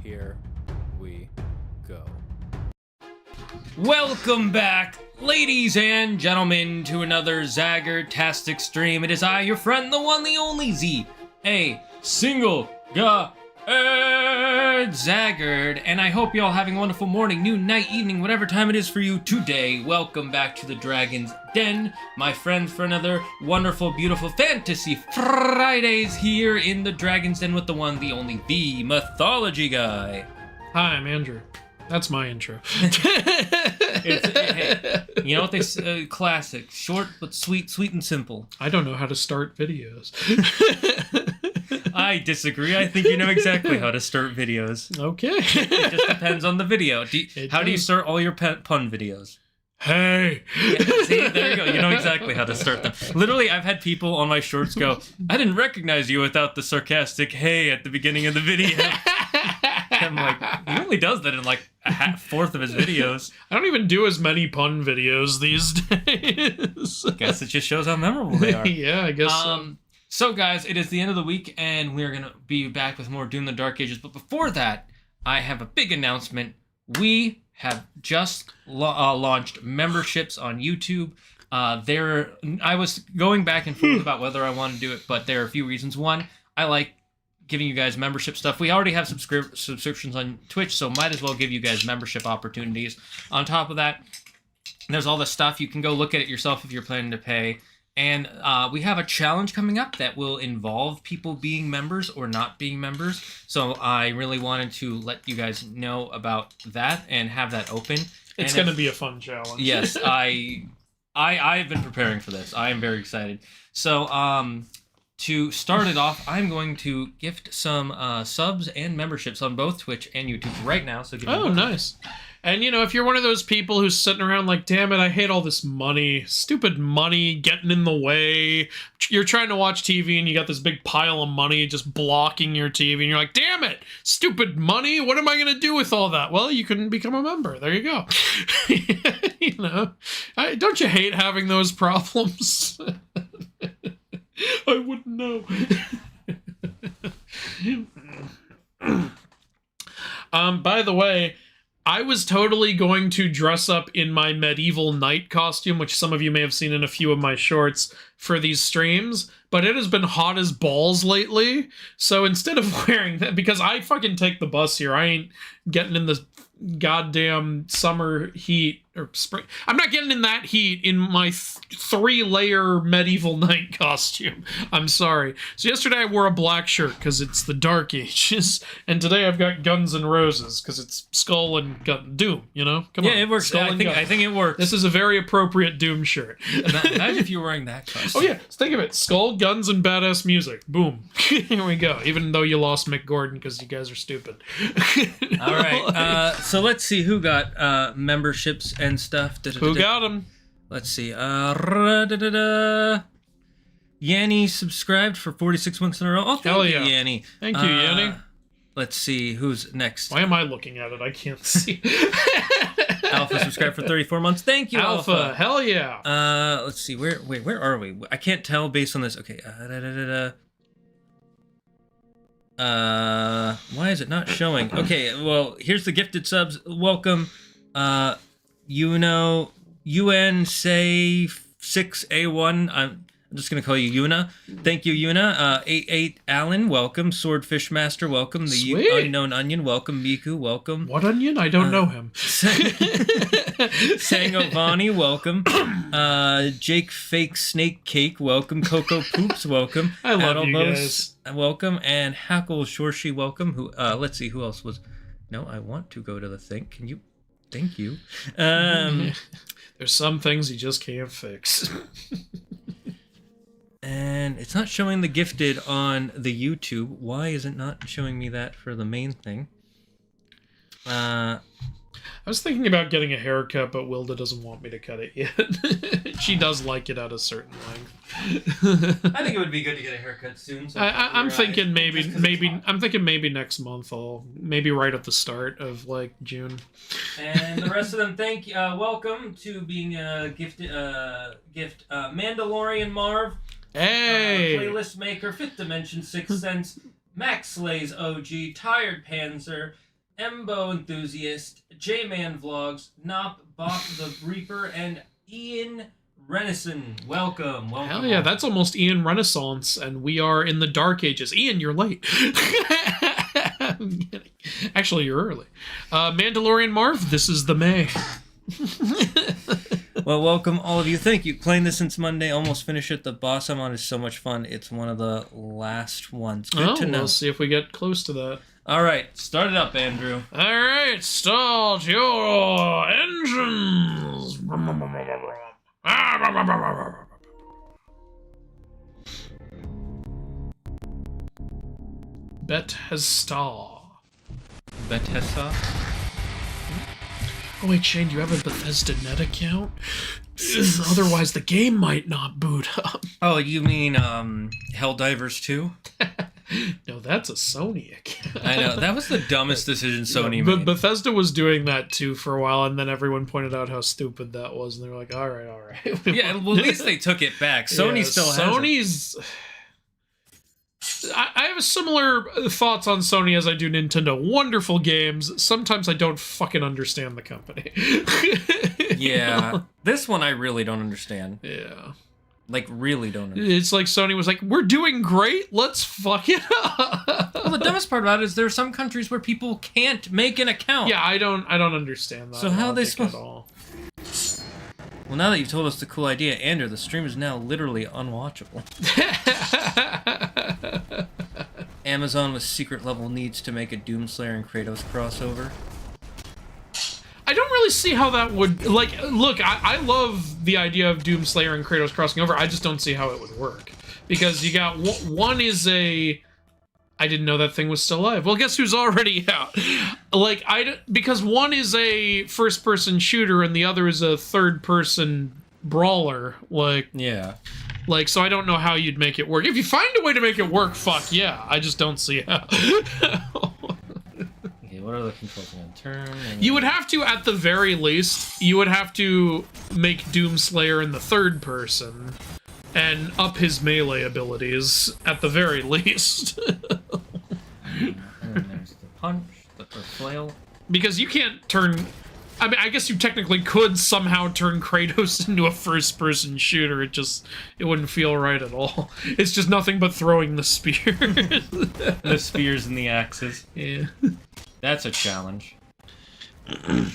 Here we go. Welcome back, ladies and gentlemen, to another Zagger-tastic stream. It is I, your friend, the one, the only Z, a single Zaggard, and I hope you're all having a wonderful morning, noon, night, evening, whatever time it is for you today. Welcome back to the Dragon's Den, my friends, for another wonderful, beautiful Fantasy Fridays here in the Dragon's Den with the one, the only, the Mythology guy. Hi, I'm Andrew. That's my intro. Hey, you know what they say? Classic, short but sweet, sweet and simple. I don't know how to start videos. I disagree. I think you know exactly how to start videos. Okay. It just depends on the video. How do you start all your pun videos? Hey. Yeah, see, there you go. You know exactly how to start them. Literally, I've had people on my shorts go, I didn't recognize you without the sarcastic hey at the beginning of the video. I'm like, he only does that in like a fourth of his videos. I don't even do as many pun videos these days. Guess it just shows how memorable they are. Yeah, I guess so. So guys, it is the end of the week, and we're going to be back with more Doom the Dark Ages. But before that, I have a big announcement. We have just launched memberships on YouTube. I was going back and forth about whether I want to do it, but there are a few reasons. One, I like giving you guys membership stuff. We already have subscriptions on Twitch, so might as well give you guys membership opportunities. On top of that, there's all this stuff. You can go look at it yourself if you're planning to pay. And we have a challenge coming up that will involve people being members or not being members. So I really wanted to let you guys know about that and have that open. It's going to be a fun challenge. Yes, I've been preparing for this. I am very excited. So to start it off, I'm going to gift some subs and memberships on both Twitch and YouTube right now. So nice. And, you know, if you're one of those people who's sitting around like, damn it, I hate all this money, stupid money getting in the way. You're trying to watch TV and you got this big pile of money just blocking your TV. And you're like, damn it, stupid money. What am I going to do with all that? Well, you can become a member. There you go. You know, don't you hate having those problems? I wouldn't know. By the way, I was totally going to dress up in my medieval knight costume, which some of you may have seen in a few of my shorts for these streams, but it has been hot as balls lately. So instead of wearing that, because I fucking take the bus here, I ain't getting in the goddamn summer heat or spring. I'm not getting in that heat in my 3-layer medieval knight costume. I'm sorry. So yesterday I wore a black shirt because it's the Dark Ages, and today I've got Guns and Roses because it's Skull and Doom. You know, come on. Yeah, it works. I think it works. This is a very appropriate Doom shirt. Imagine if you were wearing that costume. Oh yeah, think of it: Skull, guns, and badass music. Boom. Here we go. Even though you lost Mick Gordon because you guys are stupid. All right. So let's see who got memberships and stuff. Who got them? Let's see. Yanni subscribed for 46 months in a row. Oh, thank you, Yanni. Thank you, Yanni. Let's see who's next. Why am I looking at it? I can't see. Alpha subscribed for 34 months. Thank you, Alpha. Hell yeah. Let's see. Where are we? I can't tell based on this. Okay. Why is it not showing? Okay, well, here's the gifted subs. Welcome, UN say 6A1. I'm just gonna call you Yuna. Thank you, Yuna. 88 Alan, welcome. Swordfish Master, welcome. The Unknown Onion, welcome. Miku, welcome. What onion? I don't know him. Sangovani, welcome. Jake Fake Snake Cake, welcome. Coco Poops, welcome. I love you guys. Welcome. And Hackle Shorshi, welcome. Who? Let's see who else was. No, I want to go to the thing. Can you? Thank you. There's some things you just can't fix. And it's not showing the gifted on the YouTube. Why is it not showing me that for the main thing? I was thinking about getting a haircut, but Wilda doesn't want me to cut it yet. She does like it at a certain length. I think it would be good to get a haircut soon. So I'm thinking maybe next month. Maybe right at the start of like June. And the rest of them, thank you. Welcome to being gifted. Mandalorian Marv. Hey. Playlist Maker, Fifth Dimension, Sixth Sense, Max Slays OG, Tired Panzer, Embo Enthusiast, J-Man Vlogs, Nop, Bop the Reaper, and Ian Renison. Welcome. Hell yeah, that's almost Ian Renaissance, and we are in the Dark Ages. Ian, you're late. I'm kidding. Actually, you're early. Mandalorian Marv, this is the May. Well, welcome all of you. Thank you. Playing this since Monday, almost finished it. The boss I'm on is so much fun. It's one of the last ones. Good to know. We'll see if we get close to that. All right, start it up, Andrew. All right, start your engines. Bethesda. Bethesda? Oh wait, Shane, do you have a Bethesda Net account? Otherwise, the game might not boot up. Oh, you mean Helldivers 2? No, that's a Sony account. I know, that was the dumbest decision Sony made. But Bethesda was doing that too for a while, and then everyone pointed out how stupid that was, and they were like, all right. Yeah, well, at least they took it back. Sony still has Sony's... I have similar thoughts on Sony as I do Nintendo. Wonderful games. Sometimes I don't fucking understand the company. Yeah. This one I really don't understand. Yeah. Like, really don't understand. It's like Sony was like, we're doing great, let's fuck it up. Well, the dumbest part about it is there are some countries where people can't make an account. Yeah, I don't understand that. So how are they supposed... at all. Well, now that you've told us the cool idea, Andrew, the stream is now literally unwatchable. Amazon with secret level needs to make a Doomslayer and Kratos crossover. I don't really see how that would... Like, look, I love the idea of Doomslayer and Kratos crossing over. I just don't see how it would work. Because you got... One is a... I didn't know that thing was still alive. Well, guess who's already out? Like, because one is a first-person shooter and the other is a third-person brawler. Like... Yeah. Like, so I don't know how you'd make it work. If you find a way to make it work, fuck yeah. I just don't see how. Okay, what are the controls going to turn? You would have to, at the very least, you would have to make Doomslayer in the third person and up his melee abilities, at the very least. And then there's the punch, the flail. Because you can't turn... I mean, I guess you technically could somehow turn Kratos into a first-person shooter. It wouldn't feel right at all. It's just nothing but throwing the spear. The spears and the axes. Yeah. That's a challenge. I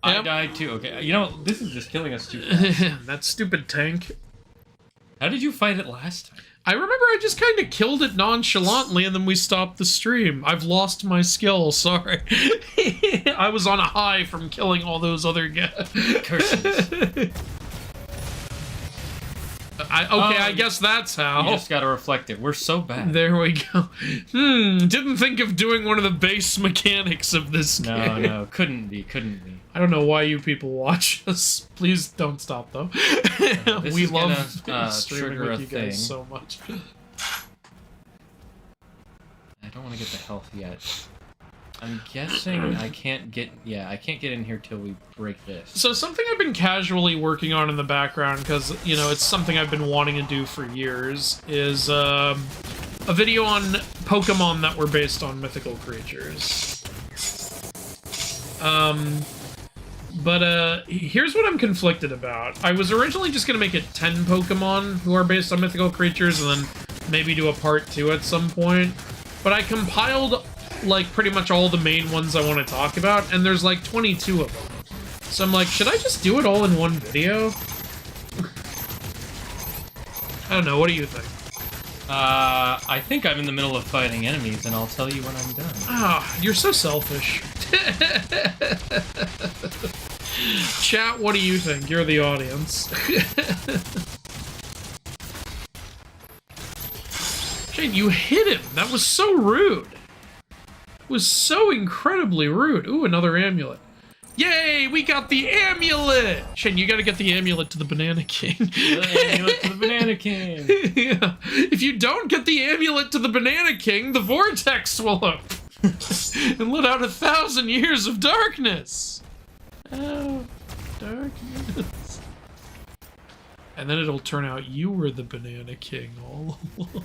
died too. Okay, you know, this is just killing us too fast. That stupid tank. How did you fight it last time? I remember I just kind of killed it nonchalantly and then we stopped the stream. I've lost my skill, sorry. I was on a high from killing all those other guys. Curses. I guess that's how. You just gotta reflect it. We're so bad. There we go. Didn't think of doing one of the base mechanics of this game. No, couldn't be. I don't know why you people watch us. Please don't stop, though. We love streaming with you guys so much. I don't want to get the health yet. I'm guessing I can't get... Yeah, I can't get in here till we break this. So something I've been casually working on in the background, because, you know, it's something I've been wanting to do for years, is a video on Pokemon that were based on mythical creatures. But here's what I'm conflicted about. I was originally just going to make it 10 Pokemon who are based on mythical creatures, and then maybe do a part 2 at some point. But I compiled... like pretty much all the main ones I want to talk about, and there's like 22 of them. So I'm like, should I just do it all in one video? I don't know, what do you think? I think I'm in the middle of fighting enemies, and I'll tell you when I'm done. Ah, you're so selfish. Chat, what do you think? You're the audience. Shane, you hit him! That was so rude! It was so incredibly rude. Ooh, another amulet. Yay, we got the amulet! Shane, you gotta get the amulet to the Banana King. The amulet to the Banana King. Yeah. If you don't get the amulet to the Banana King, the vortex will up and let out 1,000 years of darkness. Oh, darkness. And then it'll turn out you were the Banana King all along.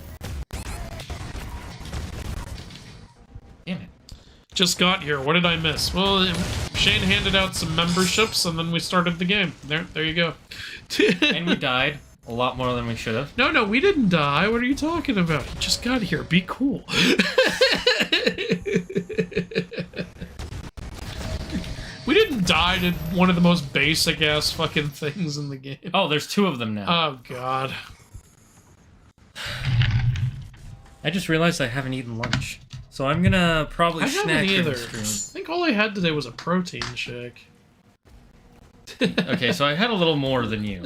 Damn it. Just got here. What did I miss? Well, Shane handed out some memberships, and then we started the game. There you go. And we died a lot more than we should have. No, we didn't die. What are you talking about? You just got here. Be cool. We didn't die to one of the most basic-ass fucking things in the game. Oh, there's 2 of them now. Oh, God. I just realized I haven't eaten lunch. So I'm gonna probably I snack haven't during either. the stream. I think all I had today was a protein shake. Okay, so I had a little more than you.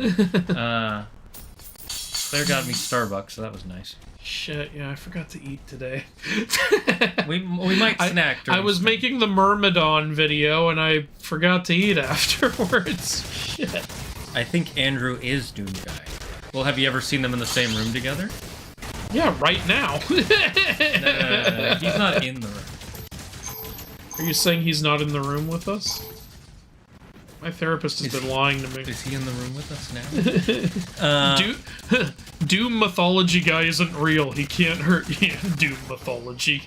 Claire got me Starbucks, so that was nice. Shit, yeah, I forgot to eat today. We might snack during I was stream. making the Myrmidon video, and I forgot to eat afterwards. Shit. I think Andrew is Doom Guy. Well, have you ever seen them in the same room together? Yeah, right now. No. He's not in the room. Are you saying he's not in the room with us? My therapist has been lying to me. Is he in the room with us now? Doom Mythology guy isn't real. He can't hurt you. Doom Mythology.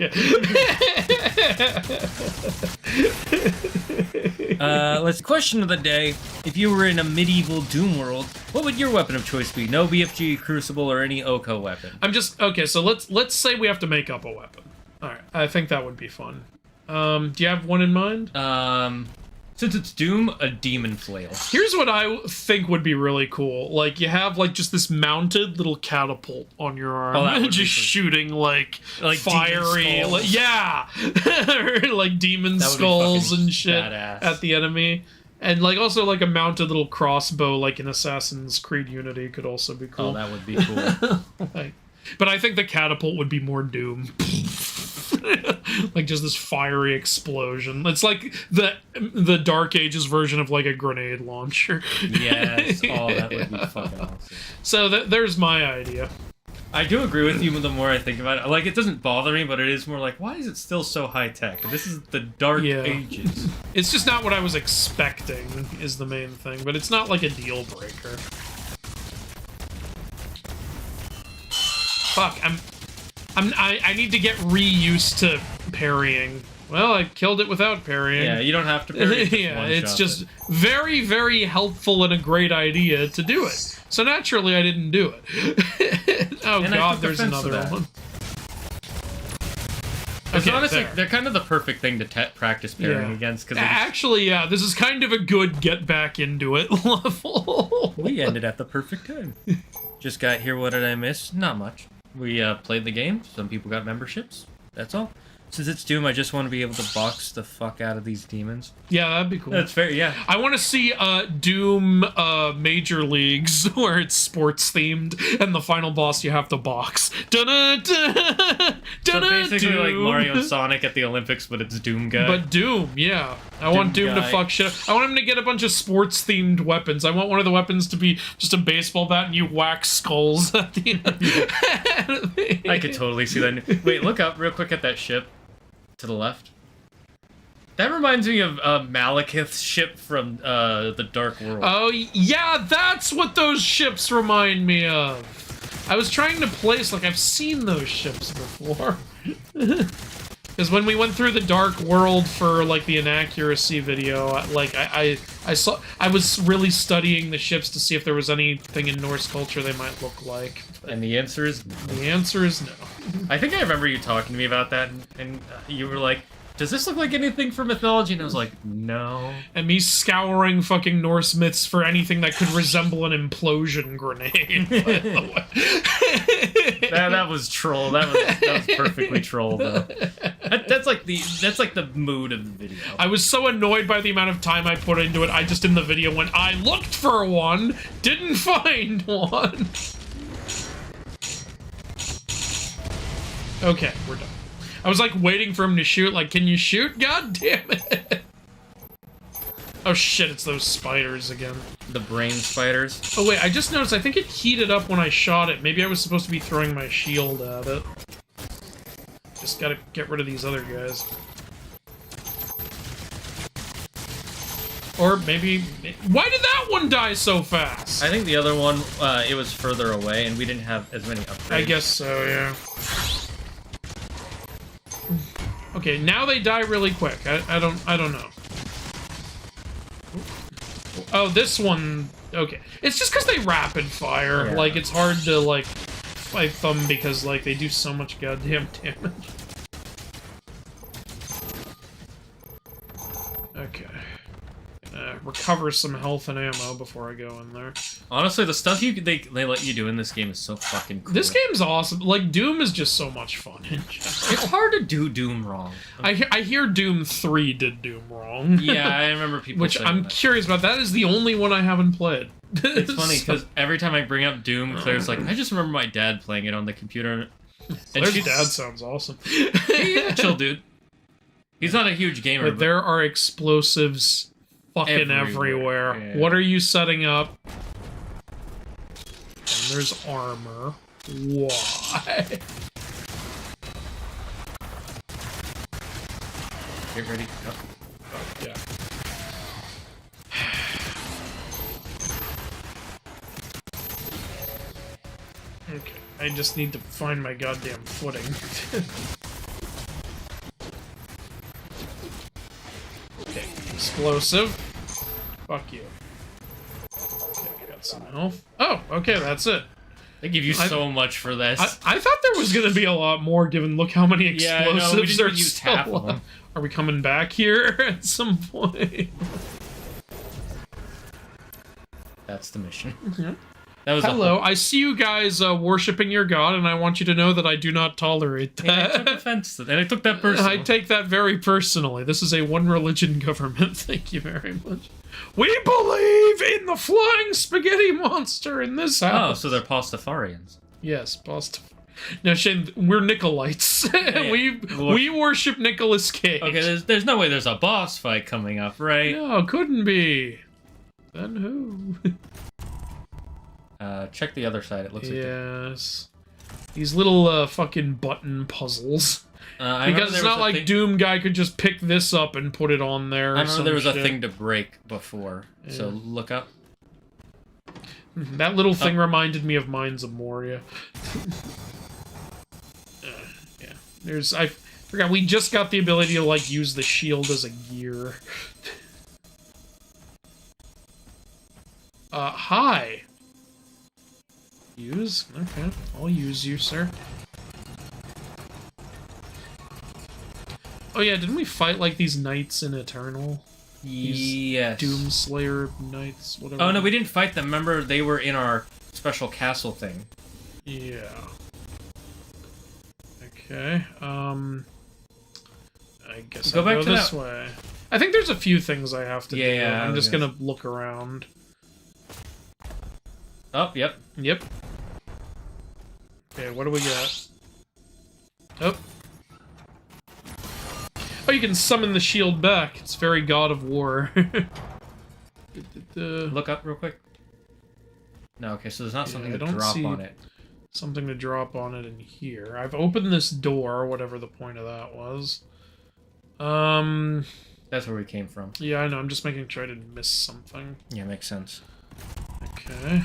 Let's question of the day. If you were in a medieval Doom world, what would your weapon of choice be? No BFG, Crucible, or any Oko weapon? Okay, so let's say we have to make up a weapon. Alright, I think that would be fun. Do you have one in mind? Since it's Doom, a demon flail. Here's what I think would be really cool. Like, you have, like, just this mounted little catapult on your arm. Oh, that would just shooting, like fiery... demon yeah! Like, demon skulls and shit badass. at the enemy. And, like, also, like, a mounted little crossbow, like in Assassin's Creed Unity could also be cool. Oh, that would be cool. Like, but I think the catapult would be more Doom. Like just this fiery explosion. It's like the Dark Ages version of like a grenade launcher. Yes. Oh, that would be fucking awesome. So there's my idea. I do agree with you the more I think about it. Like, it doesn't bother me, but it is more like, why is it still so high-tech? This is the Dark Ages. It's just not what I was expecting is the main thing, but it's not like a deal breaker. Fuck, I need to get reused to parrying. Well, I killed it without parrying. Yeah, you don't have to parry. Yeah, it's just very, very helpful and a great idea to do it. So naturally, I didn't do it. Oh and God, there's another one. Okay, honestly, they're kind of the perfect thing to practice parrying against. Cause actually, yeah, this is kind of a good get back into it level. We ended at the perfect time. Just got here. What did I miss? Not much. We played the game. Some people got memberships. That's all. Since it's Doom, I just want to be able to box the fuck out of these demons. Yeah, that'd be cool. That's fair, yeah. I want to see Doom Major Leagues, where it's sports themed, and the final boss you have to box. Da-da-da, So basically Doom. like Mario and Sonic at the Olympics, but it's Doom guy. But Doom, yeah. I want Doom to fuck shit up. I want him to get a bunch of sports themed weapons. I want one of the weapons to be just a baseball bat and you whack skulls at the end. I could totally see that. Wait, look up real quick at that ship. To the left. That reminds me of Malekith's ship from the Dark World. Oh, yeah, that's what those ships remind me of. I was trying to place, like, I've seen those ships before. Because when we went through the Dark World for, like, the inaccuracy video, like, I was really studying the ships to see if there was anything in Norse culture they might look like. And the answer is no. The answer is no. I think I remember you talking to me about that, and you were like, does this look like anything from Mythology? And I was like, no. And me scouring fucking Norse myths for anything that could resemble an implosion grenade. that was troll. That was perfectly troll, though. That's like the mood of the video. I was so annoyed by the amount of time I put into it, I just in the video went, I looked for one, didn't find one. Okay, we're done. I was like waiting for him to shoot, like, can you shoot? God damn it. Oh shit, it's those spiders again. The brain spiders. Oh wait, I just noticed, I think it heated up when I shot it. Maybe I was supposed to be throwing my shield at it. Just gotta get rid of these other guys. Or maybe... Why did that one die so fast? I think the other one, it was further away, and we didn't have as many upgrades. I guess so, yeah. Okay, now they die really quick. I don't know. Oh, this one... Okay. It's just because they rapid fire. Yeah. Like, it's hard to, like, fight them because, like, they do so much goddamn damage. Okay. Recover some health and ammo before I go in there. Honestly, the stuff they let you do in this game is so fucking cool. This game's awesome. Like, Doom is just so much fun in general. It's hard to do Doom wrong. I hear Doom 3 did Doom wrong. Yeah, I remember people Which saying I'm that. curious about. That is the only one I haven't played. It's funny, because every time I bring up Doom, Claire's like, I just remember my dad playing it on the computer. And Claire's dad sounds awesome. He's a chill dude. He's not a huge gamer, But there are explosives fucking everywhere. Yeah. What are you setting up? And there's armor. Why? Get ready. Oh. Oh, yeah. Okay, I just need to find my goddamn footing. Okay, explosive. Fuck you. Okay, I got some health. Oh, okay, that's it. They give you so much for this. I thought there was gonna be a lot more, given look how many Yeah, I know, explosives we didn't are use still half of them. left. Are we coming back here at some point? That's the mission. Mhm. That was Hello, I see you guys worshipping your god, and I want you to know that I do not tolerate that. Yeah, I took offense to that. And I took that personally. I take that very personally. This is a one-religion government. Thank you very much. We believe in the flying spaghetti monster in this Oh, house. so they're Pastafarians. Yes, Boston. No, Shane, we're Nicolaites. Yeah. we worship Nicolas Cage. Okay, there's no way there's a boss fight coming up, right? No, couldn't be. Then who? Check the other side. It looks like Yes. These little fucking button puzzles. I remember Because it's there was not a like thing- Doom guy could just pick this up and put it on there. I or remember some there was a shit. thing to break before. So Yeah. look up. That little thing reminded me of Mines of Moria. Yeah. I forgot, we just got the ability to, like, use the shield as a gear. Hi. Use? Okay. I'll use you, sir. Oh yeah, didn't we fight, like, these knights in Eternal? Yes. Doomslayer knights, whatever. Oh no, we didn't fight them. Remember, they were in our special castle thing. Yeah. Okay, I guess Go I'll back go to this that- way. I think there's a few things I have to do. Yeah, I'm I just guess. gonna look around. Oh, yep. Yep. Okay, what do we got? Oh. Oh, you can summon the shield back. It's very God of War. Look up real quick. No, okay, so there's not Yeah, something I to don't drop see- on it. Something to drop on it in here. I've opened this door, whatever the point of that was. That's where we came from. Yeah, I know. I'm just making sure I didn't miss something. Yeah, makes sense. Okay.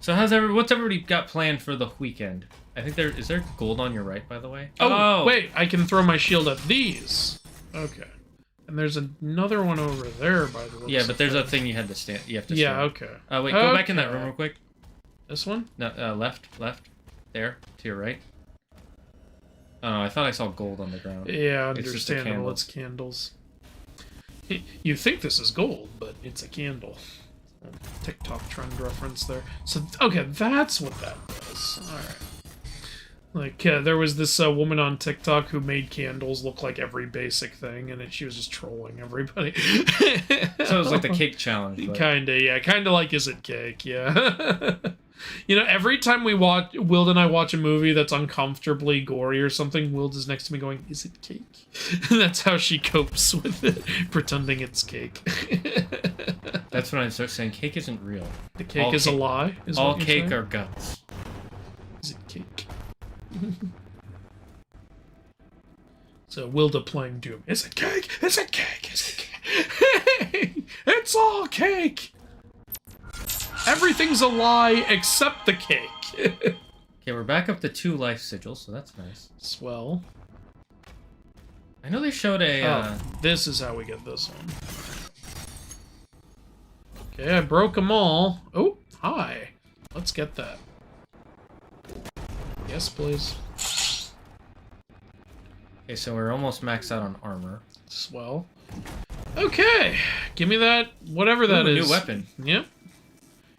So what's everybody got planned for the weekend? I think is there gold on your right, by the way? Oh, wait, I can throw my shield at these. Okay. And there's another one over there, by the way. Yeah, but there's a thing you have to stand. Yeah, okay. Wait, go back in that Okay. room real quick. This one? No, left. There, to your right. Oh, no, I thought I saw gold on the ground. Yeah, It's just a understandable. candle. It's candles. You think this is gold, but it's a candle. TikTok trend reference there. So, okay, that's what that was. Alright. Like, there was this woman on TikTok who made candles look like every basic thing, and she was just trolling everybody. So it was like the cake challenge. But... Kinda, yeah. Kinda like Is It Cake, yeah. You know, every time Wild and I watch a movie that's uncomfortably gory or something, Wild is next to me going, "Is it cake?" That's how she copes with it, pretending it's cake. That's when I start saying cake isn't real. The cake is a lie? Is All what you're cake saying? are guts. Is it cake? So Wilda playing Doom. Is it cake? Is it cake? Is it cake? It's all cake. Everything's a lie except the cake. Okay, we're back up to 2 life sigils, so that's nice. Swell. I know they showed a... This is how we get this one. Okay, I broke them all. Oh, hi. Let's get that. Yes, please. Okay, so we're almost maxed out on armor. Swell. Okay, give me that, whatever that is. New weapon. Yep.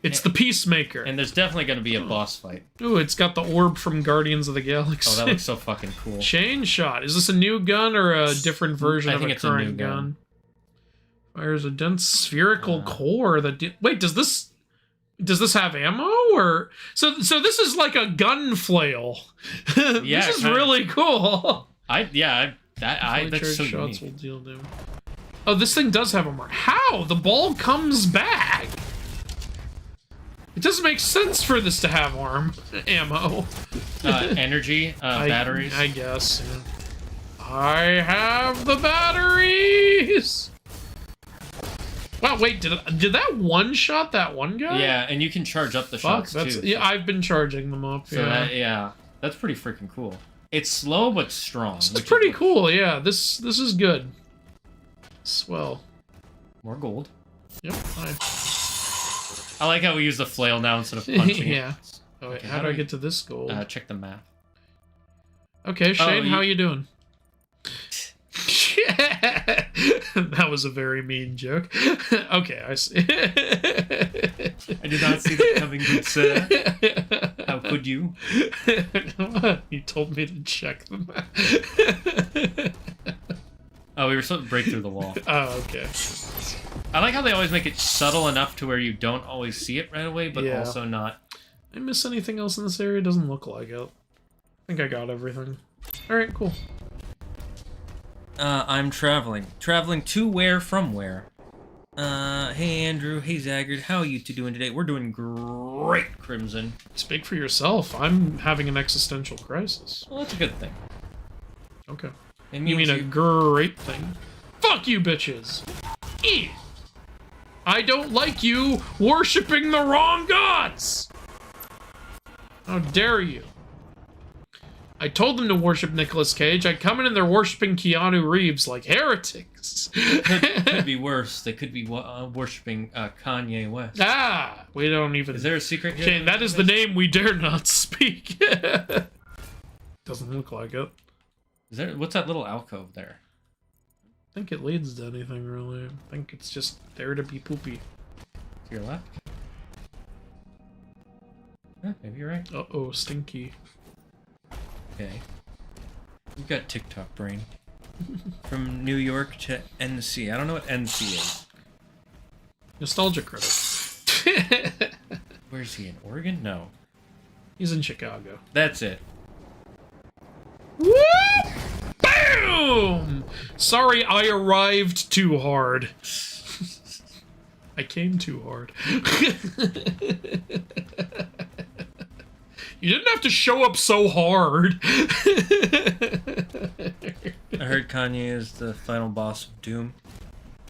It's the Peacemaker. And there's definitely going to be a boss fight. Ooh, it's got the orb from Guardians of the Galaxy. Oh, that looks so fucking cool. Chain shot. Is this a new gun or a different version of a current gun? Fires a dense spherical core that... Wait, does this have ammo or... So this is like a gun flail. Yeah, this is really cool. That's so shots unique. will deal damage. Oh, this thing does have a mark. How? The ball comes back. It doesn't make sense for this to have ammo. Energy, batteries. I guess. Yeah. I have the batteries. Wow, wait, did that one-shot that one guy? Yeah, and you can charge up the shots too. Yeah, I've been charging them up. So that's pretty freaking cool. It's slow but strong. It's pretty cool. Yeah, this is good. Swell. More gold. Yep. I like how we use the flail now instead of punching. Yeah. Oh, wait, how do I get to this gold? Check the map. Okay, Shane, how you doing? That was a very mean joke. Okay, I see. I did not see that coming, good sir. How could you? You told me to check the map. Oh, we were supposed to break through the wall. Oh, okay. I like how they always make it subtle enough to where you don't always see it right away, but also not. Did I miss anything else in this area? Doesn't look like it. I think I got everything. Alright, cool. I'm traveling. Traveling to where from where? Hey Andrew, hey Zaggard, how are you two doing today? We're doing great, Crimson. Speak for yourself. I'm having an existential crisis. Well, that's a good thing. Okay. You mean a great thing? Fuck you, bitches! I don't like you worshipping the wrong gods! How dare you? I told them to worship Nicolas Cage. I come in and they're worshipping Keanu Reeves like heretics. Could be worse. They could be worshipping Kanye West. Ah! We don't even... Is there a secret here? Shane, that is the name we dare not speak. Doesn't look like it. What's that little alcove there? I think it leads to anything, really. I think it's just there to be poopy. To your left? Yeah, maybe you're right. Uh-oh, stinky. Okay. You've got TikTok brain. From New York to NC. I don't know what NC is. Nostalgia critic. Where's he, in Oregon? No. He's in Chicago. That's it. Woo! Boom! Sorry, I arrived too hard. I came too hard. You didn't have to show up so hard. I heard Kanye is the final boss of Doom.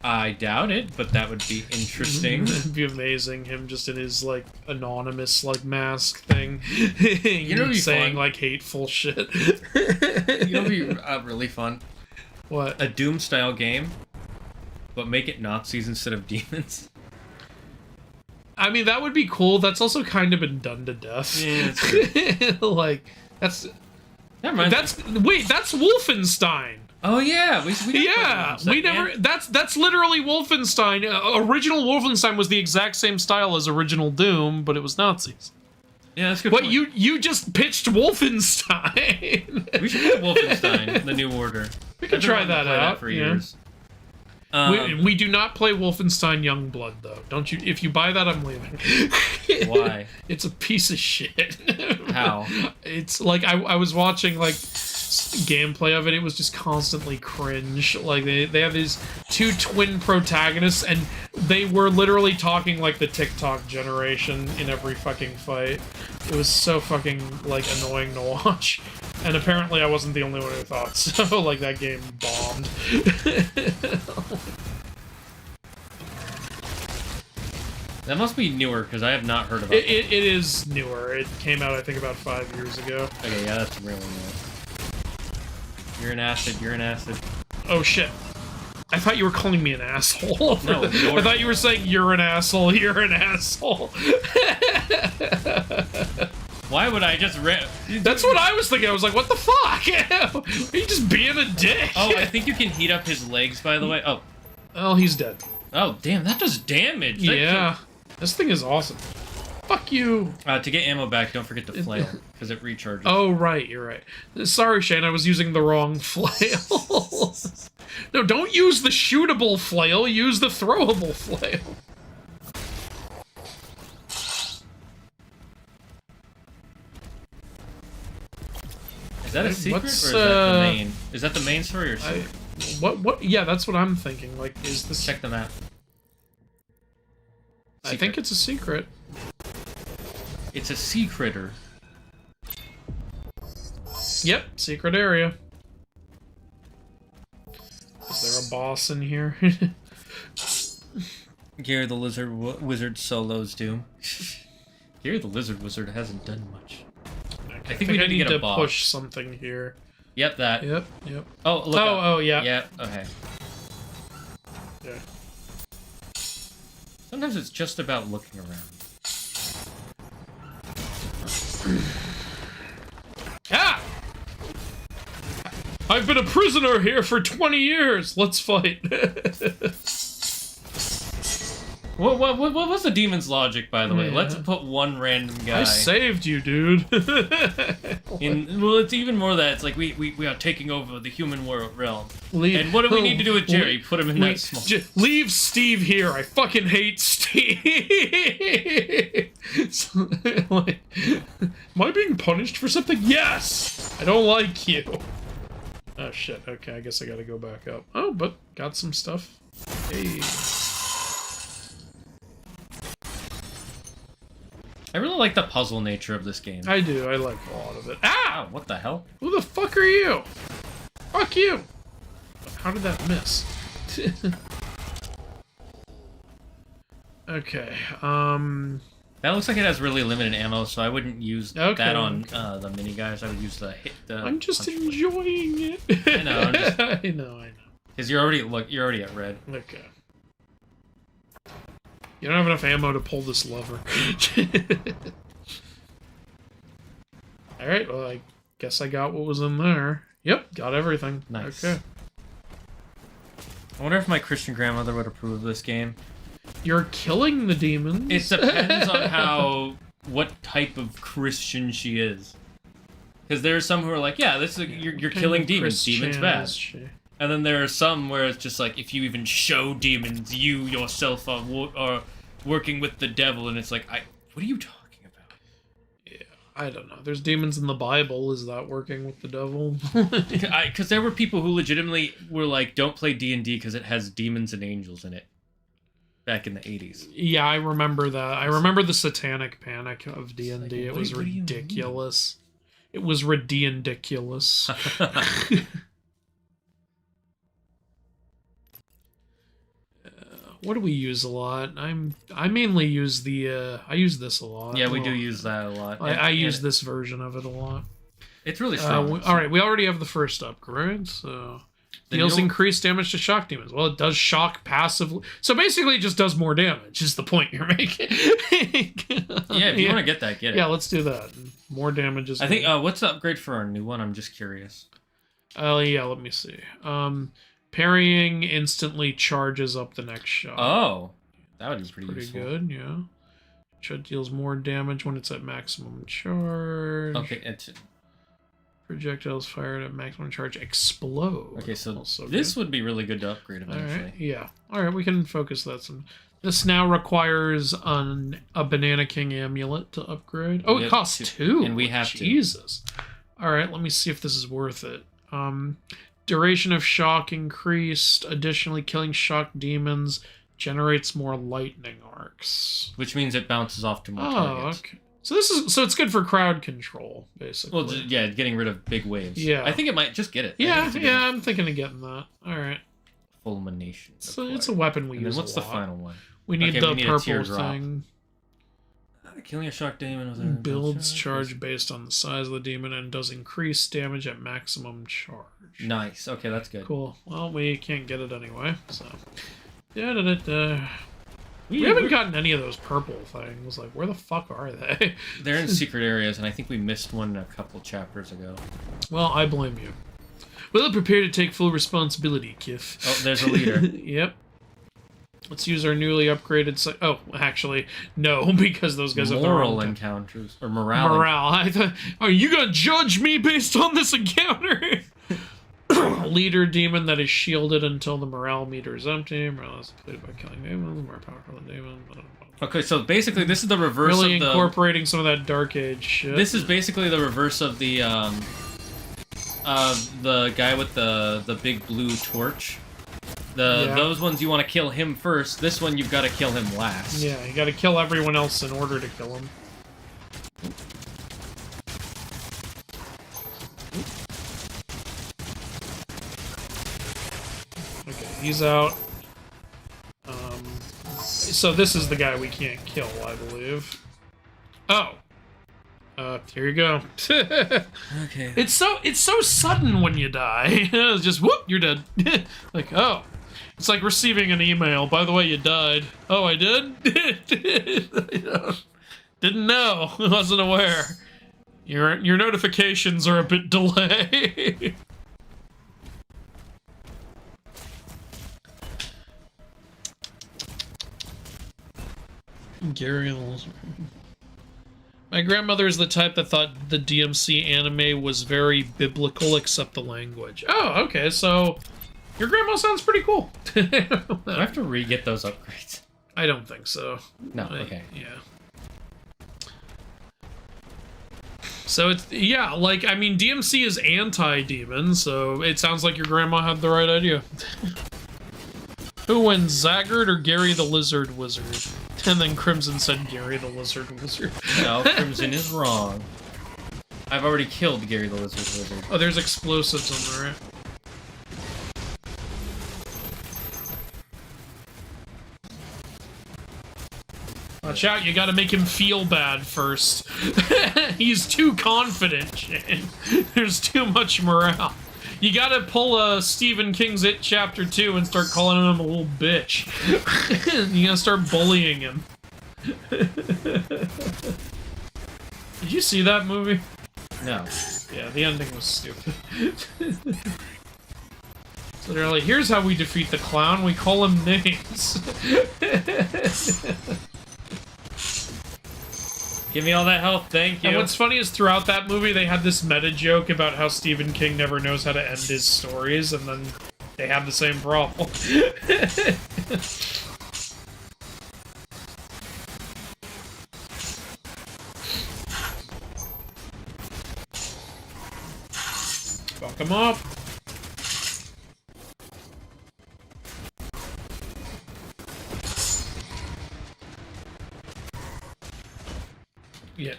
I doubt it, but that would be interesting. It'd be amazing, him just in his, like, anonymous, like, mask thing. You know, saying, fun. Like, hateful shit. You know, be really fun. What? A Doom-style game, but make it Nazis instead of demons. I mean, that would be cool. That's also kind of been done to death. Yeah, that's true. Like, that's... Never mind. Wait, that's Wolfenstein. Oh yeah, we never. That's literally Wolfenstein. Original Wolfenstein was the exact same style as original Doom, but it was Nazis. Yeah, that's good. But you just pitched Wolfenstein. We should play Wolfenstein: The New Order. We could try that out for years. We do not play Wolfenstein Youngblood though. Don't you? If you buy that, I'm leaving. Why? It's a piece of shit. How? It's like I was watching like gameplay of it. It was just constantly cringe. Like they have these two twin protagonists and they were literally talking like the TikTok generation in every fucking fight. It was so fucking like annoying to watch. And apparently I wasn't the only one who thought so. Like that game bombed. That must be newer, because I have not heard about It is newer. It came out, I think, about 5 years ago. Okay, yeah, that's really new. You're an acid, you're an acid. Oh, shit. I thought you were calling me an asshole. No, I thought you were saying you're an asshole, you're an asshole. Why would I just That's what I was thinking. I was like, what the fuck? Are you just being a dick? Oh, I think you can heat up his legs, by the way. Oh. Oh, he's dead. Oh, damn, that does damage. Yeah. This thing is awesome. Fuck you. To get ammo back, don't forget to flail, because it recharges. Oh, right, you're right. Sorry, Shane, I was using the wrong flail. No, don't use the shootable flail, use the throwable flail. Is that a secret, or is that the main? Is that the main story, or secret? What? Yeah, that's what I'm thinking. Like, is this... Check the map. I think it's a secret. It's a secreter. Yep, secret area. Is there a boss in here? Gary the Lizard Wizard solos Doom. Gary the Lizard Wizard hasn't done much. Okay, I think we need to get a boss. Push something here. Yep, that. Yep. Oh, look. Oh, yeah. Yep. Okay. Yeah. Sometimes it's just about looking around. Ah! I've been a prisoner here for 20 years. Let's fight. What was the demon's logic, by the way? Yeah. Let's put one random guy. I saved you, dude. Well, it's even more that it's like we are taking over the human world realm. And what do we need to do with Jerry? Put him in that small. Leave Steve here. I fucking hate Steve. Like, am I being punished for something? Yes. I don't like you. Oh shit. Okay, I guess I gotta go back up. Oh, but got some stuff. Hey. I really like the puzzle nature of this game. I do. I like a lot of it. Ah! Wow, what the hell? Who the fuck are you? Fuck you! How did that miss? Okay, That looks like it has really limited ammo, so I wouldn't use that on okay. The mini guys. I would use the I'm just enjoying it. I know, I'm just... I know. Because you're already at red. Okay. You don't have enough ammo to pull this lever. Alright, well, I guess I got what was in there. Yep, got everything. Nice. Okay. I wonder if my Christian grandmother would approve of this game. You're killing the demons. It depends on what type of Christian she is. Because there are some who are like, yeah, this is you're killing demons. Demons bad. And then there are some where it's just like, if you even show demons, you yourself are working with the devil, and it's like, what are you talking about? Yeah, I don't know. There's demons in the Bible. Is that working with the devil? Because there were people who legitimately were like, don't play D&D because it has demons and angels in it. Back in the 80s. Yeah, I remember that. I remember the satanic panic of D&D. It was ridiculous. It was ridiculous. What do we use a lot? I mainly use the I use this a lot. Yeah, we do use that a lot. I use this version of it a lot. It's really strong. All right, we already have the first upgrade, so deals increased damage to shock demons. Well, it does shock passively. So basically it just does more damage, is the point you're making. Yeah, if you want to get that, get it. Yeah, let's do that. More damage is I think what's the upgrade for our new one? I'm just curious. Yeah, let me see. Parrying instantly charges up the next shot. Oh, that would be pretty useful. Good, yeah. Shot deals more damage when it's at maximum charge. Okay, projectiles fired at maximum charge explode. Okay, so this would be really good to upgrade eventually. All right, yeah. All right, we can focus that some. This now requires a Banana King amulet to upgrade. Oh, it costs two. And we have Jesus. All right, let me see if this is worth it. Duration of shock increased. Additionally, killing shock demons generates more lightning arcs. Which means it bounces off to more targets. Okay. So it's good for crowd control, basically. Well, yeah, getting rid of big waves. Yeah. I think it might just get it. Yeah, I'm thinking of getting that. All right. Fulmination. So it's a weapon we use what's a lot. the final one? We need Okay, the we need a purple teardrop. thing. Killing a shock demon with a Builds charge based on the size of the demon and does increase damage at maximum charge. Nice. Okay, that's good. Cool. Well, we can't get it anyway, so. We haven't gotten any of those purple things. Like, where the fuck are they? They're in secret areas, and I think we missed one a couple chapters ago. Well, I blame you. Well, prepare to take full responsibility, Kif. Oh, there's a leader. Yep. Let's use our newly upgraded... Oh, actually, no, because those guys have their Moral own... encounters. Or morale. Morale. I thought, are you gonna judge me based on this encounter? Leader demon that is shielded until the morale meter is empty. Morale is depleted by killing demons. More powerful than demons. Okay, so basically this is the reverse Really of the... incorporating some of that Dark Age shit. This is basically the reverse of the guy with the big blue torch. Those ones you want to kill him first. This one you've got to kill him last. Yeah, you gotta kill everyone else in order to kill him. Okay, he's out. So this is the guy we can't kill, I believe. Oh. Here you go. Okay. It's so sudden when you die. It's just whoop, you're dead. Like, oh. It's like receiving an email. By the way, you died. Oh, I did? Didn't know. Wasn't aware. Your notifications are a bit delayed. Gary Lilson. My grandmother is the type that thought the DMC anime was very biblical except the language. Oh, okay, so your grandma sounds pretty cool. Do I have to re-get those upgrades? I don't think so. No, okay. Yeah. So it's, yeah, like, I mean, DMC is anti-demon, so it sounds like your grandma had the right idea. Who wins, Zaggart or Gary the Lizard Wizard? And then Crimson said Gary the Lizard Wizard. No, Crimson is wrong. I've already killed Gary the Lizard Wizard. Oh, there's explosives on there, right? Watch out, you gotta make him feel bad first. He's too confident, Shane. There's too much morale. You gotta pull a Stephen King's It Chapter 2 and start calling him a little bitch. You gotta start bullying him. Did you see that movie? No. Yeah, the ending was stupid. So they're like, here's how we defeat the clown, we call him names. Give me all that health, thank you. And what's funny is throughout that movie they had this meta joke about how Stephen King never knows how to end his stories, and then they have the same problem. Fuck him up. Yeah.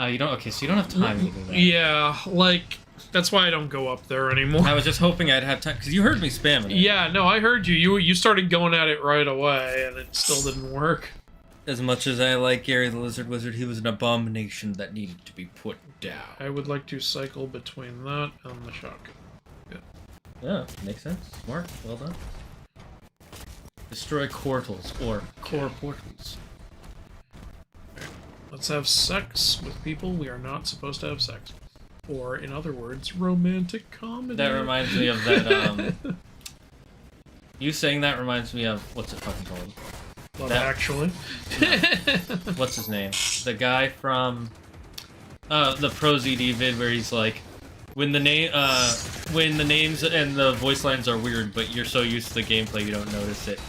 You don't. Okay, so you don't have time to do that. Yeah, like that's why I don't go up there anymore. I was just hoping I'd have time because you heard me spamming it. Yeah, no, I heard you. You started going at it right away, and it still didn't work. As much as I like Gary the Lizard Wizard, he was an abomination that needed to be put down. I would like to cycle between that and the shotgun. Good. Yeah, makes sense. Smart. Well done. Destroy portals or core portals. Let's have sex with people we are not supposed to have sex with. Or, in other words, romantic comedy. That reminds me of that, You saying that reminds me of, what's it fucking called? Love Actually. What's his name? The guy from, the Pro ZD vid where he's like, when the names and the voice lines are weird, but you're so used to the gameplay you don't notice it.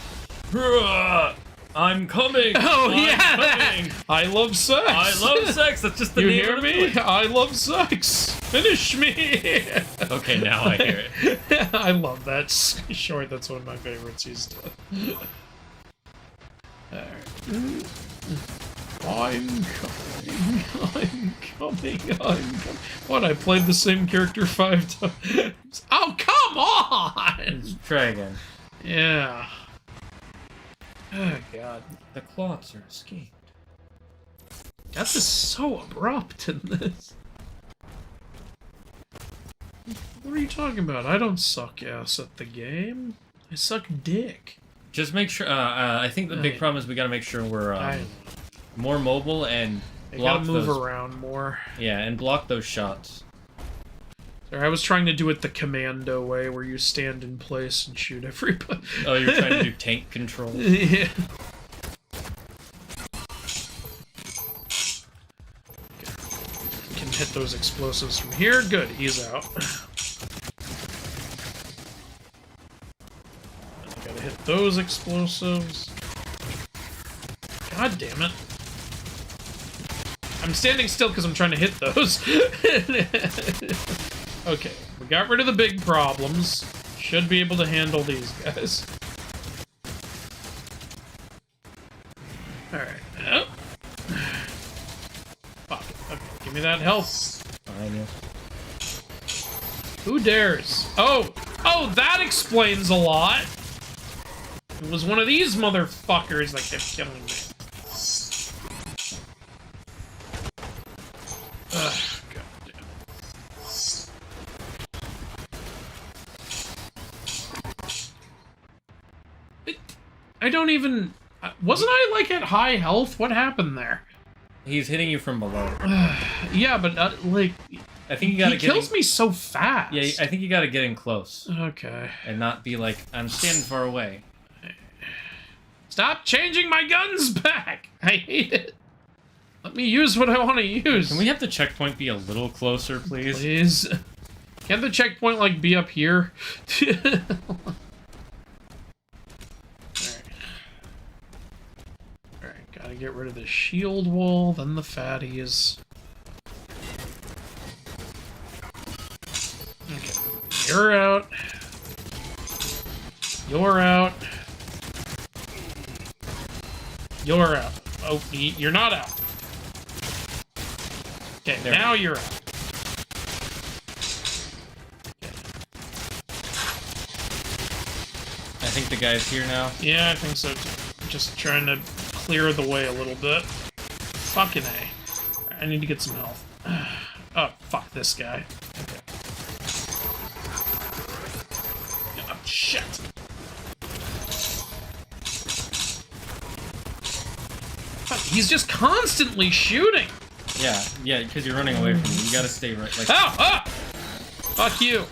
I'm coming! Oh, I'm yeah! Coming. I love sex! I love sex! That's just the you name hear of the me? voice. I love sex! Finish me! Okay, now I hear it. I love that short. That's one of my favorites he's done. Alright. I'm coming. What, I played the same character 5 times? Oh, come on! Try again. Yeah. Oh, God. The cloths are escaped. Death is so abrupt in this. What are you talking about? I don't suck ass at the game. I suck dick. Just make sure. I think the big problem is we got to make sure we're more mobile and block gotta move those. around more. Yeah, and block those shots. Sorry, I was trying to do it the commando way, where you stand in place and shoot everybody. Oh, you're trying to do tank control. Yeah. Can hit those explosives from here. Good, he's out. I gotta hit those explosives. God damn it. I'm standing still because I'm trying to hit those. Okay, we got rid of the big problems. Should be able to handle these guys. Alright. Oh. Fuck. Okay, give me that health. Behind you. Who dares? Oh! Oh, that explains a lot! It was one of these motherfuckers that kept killing me. Ugh, goddamn. I don't even... Wasn't I, like, at high health? What happened there? He's hitting you from below. Yeah, but, like... I think you gotta He kills me so fast. Yeah, I think you gotta get in close. Okay. And not be like, I'm standing far away. Stop changing my guns back! I hate it. Let me use what I want to use. Can we have the checkpoint be a little closer, please? Please. Can't the checkpoint, like, be up here? Alright. Alright, gotta get rid of the shield wall, then the fatties. Okay. You're out. You're out. You're out. Oh, you're not out. Okay, there now you're out. Okay. I think the guy's here now. Yeah, I think so too. Just trying to clear the way a little bit. Fucking A. I need to get some health. Oh, fuck this guy. Okay. Oh, shit. Fuck, he's just constantly shooting. Yeah, because you're running away from me. You gotta stay right. Like. Oh, ah! Fuck you.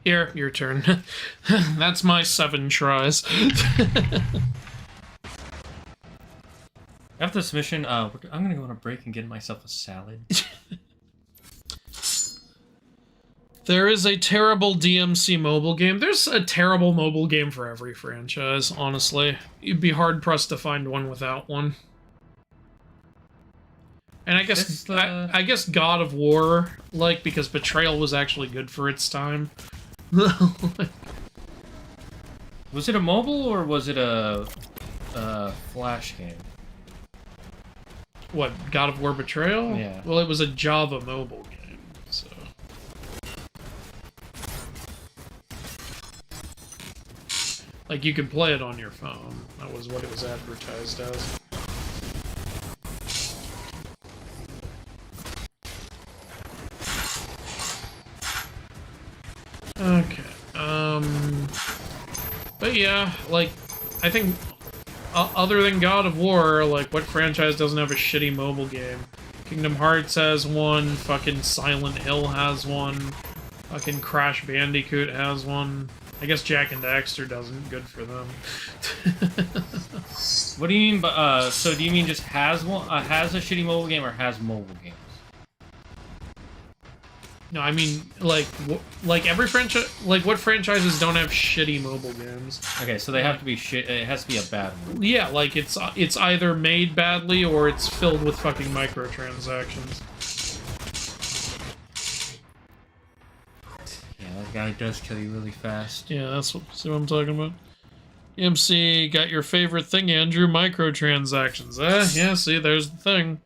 Here, your turn. That's my 7 tries. After this mission, I'm gonna go on a break and get myself a salad. There is a terrible DMC mobile game. There's a terrible mobile game for every franchise, honestly. You'd be hard-pressed to find one without one. And I guess I guess God of War, like, because Betrayal was actually good for its time. Was it a mobile or was it a Flash game? What, God of War Betrayal? Yeah. Well, it was a Java mobile game, so... Like, you could play it on your phone. That was what it was advertised as. Okay, but yeah, like, I think, other than God of War, like, what franchise doesn't have a shitty mobile game? Kingdom Hearts has one, fucking Silent Hill has one, fucking Crash Bandicoot has one. I guess Jack and Daxter doesn't. Good for them. What do you mean? So do you mean just has one? Has a shitty mobile game or has mobile games? No, I mean, like every franchise, like, what franchises don't have shitty mobile games? Okay, so they have to be shit. It has to be a bad one. Yeah, like, it's either made badly or it's filled with fucking microtransactions. Yeah, that guy does kill you really fast. Yeah, that's what, see what I'm talking about? MC, got your favorite thing, Andrew, microtransactions. Yeah, see, there's the thing.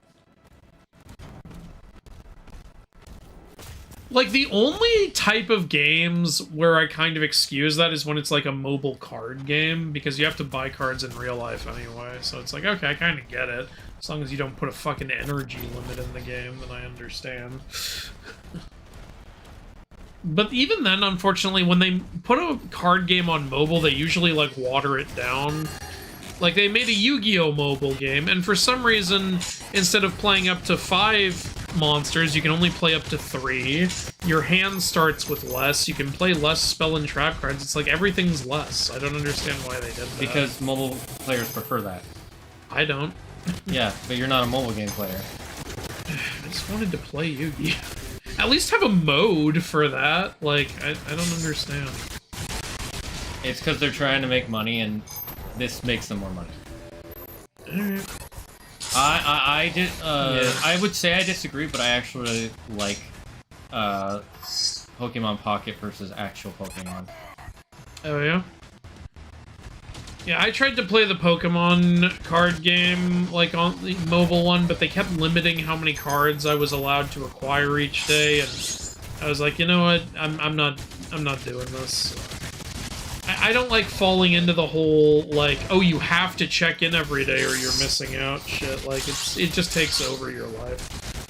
Like, the only type of games where I kind of excuse that is when it's like a mobile card game, because you have to buy cards in real life anyway. So it's like, okay, I kind of get it. As long as you don't put a fucking energy limit in the game, then I understand. But even then, unfortunately, when they put a card game on mobile, they usually, like, water it down. Like, they made a Yu-Gi-Oh! Mobile game, and for some reason, instead of playing up to 5 monsters, you can only play up to 3. Your hand starts with less. You can play less spell and trap cards. It's like everything's less. I don't understand why they did that. Because mobile players prefer that. I don't. Yeah, but you're not a mobile game player. I just wanted to play Yu-Gi-Oh! At least have a mode for that. Like, I don't understand. It's because they're trying to make money, and this makes them more money. Alright. I would say I disagree, but I actually like Pokemon Pocket versus actual Pokemon. Oh, yeah? Yeah, I tried to play the Pokemon card game, like, on the mobile one, but they kept limiting how many cards I was allowed to acquire each day, and I was like, you know what, I'm not doing this. I don't like falling into the whole, like, oh, you have to check in every day or you're missing out shit. Like, it just takes over your life.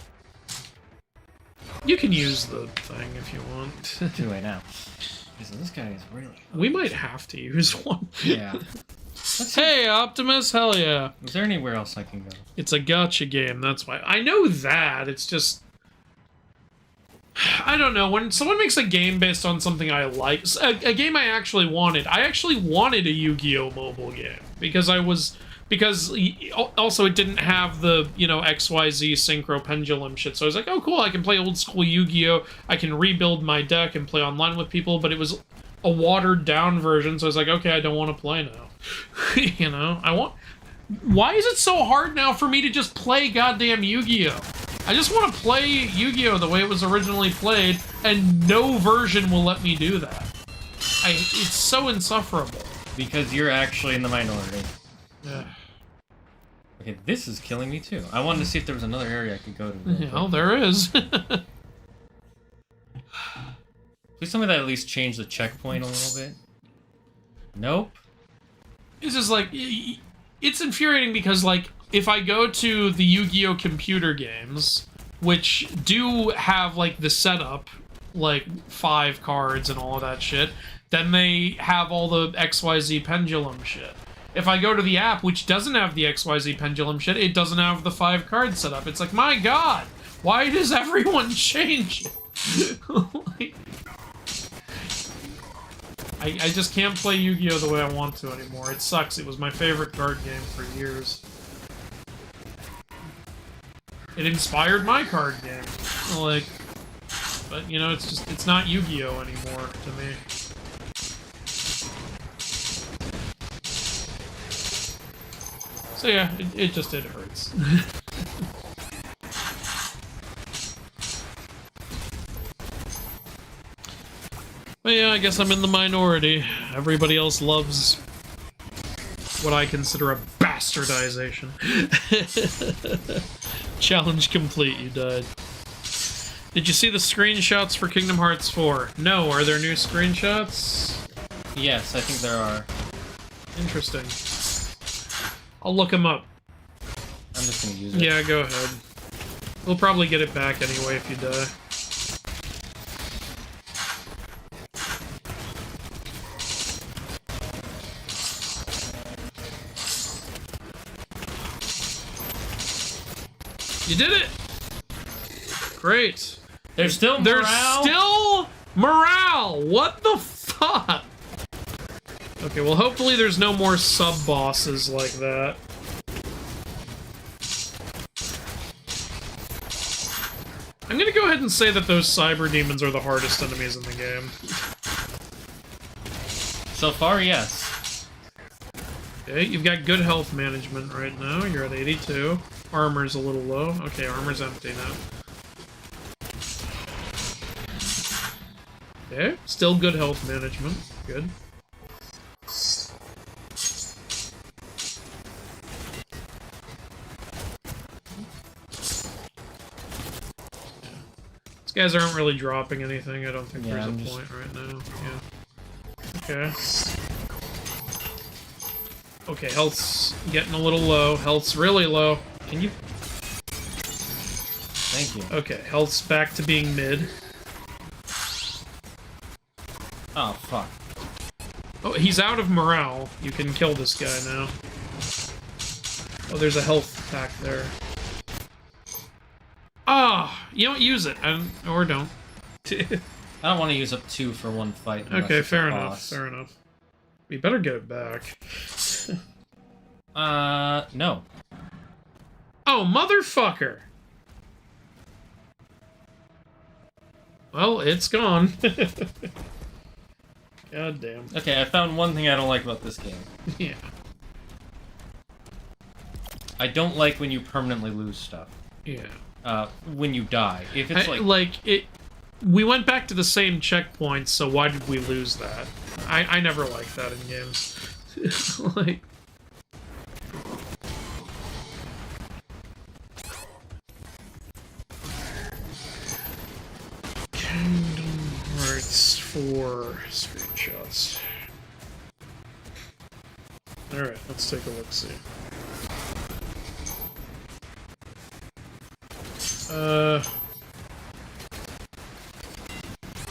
You can use the thing if you want. Too late now. So this guy is really... We might have to use one. Yeah. Hey, Optimus, hell yeah. Is there anywhere else I can go? It's a gacha game, that's why. I know that, it's just... I don't know, when someone makes a game based on something I like... A game I actually wanted a Yu-Gi-Oh! Mobile game. Because also it didn't have the, you know, XYZ synchro pendulum shit. So I was like, oh cool, I can play old school Yu-Gi-Oh! I can rebuild my deck and play online with people, but it was a watered down version, so I was like, okay, I don't want to play now. You know, why is it so hard now for me to just play goddamn Yu-Gi-Oh! I just want to play Yu-Gi-Oh! The way it was originally played, and no version will let me do that. It's so insufferable. Because you're actually in the minority. Yeah. Okay, this is killing me too. I wanted to see if there was another area I could go to. Well, there is. Please tell me that at least changed the checkpoint a little bit. Nope. It's just like, it's infuriating because, like, if I go to the Yu-Gi-Oh! Computer games, which do have, like, the setup, like, 5 cards and all of that shit, then they have all the XYZ pendulum shit. If I go to the app, which doesn't have the XYZ pendulum shit, it doesn't have the 5 card setup. It's like, my god, why does everyone change it? Like, I just can't play Yu-Gi-Oh! The way I want to anymore. It sucks. It was my favorite card game for years. It inspired my card game. Like, but, you know, it's not Yu-Gi-Oh! Anymore to me. So yeah, it hurts. But yeah, I guess I'm in the minority. Everybody else loves what I consider a bastardization. Challenge complete, you died. Did you see the screenshots for Kingdom Hearts 4? No, are there new screenshots? Yes, I think there are. Interesting. I'll look them up. I'm just gonna use it. Yeah, go ahead. We'll probably get it back anyway if you die. You did it! Great. There's still morale? There's still morale! What the fuck? Okay, well hopefully there's no more sub-bosses like that. I'm gonna go ahead and say that those cyber demons are the hardest enemies in the game. So far, yes. Okay, you've got good health management right now. You're at 82. Armor's a little low. Okay, armor's empty now. Okay, still good health management. Good. This guys aren't really dropping anything. I don't think Yeah, there's I'm a just... point right now. Yeah. Okay. Okay, health's getting a little low. Health's really low. Can you... Thank you. Okay, health's back to being mid. Oh, fuck. Oh, he's out of morale. You can kill this guy now. Oh, there's a health pack there. Ah, you don't use it. Or don't. I don't want to use up 2 for one fight. Okay, fair enough. Fair enough. We better get it back. No. Oh, motherfucker! Well, it's gone. God damn. Okay, I found one thing I don't like about this game. Yeah. I don't like when you permanently lose stuff. Yeah. When you die. If it's we went back to the same checkpoints, so why did we lose that? I never like that in games. Like... Kingdom Hearts 4 screenshots. Alright, let's take a look-see.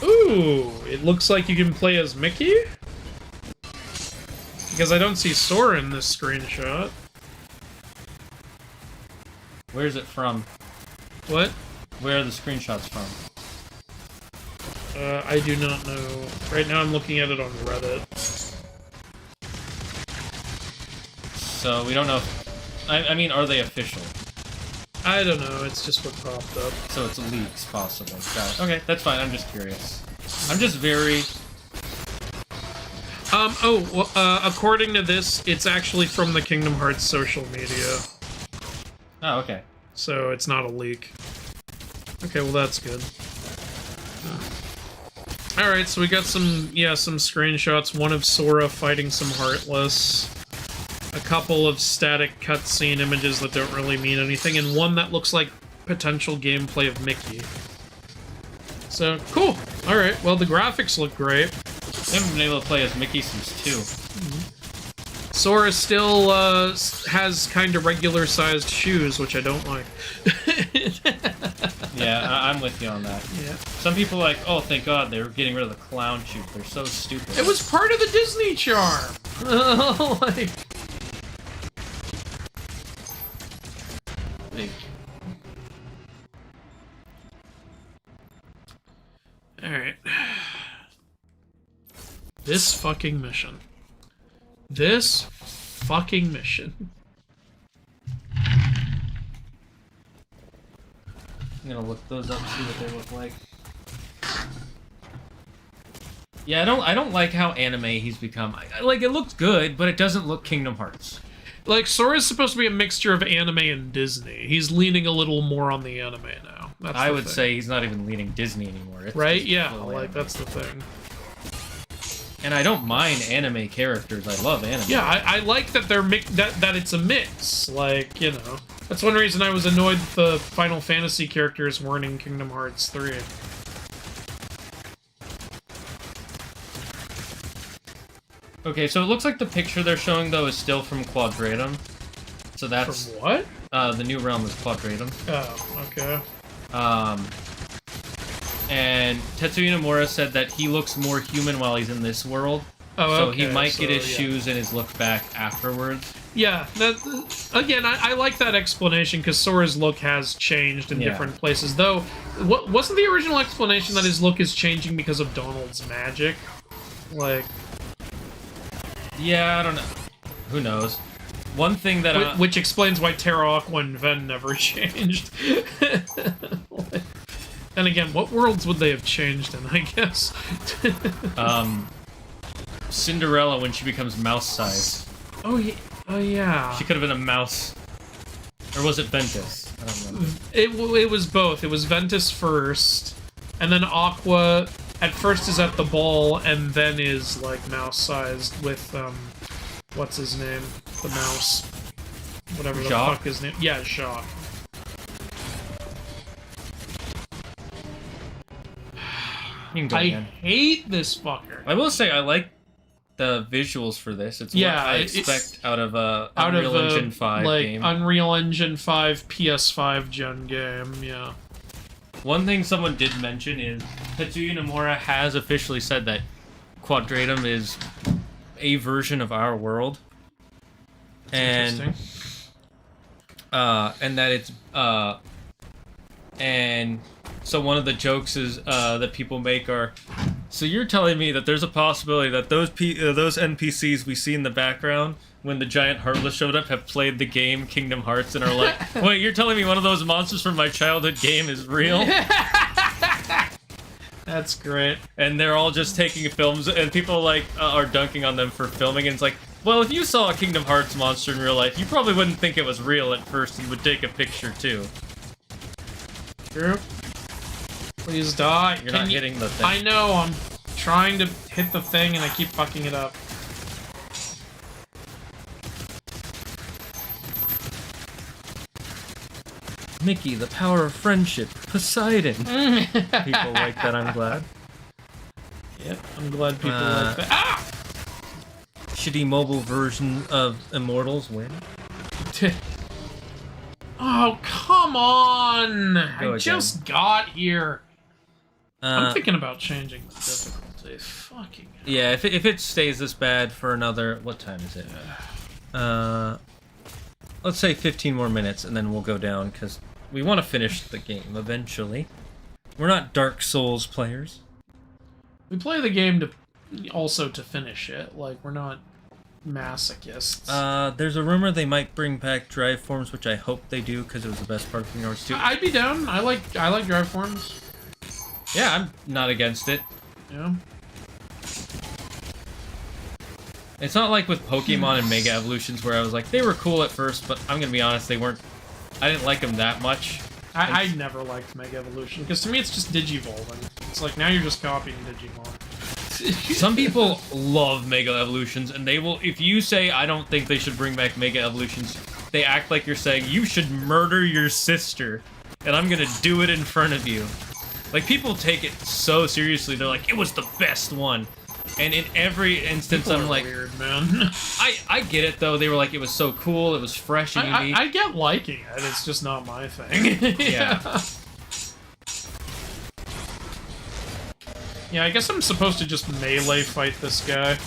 Ooh, it looks like you can play as Mickey? Because I don't see Sora in this screenshot. Where's it from? What? Where are the screenshots from? I do not know. Right now I'm looking at it on Reddit. So, we don't know if... I mean, are they official? I don't know, it's just what popped up. So it's leaks, possibly. Got it. Okay, that's fine, I'm just curious. I'm just very... according to this, it's actually from the Kingdom Hearts social media. Oh, okay. So it's not a leak. Okay, well that's good. Alright, so we got some screenshots. One of Sora fighting some Heartless. A couple of static cutscene images that don't really mean anything, and one that looks like potential gameplay of Mickey. So, cool. Alright, well the graphics look great. I haven't been able to play as Mickey since 2. Mm-hmm. Sora still has kind of regular-sized shoes, which I don't like. Yeah, I'm with you on that. Yeah. Some people are like, oh, thank God, they were getting rid of the clown shoes. They're so stupid. It was part of the Disney charm! Like... Big. Alright. This fucking mission. This fucking mission. I'm gonna look those up, see what they look like. Yeah, I don't like how anime he's become. Like, it looks good, but it doesn't look Kingdom Hearts. Like, Sora's supposed to be a mixture of anime and Disney. He's leaning a little more on the anime now. That's I the would thing. say he's not even leaning Disney anymore. It's right? just Yeah, full like, anime. that's the thing. And I don't mind anime characters. I love anime. Yeah, I like that they're that it's a mix. Like, you know. That's one reason I was annoyed that the Final Fantasy characters weren't in Kingdom Hearts 3. Okay, so it looks like the picture they're showing, though, is still from Quadratum. So that's... From what? The new realm is Quadratum. Oh, okay. And Tetsuya Nomura said that he looks more human while he's in this world. Oh, so okay. he might get his yeah. shoes and his look back afterwards. Yeah, that again, I like that explanation because Sora's look has changed in different places. Though, wasn't the original explanation that his look is changing because of Donald's magic? Like, yeah, I don't know. Who knows? One thing that which explains why Terra Aqua and Ven never changed. And again, what worlds would they have changed in? I guess. Cinderella when she becomes mouse size. Oh yeah. Oh yeah. She could have been a mouse. Or was it Ventus? I don't remember. It was both. It was Ventus first, and then Aqua at first is at the ball, and then is like mouse-sized with what's his name? The mouse. Whatever the Jacques? fuck his name. Yeah, Jacques. You can go I again. hate this fucker. I will say I like the visuals for this. It's what I expect out of a Unreal Engine 5 like, game. Unreal Engine 5 PS5 gen game, yeah. One thing someone did mention is Tetsuya Nomura has officially said that Quadratum is a version of our world. That's interesting. And that it's and so one of the jokes is that people make are, so you're telling me that there's a possibility that those NPCs we see in the background when the giant Heartless showed up have played the game Kingdom Hearts and are like, wait, you're telling me one of those monsters from my childhood game is real? That's great. And they're all just taking films, and people like are dunking on them for filming, and it's like, well, if you saw a Kingdom Hearts monster in real life, you probably wouldn't think it was real at first and would take a picture too. True. Please die. You're not hitting the thing. I know, I'm trying to hit the thing and I keep fucking it up. Mickey, the power of friendship. Poseidon. People like that, I'm glad. Yep, I'm glad people like that. Ah! Shitty mobile version of Immortals win. Oh, come on! Go I just got here. I'm thinking about changing the difficulty. Fucking hell. Yeah, if it stays this bad for another... What time is it? Let's say 15 more minutes, and then we'll go down, because we want to finish the game eventually. We're not Dark Souls players. We play the game to finish it. Like, we're not masochists. There's a rumor they might bring back drive forms, which I hope they do, because it was the best part of Kingdom Hearts 2. I'd be down. I like drive forms. Yeah, I'm not against it. Yeah. It's not like with Pokemon and Mega Evolutions where I was like, they were cool at first, but I'm gonna be honest, they weren't... I didn't like them that much. I never liked Mega Evolution, because to me it's just Digivolving. It's like, now you're just copying Digimon. Some people love Mega Evolutions, and they will... If you say, I don't think they should bring back Mega Evolutions, they act like you're saying, you should murder your sister, and I'm gonna do it in front of you. Like, people take it so seriously, they're like, it was the best one. And in every instance, People I'm like, weird, man. I get it though. They were like, it was so cool, it was fresh and unique. I get liking it. It's just not my thing. Yeah. Yeah, I guess I'm supposed to just melee fight this guy.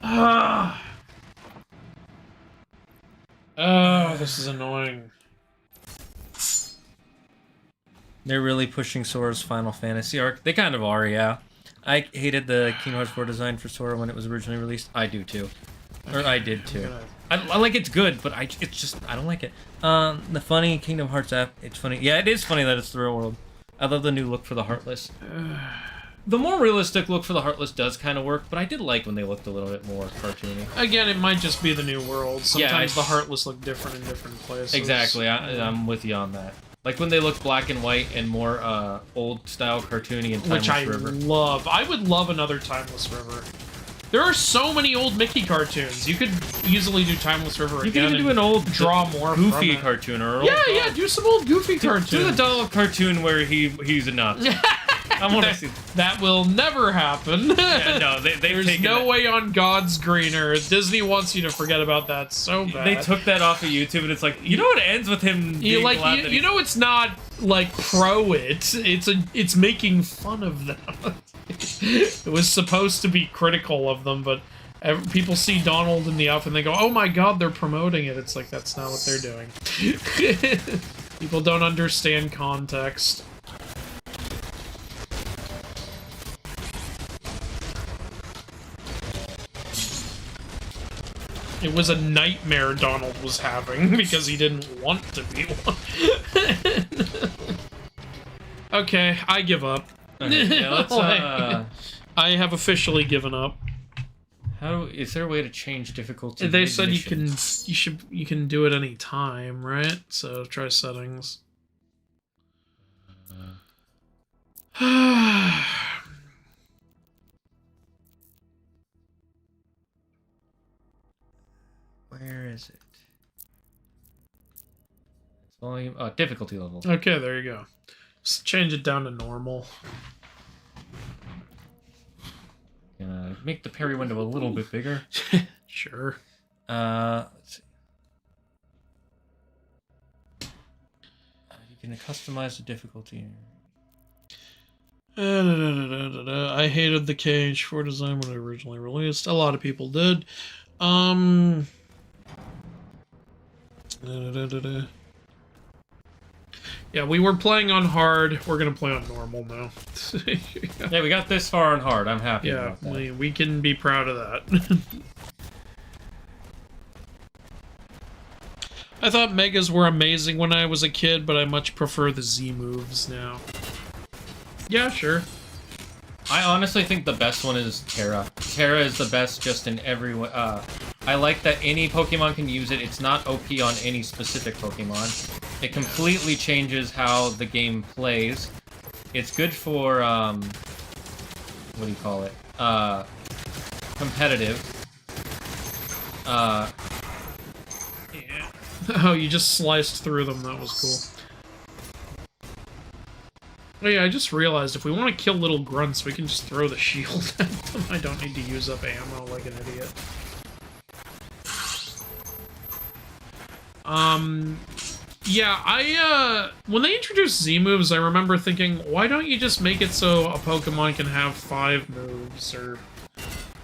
Ah. Oh, this is annoying. They're really pushing Sora's Final Fantasy arc. They kind of are, yeah. I hated the Kingdom Hearts 4 design for Sora when it was originally released. I do too. Or I did too. I like it's good, but it's just, I don't like it. The funny Kingdom Hearts app, it's funny. Yeah, it is funny that it's the real world. I love the new look for the Heartless. The more realistic look for the Heartless does kind of work, but I did like when they looked a little bit more cartoony. Again, it might just be the new world. Sometimes the Heartless look different in different places. Exactly, I'm with you on that. Like when they look black and white and more old-style cartoony and Timeless River. Which I love. I would love another Timeless River. There are so many old Mickey cartoons. You could easily do Timeless River again. You can even do an old draw more Goofy from it. cartoon or an old yeah, do some old Goofy cartoons. Do the Donald cartoon where he's a Nazi. I want to see that. Will never happen. Yeah, no, There's no way on God's green earth. Disney wants you to forget about that so bad. They took that off of YouTube, and it's like, you know, it ends with him. Being like, glad that you know, it's not like it's making fun of them. It was supposed to be critical of them, but people see Donald in the outfit and they go, "Oh my God, they're promoting it." It's like, that's not what they're doing. People don't understand context. It was a nightmare Donald was having because he didn't want to be one. Okay, I give up. Okay, yeah, let's, I have officially given up. Is there a way to change difficulty? They said you can do it any time, right? So try settings. Where is it? Volume, difficulty level. Okay, there you go. Just change it down to normal. Gonna make the parry window a little bit bigger. Sure. Let's see. You can customize the difficulty. I hated the KH4 design when it originally released. A lot of people did. Yeah, we were playing on hard. We're gonna play on normal now. Yeah, we got this far on hard. I'm happy. Yeah, about that. we can be proud of that. I thought megas were amazing when I was a kid, but I much prefer the Z moves now. Yeah, sure. I honestly think the best one is Terra. Terra is the best just in every way. I like that any Pokemon can use it. It's not OP on any specific Pokemon. It completely changes how the game plays. It's good for, what do you call it? Competitive. Yeah. Oh, you just sliced through them. That was cool. Oh yeah, I just realized if we want to kill little grunts, we can just throw the shield at them. I don't need to use up ammo like an idiot. Yeah, when they introduced Z moves, I remember thinking, why don't you just make it so a Pokemon can have 5 moves, or,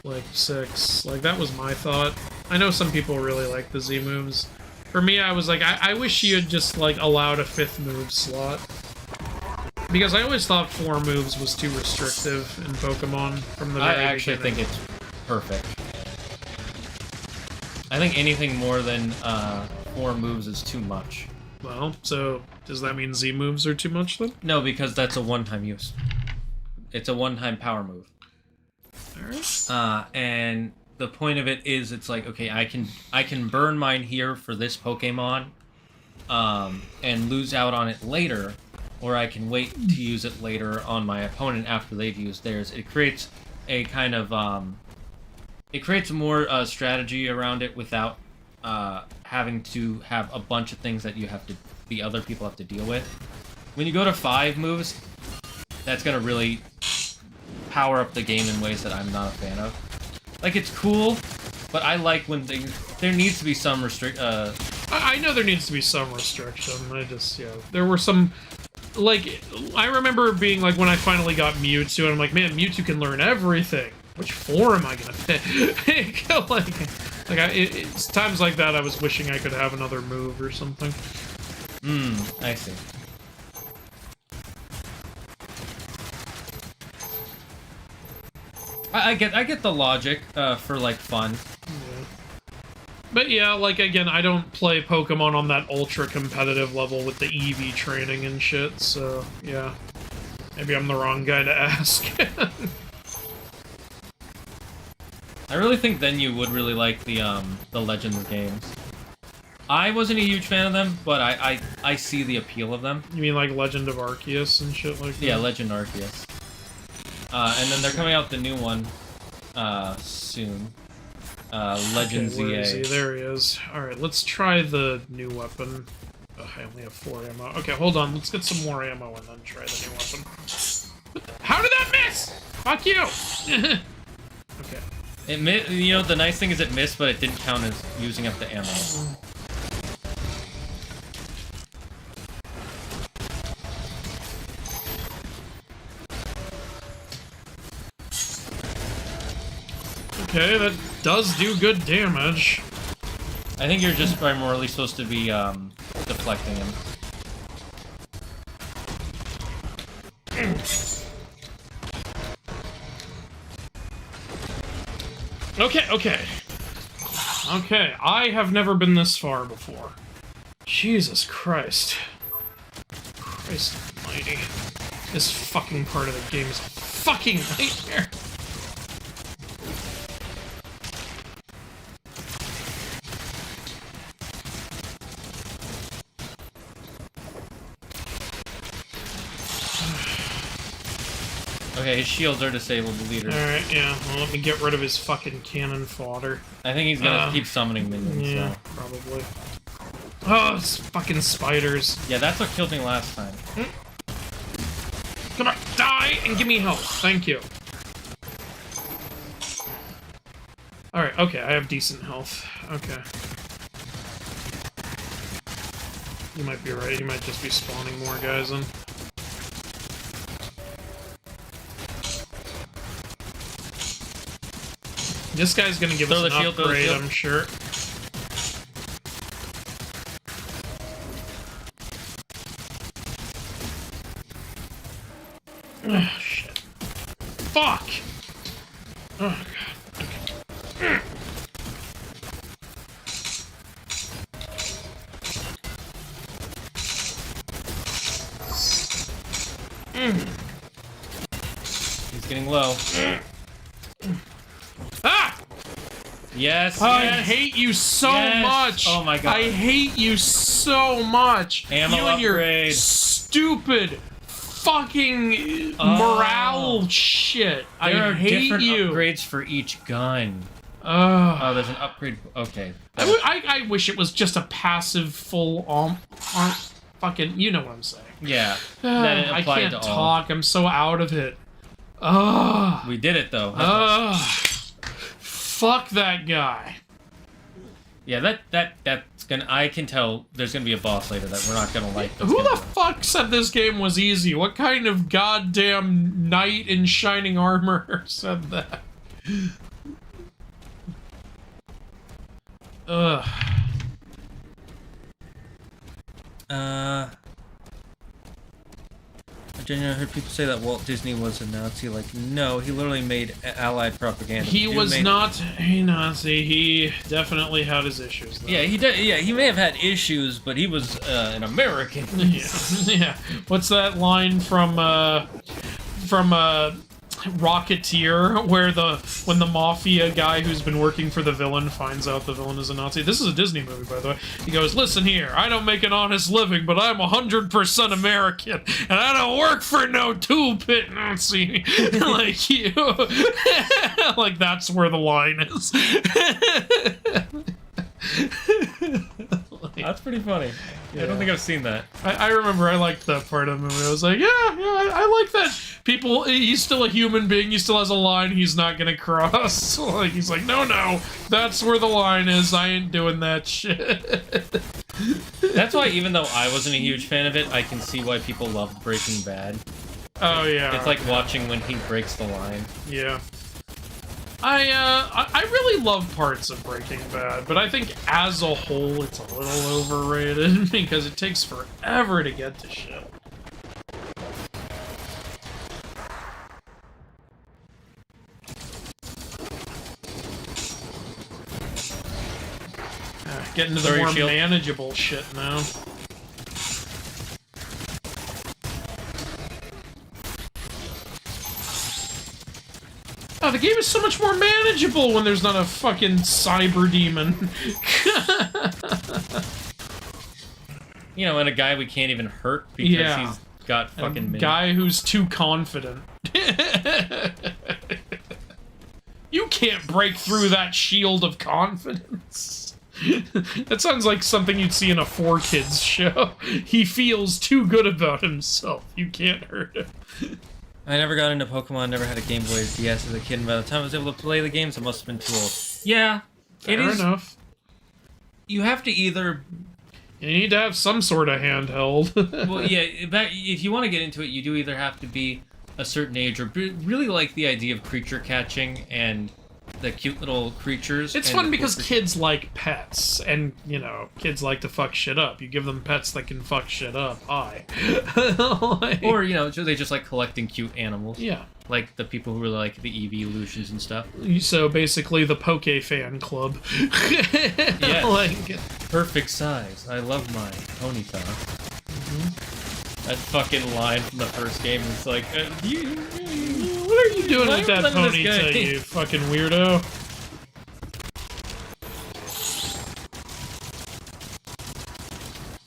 like, 6? Like, that was my thought. I know some people really like the Z moves. For me, I was like, I wish you had just, like, allowed a 5th move slot. Because I always thought 4 moves was too restrictive in Pokemon from the very I actually beginning. think it's perfect. I think anything more than 4 moves is too much. Well, so does that mean Z moves are too much then? No, because that's a one-time use. It's a one-time power move. Alright. And the point of it is, it's like, okay, I can burn mine here for this Pokemon, and lose out on it later, or I can wait to use it later on my opponent after they've used theirs. It creates a kind of it creates more strategy around it without having to have a bunch of things that the other people have to deal with. When you go to 5 moves, that's gonna really power up the game in ways that I'm not a fan of. Like, it's cool, but I like when there needs to be some I know there needs to be some restriction. There were some, like, I remember being like, when I finally got Mewtwo, and I'm like, man, Mewtwo can learn everything. Which form am I gonna pick? It's times like that I was wishing I could have another move or something. I see. I get the logic for, like, fun. Yeah. But yeah, like, again, I don't play Pokemon on that ultra competitive level with the EV training and shit, so yeah. Maybe I'm the wrong guy to ask. I really think then you would really like the Legends games. I wasn't a huge fan of them, but I see the appeal of them. You mean like Legend of Arceus and shit like that? Yeah, Legend Arceus. And then they're coming out the new one soon. Legend Okay, where ZA. is he? There he is. Alright, let's try the new weapon. Ugh, I only have 4 ammo. Okay, hold on. Let's get some more ammo and then try the new weapon. How did that miss? Fuck you! Okay. You know, the nice thing is it missed, but it didn't count as using up the ammo. Okay, that does do good damage. I think you're just primarily supposed to be deflecting him. Okay, I have never been this far before. Jesus Christ. Christ almighty. This fucking part of the game is a fucking nightmare. Okay, his shields are disabled, the leader. Alright, yeah. Well, let me get rid of his fucking cannon fodder. I think he's gonna keep summoning minions, Yeah, so. probably. Oh, it's fucking spiders. Yeah, that's what killed me last time. Come on, die and give me health. Thank you. Alright, okay, I have decent health. Okay. You might be right, you might just be spawning more guys in. This guy's gonna give us an upgrade, I'm sure. Oh, shit. Fuck! Oh, God. He's getting low. Ah! Yes, I yes. hate you so much. Oh my god. I hate you so much. Ammo you and your upgrade. stupid fucking morale shit. There are hate different you. upgrades for each gun. Oh, Oh, there's an upgrade. Okay. I wish it was just a passive full fucking. You know what I'm saying? Yeah. That it I applied can't to all. talk. I'm so out of it. Ugh. We did it though. Ugh. Fuck that guy. Yeah, that's gonna. I can tell there's gonna be a boss later that we're not gonna like. Who the fuck said this game was easy? What kind of goddamn knight in shining armor said that? Ugh. I heard people say that Walt Disney was a Nazi. Like, no, he literally made Allied propaganda. He was not a Nazi. He definitely had his issues, though. Yeah, he did. Yeah, he may have had issues, but he was an American. Yeah. Yeah. What's that line from Rocketeer, where when the mafia guy who's been working for the villain finds out the villain is a Nazi? This is a Disney movie, by the way. He goes, "Listen here, I don't make an honest living, but I'm 100% American, and I don't work for no two-bit Nazi like you." Like, that's where the line is. That's pretty funny. Yeah. I don't think I've seen that. I remember I liked that part of the movie. I was like, yeah, I like that. People, he's still a human being. He still has a line he's not gonna cross. Like, he's like, no, that's where the line is. I ain't doing that shit. That's why, even though I wasn't a huge fan of it, I can see why people loved Breaking Bad. Oh, yeah. It's like watching when he breaks the line. Yeah. I really love parts of Breaking Bad, but I think as a whole it's a little overrated because it takes forever to get to shit. Getting to the more manageable shit now. Oh, the game is so much more manageable when there's not a fucking cyber demon. You know, and a guy we can't even hurt because he's got fucking mini. Guy who's too confident. You can't break through that shield of confidence. That sounds like something you'd see in a 4Kids show. He feels too good about himself. You can't hurt him. I never got into Pokemon, never had a Game Boy DS as a kid, and by the time I was able to play the games, I must have been too old. Yeah, Fair enough. You have to either... You need to have some sort of handheld. Well, yeah, if you want to get into it, you do either have to be a certain age or really like the idea of creature catching and the cute little creatures. It's fun because kids like pets, and, you know, kids like to fuck shit up. You give them pets that can fuck shit up. Like, or, you know, they just like collecting cute animals. Yeah. Like the people who really like the evolutions and stuff. So basically the Poke fan club. Yeah. Like, perfect size. I love my Ponyta. Mm-hmm. That fucking line from the first game is like, what are you doing with that Ponyta, you fucking weirdo?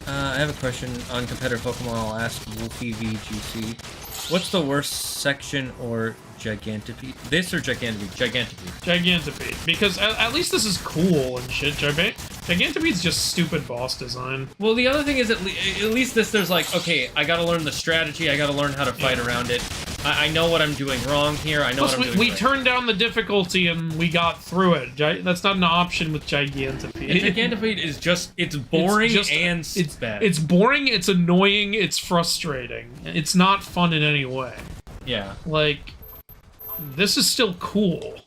I have a question on competitive Pokemon. I'll ask Wolfie VGC. What's the worst section or Gigantopede? This or Gigantopede? Gigantopede. Gigantopede. Because at least this is cool and shit. Gigantipede's just stupid boss design. Well, the other thing is, at least this, there's like, okay, I gotta learn the strategy, I gotta learn how to fight around it. I know what I'm doing wrong here, I know what I'm doing we right. turned down the difficulty and we got through it. That's not an option with Gigantipede. And Gigantipede is just, it's boring and it's bad. It's boring, it's annoying, it's frustrating. It's not fun in any way. Yeah. Like, this is still cool.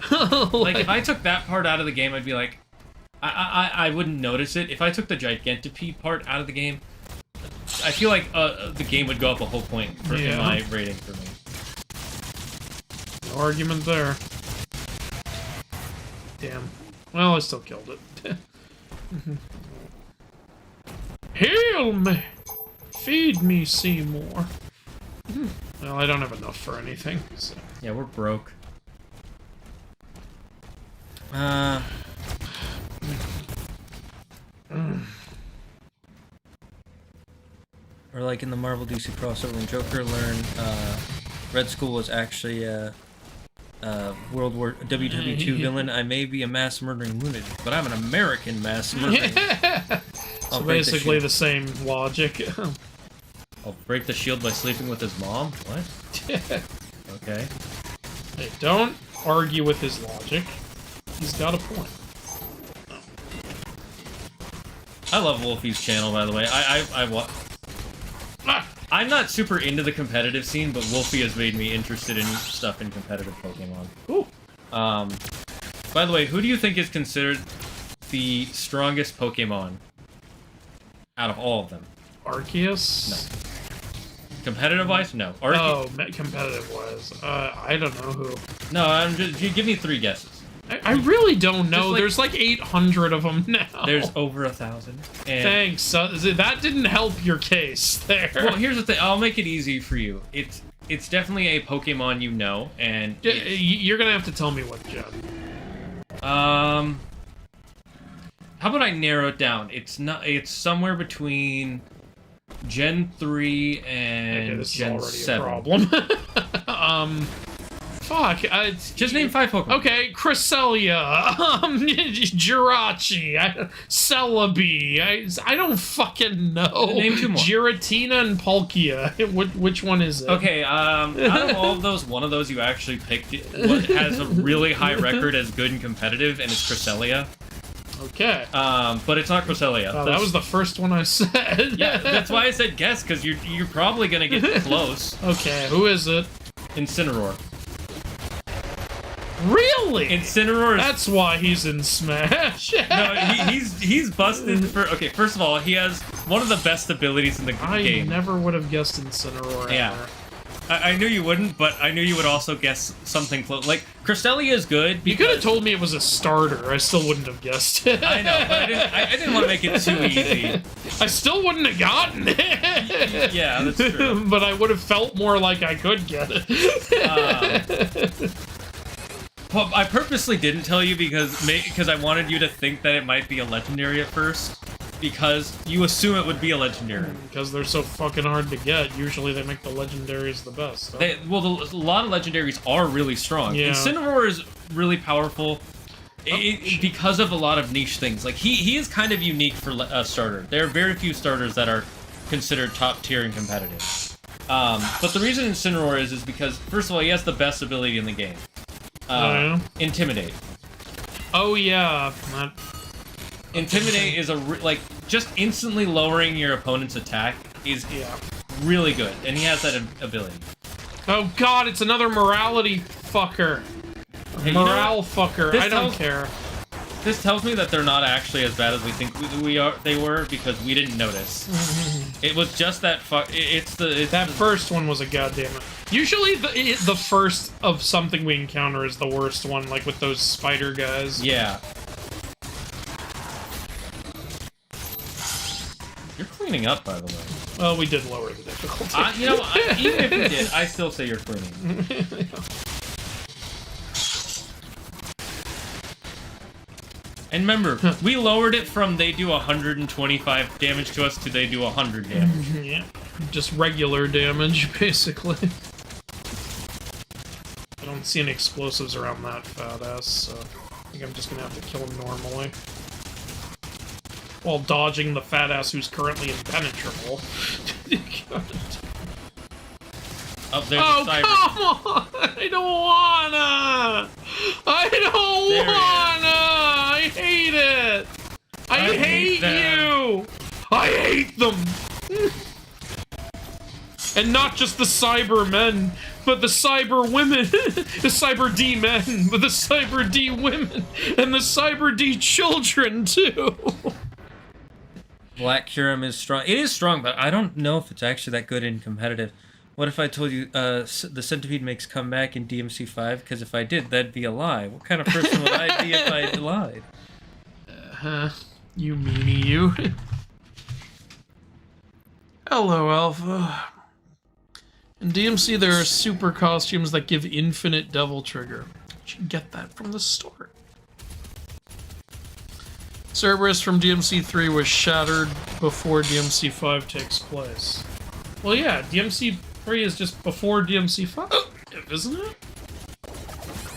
Like, if I took that part out of the game, I'd be like, I wouldn't notice it. If I took the Gigantipede part out of the game, I feel like the game would go up a whole point in my rating for me. No argument there. Damn. Well, I still killed it. Heal me! Feed me, Seymour. Well, I don't have enough for anything, so... Yeah, we're broke. Or like in the Marvel DC crossover when Joker learned Red Skull was actually a World War WW2 villain. I may be a mass murdering lunatic, but I'm an American mass murdering. So basically the same logic. I'll break the shield by sleeping with his mom? What? Okay. Hey, don't argue with his logic. He's got a point. I love Wolfie's channel, by the way. I'm not super into the competitive scene, but Wolfie has made me interested in stuff in competitive Pokemon. Ooh. By the way, who do you think is considered the strongest Pokemon out of all of them? Arceus? No. Competitive-wise? No. Competitive-wise. I don't know who. No, you give me 3 guesses. I really don't know. Like, there's like 800 of them now. There's over 1,000. Thanks. That didn't help your case there. Well, here's the thing. I'll make it easy for you. It's definitely a Pokemon you know, and you're gonna have to tell me what gen. How about I narrow it down? It's somewhere between Gen 3 and this Gen is already 7. A problem. Fuck. Just name 5 Pokemon. Okay, Cresselia, Jirachi, Celebi. I don't fucking know. Name 2 more. Giratina and Palkia. Which one is it? Okay, out of all of those, one of those you actually picked has a really high record as good and competitive, and it's Cresselia. Okay. But it's not Cresselia. That was the first one I said. Yeah, that's why I said guess, because you're probably gonna get close. Okay, who is it? Incineroar. Really? Incineroar is... That's why he's in Smash. No, he's busted for... Okay, first of all, he has one of the best abilities in the game. I never would have guessed Incineroar. Yeah. I knew you wouldn't, but I knew you would also guess something close. Like, Cresselia is good because... You could have told me it was a starter. I still wouldn't have guessed it. I know, but I didn't want to make it too easy. I still wouldn't have gotten it. Yeah, that's true. But I would have felt more like I could get it. Well, I purposely didn't tell you because I wanted you to think that it might be a legendary at first. Because you assume it would be a legendary. Because they're so fucking hard to get. Usually they make the legendaries the best. Huh? A lot of legendaries are really strong. Yeah. Incineroar is really powerful because of a lot of niche things. Like, he is kind of unique for a starter. There are very few starters that are considered top tier and competitive. But the reason Incineroar is because, first of all, he has the best ability in the game. Intimidate. Oh, yeah. Intimidate is just instantly lowering your opponent's attack is really good, and he has that ability. Oh god, it's another morality fucker. Hey, Morale fucker. I don't care. This tells me that they're not actually as bad as we think they were because we didn't notice. It was just that that first one was a goddamn. Usually the first of something we encounter is the worst one, like with those spider guys. Yeah. You're cleaning up, by the way. Well, we did lower the difficulty. Even if we did, I still say you're cleaning. And remember, we lowered it from they do 125 damage to us to they do 100 damage. Yeah, just regular damage, basically. I don't see any explosives around that fat ass, so I think I'm just gonna have to kill him normally. while dodging the fat ass who's currently impenetrable. Oh, there's Oh, a cyber. come on! I don't wanna! I don't There he is. wanna! I hate it! I hate them. you! I hate them! And not just the cyber men, but the cyber women, the cyber D men, but the cyber D women, and the cyber D children too. Black Curum is strong. It is strong, but I don't know if it's actually that good in competitive. What if I told you the centipede makes comeback in DMC5? Because if I did, that'd be a lie. What kind of person would I be if I lied? You meanie you. Hello, Alpha. In DMC, there are super costumes that give infinite devil trigger. You can get that from the store. Cerberus from DMC3 was shattered before DMC5 takes place. Well, yeah, DMC3 is just before DMC5, isn't it?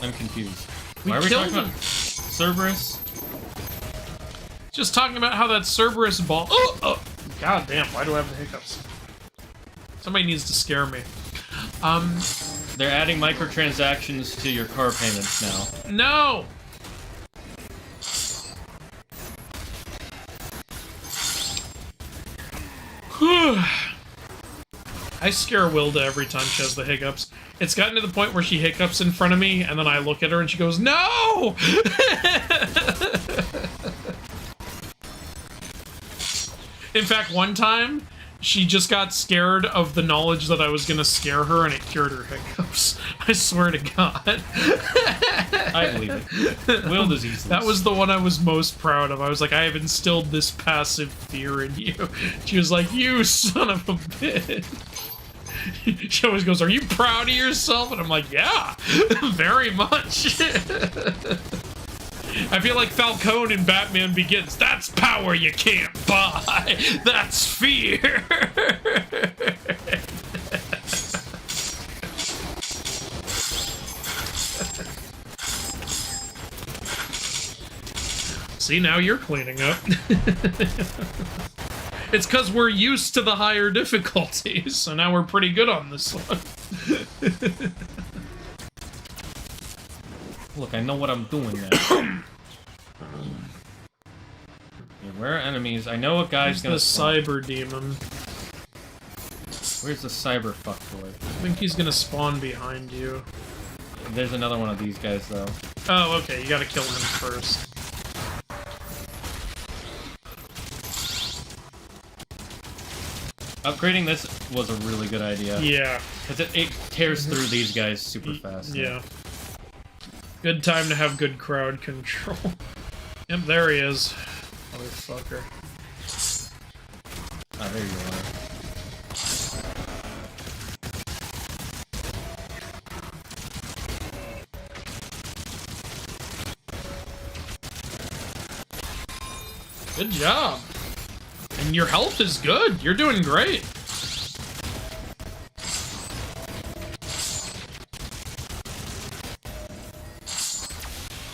I'm confused. We Why are we killed talking him. about Cerberus? Just talking about how that Cerberus ball. Oh, god damn! Why do I have the hiccups? Somebody needs to scare me. They're adding microtransactions to your car payments now. No. I scare Wilda every time she has the hiccups. It's gotten to the point where she hiccups in front of me, and then I look at her and she goes, "No!" In fact, one time, she just got scared of the knowledge that I was gonna scare her, and it cured her hiccups. I swear to God. I believe it. Will disease. That was the one I was most proud of. I was like, I have instilled this passive fear in you. She was like, you son of a bitch. She always goes, are you proud of yourself? And I'm like, yeah, very much. I feel like Falcone in Batman Begins. That's power you can't buy. That's fear. See, now you're cleaning up. It's because we're used to the higher difficulties, so now we're pretty good on this one. Look, I know what I'm doing now. Yeah, where are enemies? I know a guy's gonna The spawn. cyber demon. Where's the cyber fuckboy? I think he's gonna spawn behind you. There's another one of these guys, though. Oh, okay, you gotta kill him first. Upgrading this was a really good idea. Yeah. Because it tears through these guys super fast. Yeah. Good time to have good crowd control. Yep, there he is. Motherfucker. Ah, there you are. Good job. And your health is good. You're doing great.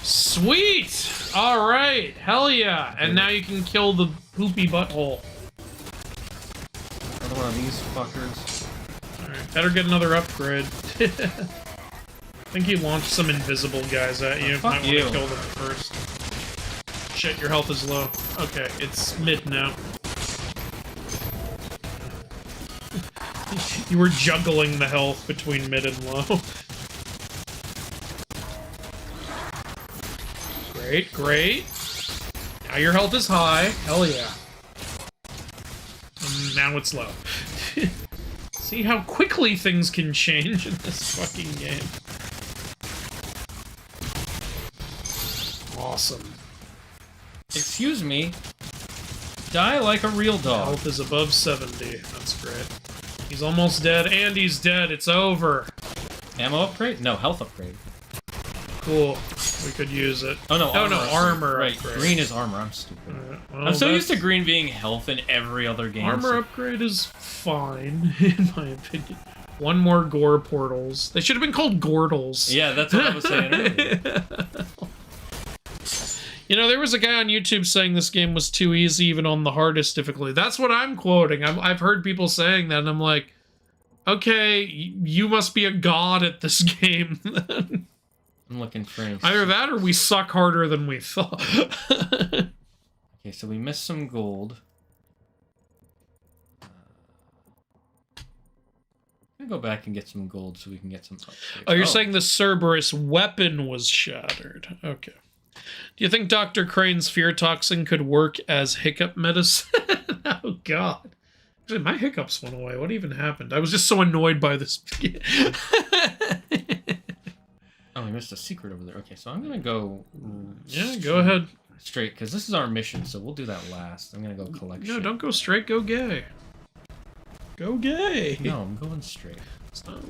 Sweet! Alright, hell yeah. And now you can kill the poopy butthole. Another one of these fuckers. Alright, better get another upgrade. I think he launched some invisible guys at you. Fuck Might you. want to kill them first. Shit, your health is low. Okay, it's mid now. You were juggling the health between mid and low. Great, great. Now your health is high. Hell yeah. And now it's low. See how quickly things can change in this fucking game. Awesome. Excuse me. Die like a real dog. Health is above 70. That's great. He's almost dead, and he's dead. It's over. Ammo upgrade? No, health upgrade. Cool. We could use it. Oh no, Oh, no, armor Right, upgrade. green is armor. I'm stupid. Well, I'm so used to that's- green being health in every other game. Armor so- upgrade is fine, in my opinion. One more Gore portals. They should have been called Gordles. Yeah, that's what I was saying earlier. You know, there was a guy on YouTube saying this game was too easy even on the hardest difficulty. That's what I'm quoting. I've heard people saying that, and I'm like, okay, you must be a god at this game. I'm looking for Either that or we suck harder than we thought. Okay, so we missed some gold. I'm gonna go back and get some gold so we can get some upgrades. Oh, you're saying the Cerberus weapon was shattered. Okay. Do you think Dr. Crane's fear toxin could work as hiccup medicine? Oh, God. Actually, my hiccups went away. What even happened? I was just so annoyed by this. Oh, we missed a secret over there. Okay, so I'm gonna go. Yeah, go ahead. Straight, because this is our mission, so we'll do that last. I'm gonna go collect. No, shit. don't go straight. Go gay. Go gay. No, I'm going straight. Stop.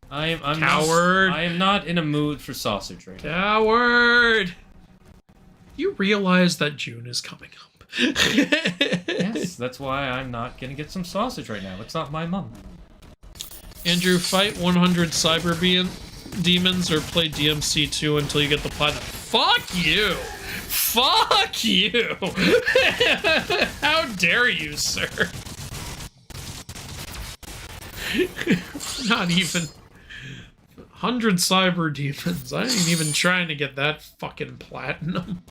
I'm Coward. I am not in a mood for sausage right now. Coward. You realize that June is coming up. Yes, that's why I'm not gonna get some sausage right now. It's not my mom. Andrew, fight 100 cyber demons or play DMC2 until you get the platinum. Fuck you! Fuck you! How dare you, sir? Not even 100 cyber demons. I ain't even trying to get that fucking platinum.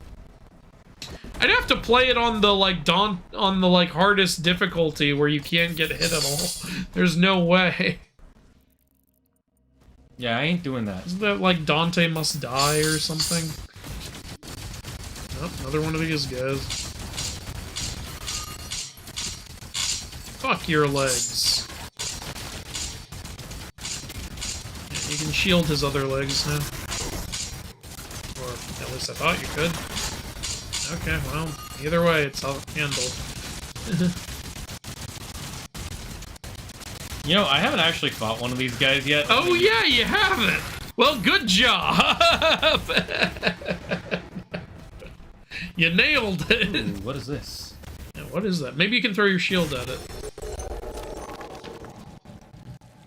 I'd have to play it on the hardest difficulty where you can't get hit at all. There's no way. Yeah, I ain't doing that. Isn't that like Dante Must Die or something? Oh, another one of these guys. Fuck your legs. Yeah, you can shield his other legs now. Or at least I thought you could. Okay, well, either way, it's all handled. You know, I haven't actually fought one of these guys yet. Oh yeah, you haven't! Well, good job! You nailed it! Ooh, what is this? Yeah, what is that? Maybe you can throw your shield at it.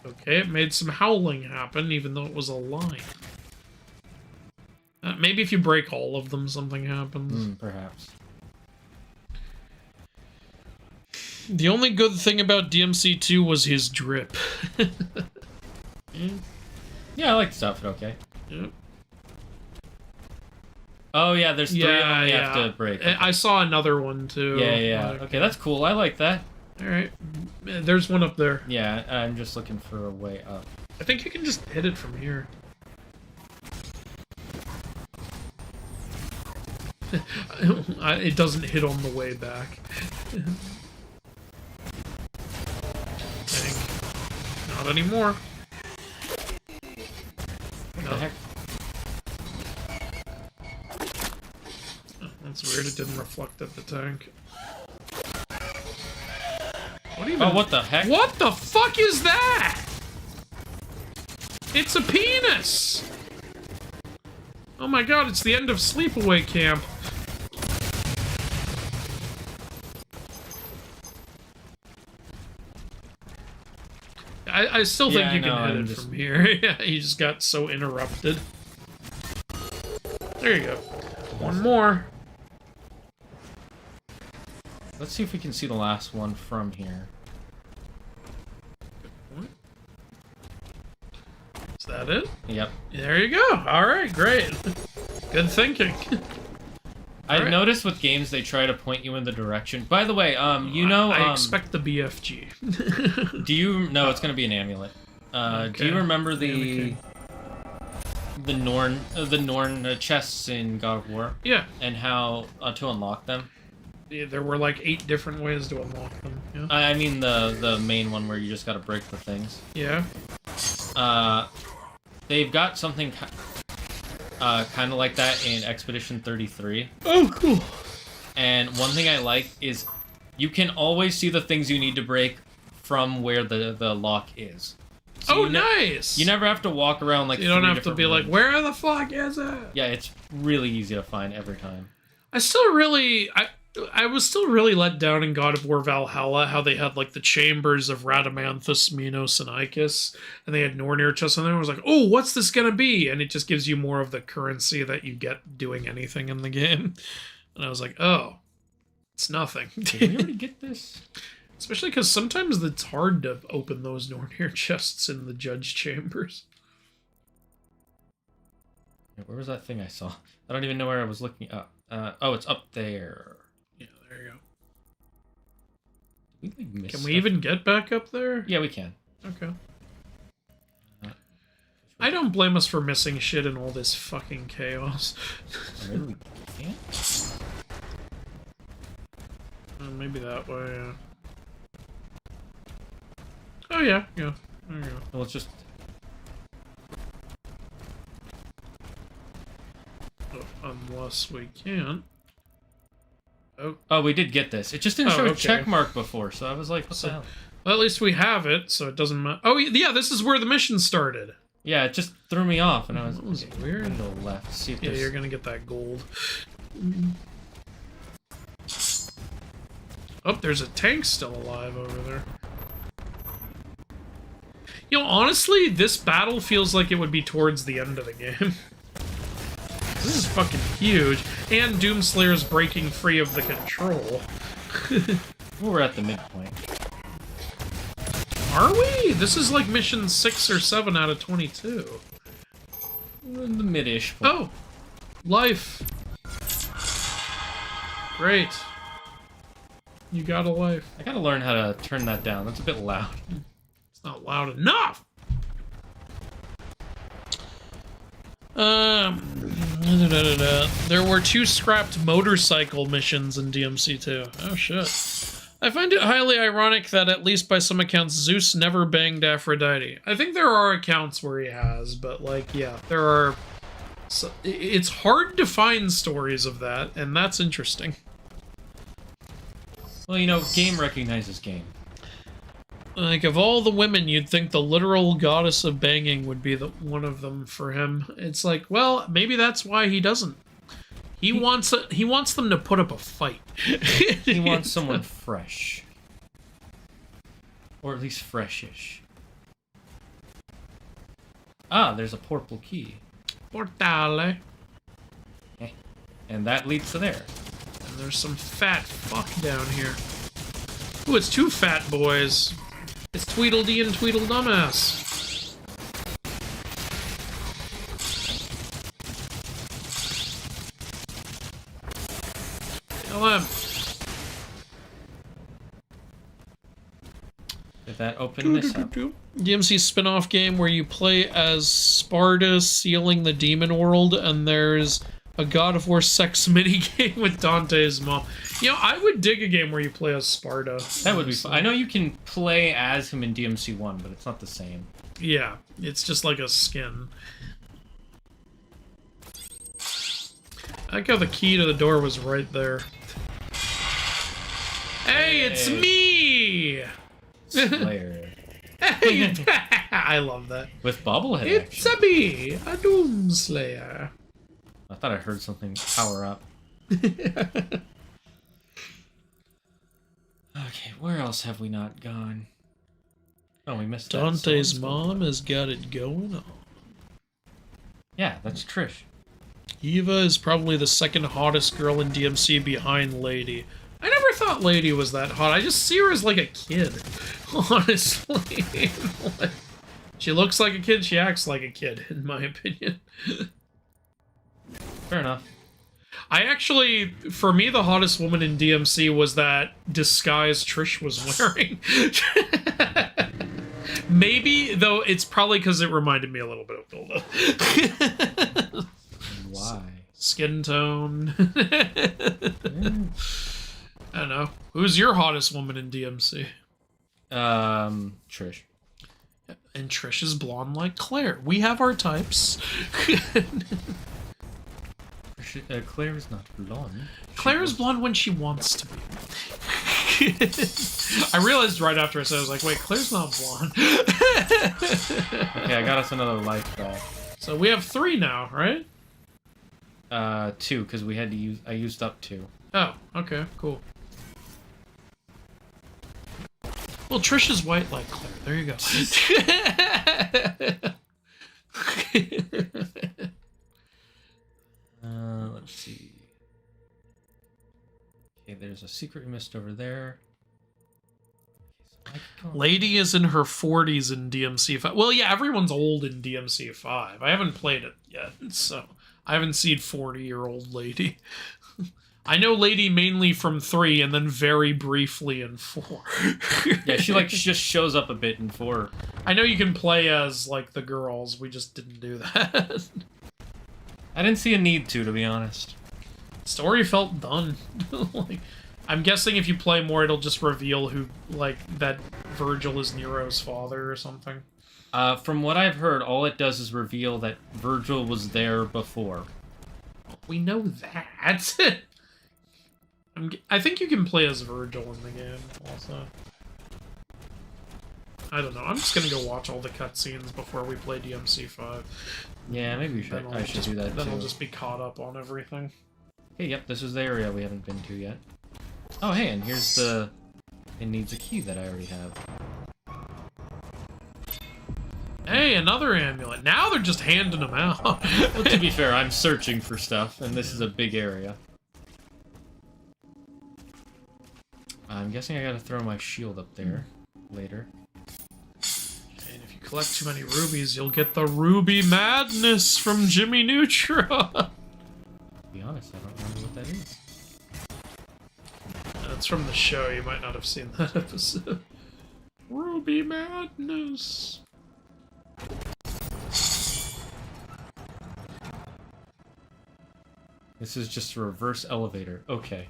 Okay, it made some howling happen, even though it was a line. Maybe if you break all of them, something happens. Perhaps. The only good thing about DMC2 was his drip. Yeah, I like this outfit, okay. Yep. Oh, yeah, there's three of them we have to break. Okay. I saw another one, too. Yeah. Okay, that's cool. I like that. Alright. There's one up there. Yeah, I'm just looking for a way up. I think you can just hit it from here. It doesn't hit on the way back. I think. Not anymore. What the heck? Oh, that's weird, it didn't reflect at the tank. What even? Oh, what the heck? What the fuck is that? It's a penis! Oh my god, it's the end of Sleepaway Camp. I still think you can hit it from here. Yeah, you just got so interrupted. There you go. One more. Let's see if we can see the last one from here. Is that it? Yep. There you go. Alright, great. Good thinking. I've noticed with games they try to point you in the direction. By the way, you know... I expect the BFG. Do you... No, it's going to be an amulet. Okay. Do you remember the Norn chests in God of War? Yeah. And how to unlock them? Yeah, there were like 8 different ways to unlock them. Yeah. I mean the main one where you just got to break the things. Yeah. They've got something kind of like that in Expedition 33. Oh, cool. And one thing I like is you can always see the things you need to break from where the lock is. So nice! You never have to walk around like you don't have to be like, where the fuck is it? Yeah, it's really easy to find every time. I still really... I was still really let down in God of War Valhalla, how they had like the chambers of Radamanthus, Minos, and Icus, and they had Nornir chests on there. I was like, oh, what's this gonna be? And it just gives you more of the currency that you get doing anything in the game. And I was like, oh, it's nothing. Did we already get this? Especially because sometimes it's hard to open those Nornir chests in the judge chambers. Where was that thing I saw? I don't even know where I was looking up. Oh, it's up there. Yeah, there you go. Did we, like, miss Can stuff? we even get back up there? Yeah, we can. Okay. I don't blame us for missing shit in all this fucking chaos. Maybe we can't? Maybe that way, yeah. Oh, yeah, yeah. There you go. Well, let's just... Oh, unless we can't. Oh. Oh, we did get this. It just didn't show a okay. check mark before, so I was like, what the hell? Well, at least we have it, so it doesn't matter. Oh, yeah, this is where the mission started. Yeah, it just threw me off, and I was... That was okay, weird. I'm gonna go left, see if Yeah, there's... you're gonna get that gold. Oh, there's a tank still alive over there. You know, honestly, this battle feels like it would be towards the end of the game. This is fucking huge. And Doomslayer's breaking free of the control. We're at the midpoint. Are we? This is like mission 6 or 7 out of 22. We're in the mid-ish point. Oh! Life. Great. You got a life. I gotta learn how to turn that down. That's a bit loud. It's not loud enough! There were 2 scrapped motorcycle missions in DMC2. Oh shit. I find it highly ironic that, at least by some accounts, Zeus never banged Aphrodite. I think there are accounts where he has, but, like, yeah, there are... So, it's hard to find stories of that, and that's interesting. Well, you know, game recognizes game. Like, of all the women, you'd think the literal goddess of banging would be one of them for him. It's like, well, maybe that's why he doesn't. He wants them to put up a fight. He wants someone fresh. Or at least freshish. Ah, there's a purple key. Portale. And that leads to there. And there's some fat fuck down here. Ooh, it's 2 fat boys. It's Tweedledee and Tweedledumbass. Kill him. Did that open this up? DMC spin-off game where you play as Sparta sealing the demon world, and there's a God of War sex minigame with Dante's mom. You know, I would dig a game where you play as Sparta. That would be fun. I know you can play as him in DMC 1, but it's not the same. Yeah, it's just like a skin. I like how the key to the door was right there. Hey, it's me! Slayer. Hey, I love that. With bobblehead It's action. a me, a Doomslayer. I thought I heard something power up. Okay, where else have we not gone? Oh, we missed that Dante's song. mom has got it going on. Yeah, that's Trish. Eva is probably the second hottest girl in DMC behind Lady. I never thought Lady was that hot. I just see her as like a kid, honestly. Like, she looks like a kid, she acts like a kid, in my opinion. Fair enough. I actually, for me, the hottest woman in DMC was that disguise Trish was wearing. Maybe, though, it's probably because it reminded me a little bit of Hilda. Why? Skin tone. I don't know. Who's your hottest woman in DMC? Trish. And Trish is blonde like Claire. We have our types. Claire is not blonde. Claire is blonde when she wants to be. I realized right after I said, I was like, wait, Claire's not blonde. Okay, I got us another life back. So we have 3 now, right? 2, because we had to use. I used up 2. Oh, okay, cool. Well, Trish's white like Claire. There you go. Let's see. Okay, there's a secret we missed over there. Okay, so Lady is in her 40s in DMC5. Well, yeah, everyone's old in DMC5. I haven't played it yet, so I haven't seen 40-year-old Lady. I know Lady mainly from 3 and then very briefly in 4. yeah, she like just shows up a bit in 4. I know you can play as like the girls. We just didn't do that. I didn't see a need to be honest. Story felt done. Like, I'm guessing if you play more, it'll just reveal who, like, that Virgil is Nero's father or something. From what I've heard, all it does is reveal that Virgil was there before. We know that. I think you can play as Virgil in the game, also. I don't know. I'm just gonna go watch all the cutscenes before we play DMC5. Yeah, maybe we should. I should do that Then too. I'll just be caught up on everything. Okay, yep, this is the area we haven't been to yet. Oh, hey, and here's the... It needs a key that I already have. Hey, another amulet. Now they're just handing them out. Well, to be fair, I'm searching for stuff, and this is a big area. I'm guessing I gotta throw my shield up there later. And if you collect too many rubies, you'll get the ruby madness from Jimmy Neutron. To be honest, I don't remember what that is. That's from the show. You might not have seen that episode. Ruby madness. This is just a reverse elevator. Okay.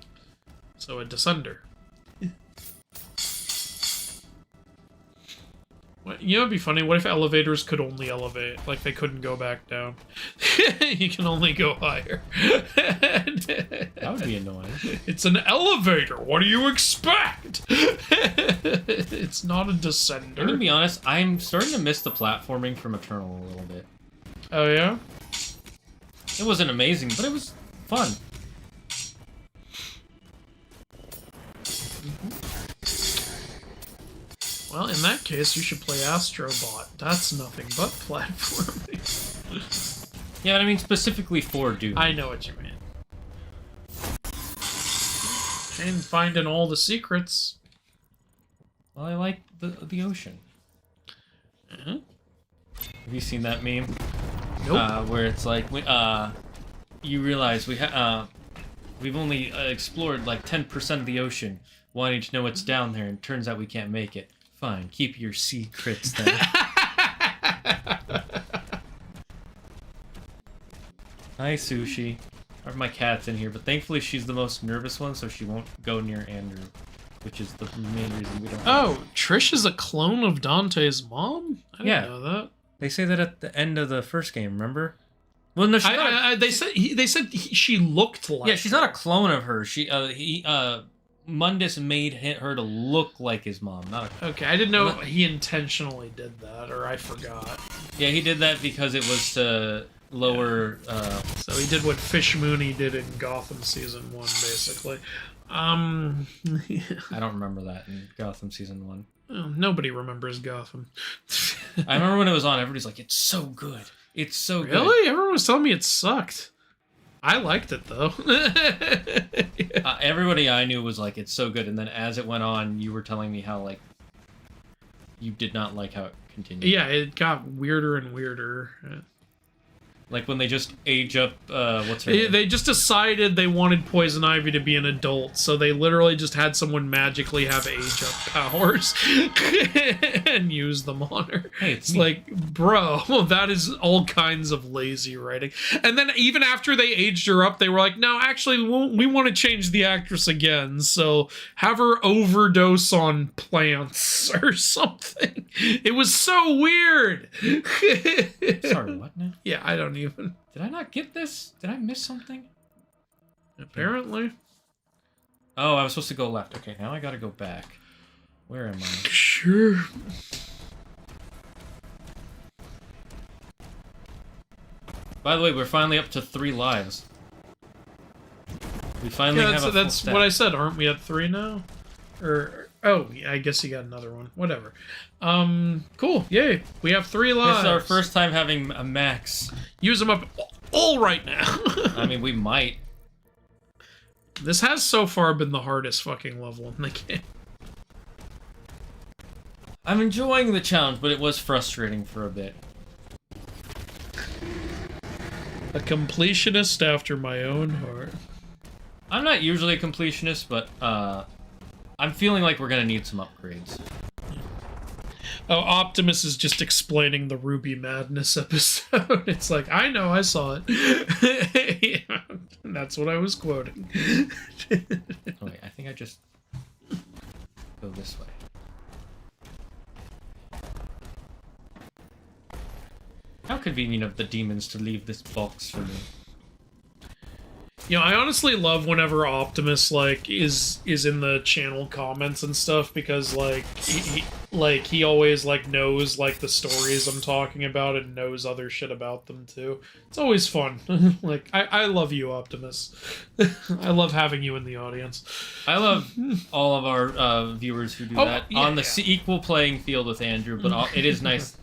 So a descender. What, you know, it'd be funny. What if elevators could only elevate? Like, they couldn't go back down. You can only go higher. That would be annoying. It's an elevator. What do you expect? It's not a I'm descender. gonna be honest, I'm starting to miss the platforming from Eternal a little bit. Oh, yeah? It wasn't amazing, but it was fun. Well, in that case, you should play Astrobot. That's nothing but platforming. Yeah, but I mean specifically for Doom. I know what you mean. And finding all the secrets. Well, I like the ocean. Uh-huh. Have you seen that meme? Nope. Where it's like, you realize we've only explored like 10% of the ocean, wanting to know what's down there, and turns out we can't make it. Fine, keep your secrets then. Hi, Sushi. My cat's in here, but thankfully she's the most nervous one, so she won't go near Andrew, which is the main reason we don't. Oh, Trish is a clone of Dante's mom? I didn't know that. They say that at the end of the first game, remember? Well, no, she's not. They said she looked like. Yeah, she's not a clone of her. Mundus made her to look like his mom, not a... Okay, I didn't know he intentionally did that, or I forgot. Yeah, he did that because it was to lower... So he did what Fish Mooney did in Gotham Season 1, basically. I don't remember that in Gotham Season 1. Oh, nobody remembers Gotham. I remember when it was on, everybody's like, it's so good. It's so good. Really? Everyone was telling me it sucked. I liked it, though. Everybody I knew was like, it's so good. And then as it went on, you were telling me how, like, you did not like how it continued. Yeah, it got weirder and weirder. Like when they just age up, what's her name? They just decided they wanted Poison Ivy to be an adult, so they literally just had someone magically have age up powers and use them on her. Hey, it's like, bro, that is all kinds of lazy writing. And then even after they aged her up, they were like, no, actually, we want to change the actress again, so have her overdose on plants or something. It was so weird. Sorry, what now? Yeah, I don't even. Did I not get this? Did I miss something? Apparently. Oh, I was supposed to go left. Okay, now I gotta go back. Where am I? Sure. By the way, we're finally up to 3 lives. We finally have a that's full what I stack. said. Aren't we at 3 now? Or oh, yeah, I guess you got another one. Whatever. Cool. Yay. We have 3 lives. This is our first time having a max. Use them up all right now. I mean, we might. This has so far been the hardest fucking level in the game. I'm enjoying the challenge, but it was frustrating for a bit. A completionist after my own heart. I'm not usually a completionist, but I'm feeling like we're gonna need some upgrades. Oh, Optimus is just explaining the Ruby Madness episode. It's like, I know, I saw it. Yeah, that's what I was quoting. Oh wait, I think I just go this way. How convenient of the demons to leave this box for me. You know, I honestly love whenever Optimus like is in the channel comments and stuff, because like he always like knows like the stories I'm talking about and knows other shit about them too. It's always fun. Like I love you, Optimus. I love having you in the audience. I love all of our viewers who do that on the equal playing field with Andrew, but it is nice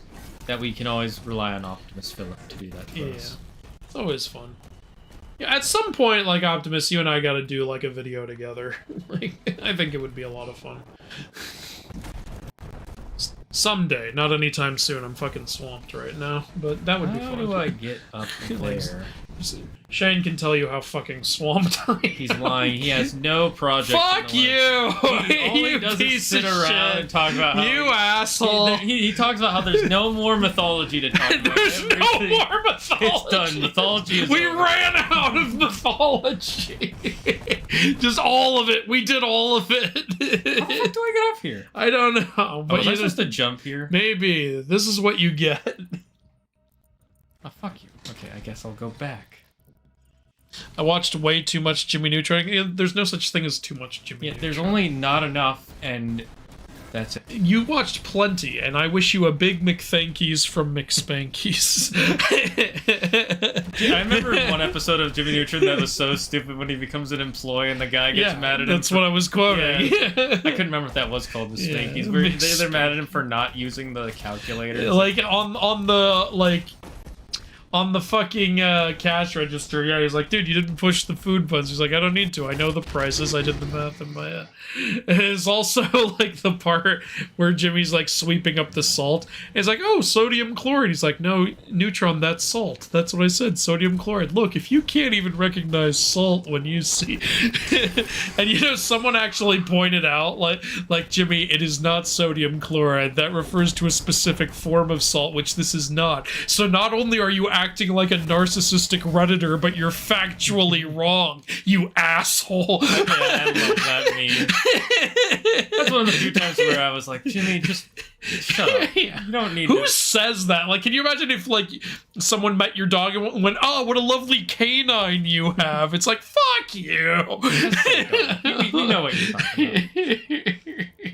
that we can always rely on Optimus Phillip to do that for us. It's always fun. Yeah, at some point, like, Optimus, you and I gotta do, like, a video together. Like, I think it would be a lot of fun. Someday, not anytime soon. I'm fucking swamped right now, but that would be fun. How do I get up there? Shane can tell you how fucking swamped I am. He's lying. He has no project. Fuck you! All he You does is piece sit of around shit. and talk about how You asshole! he talks about how there's no more mythology to talk about. There's no more mythology! It's done. Mythology is We over. ran out of mythology! Just all of it. We did all of it. How the fuck do I get up here? I don't know. But Was I supposed to jump here? Maybe. This is what you get. Oh, fuck you. Okay, I guess I'll go back. I watched way too much Jimmy Neutron. There's no such thing as too much Jimmy Yeah, Neutron. there's only not enough, and that's it. You watched plenty, and I wish you a big McThankies from McSpankies. I remember one episode of Jimmy Neutron that was so stupid when he becomes an employee and the guy gets mad at him. That's what I was quoting. Yeah. I couldn't remember if that was called the Spankies. Yeah, Where they're mad at him for not using the calculator. It's Like on the fucking cash register, yeah, he's like, dude, you didn't push the food buttons. He's like, I don't need to. I know the prices. I did the math in my head. And it's also like the part where Jimmy's like sweeping up the salt. And he's like, oh, sodium chloride. He's like, no, Neutron, that's salt. That's what I said, sodium chloride. Look, if you can't even recognize salt when you see... And you know, someone actually pointed out, like, Jimmy, it is not sodium chloride. That refers to a specific form of salt, which this is not. So not only are you acting like a narcissistic Redditor, but you're factually wrong, you asshole. Yeah, I love that meme. That's one of the few times where I was like, Jimmy, just shut up. Yeah. You don't need Who to. says that? Like, can you imagine if, like, someone met your dog and went, oh, what a lovely canine you have? It's like, fuck you. You know what you're talking about.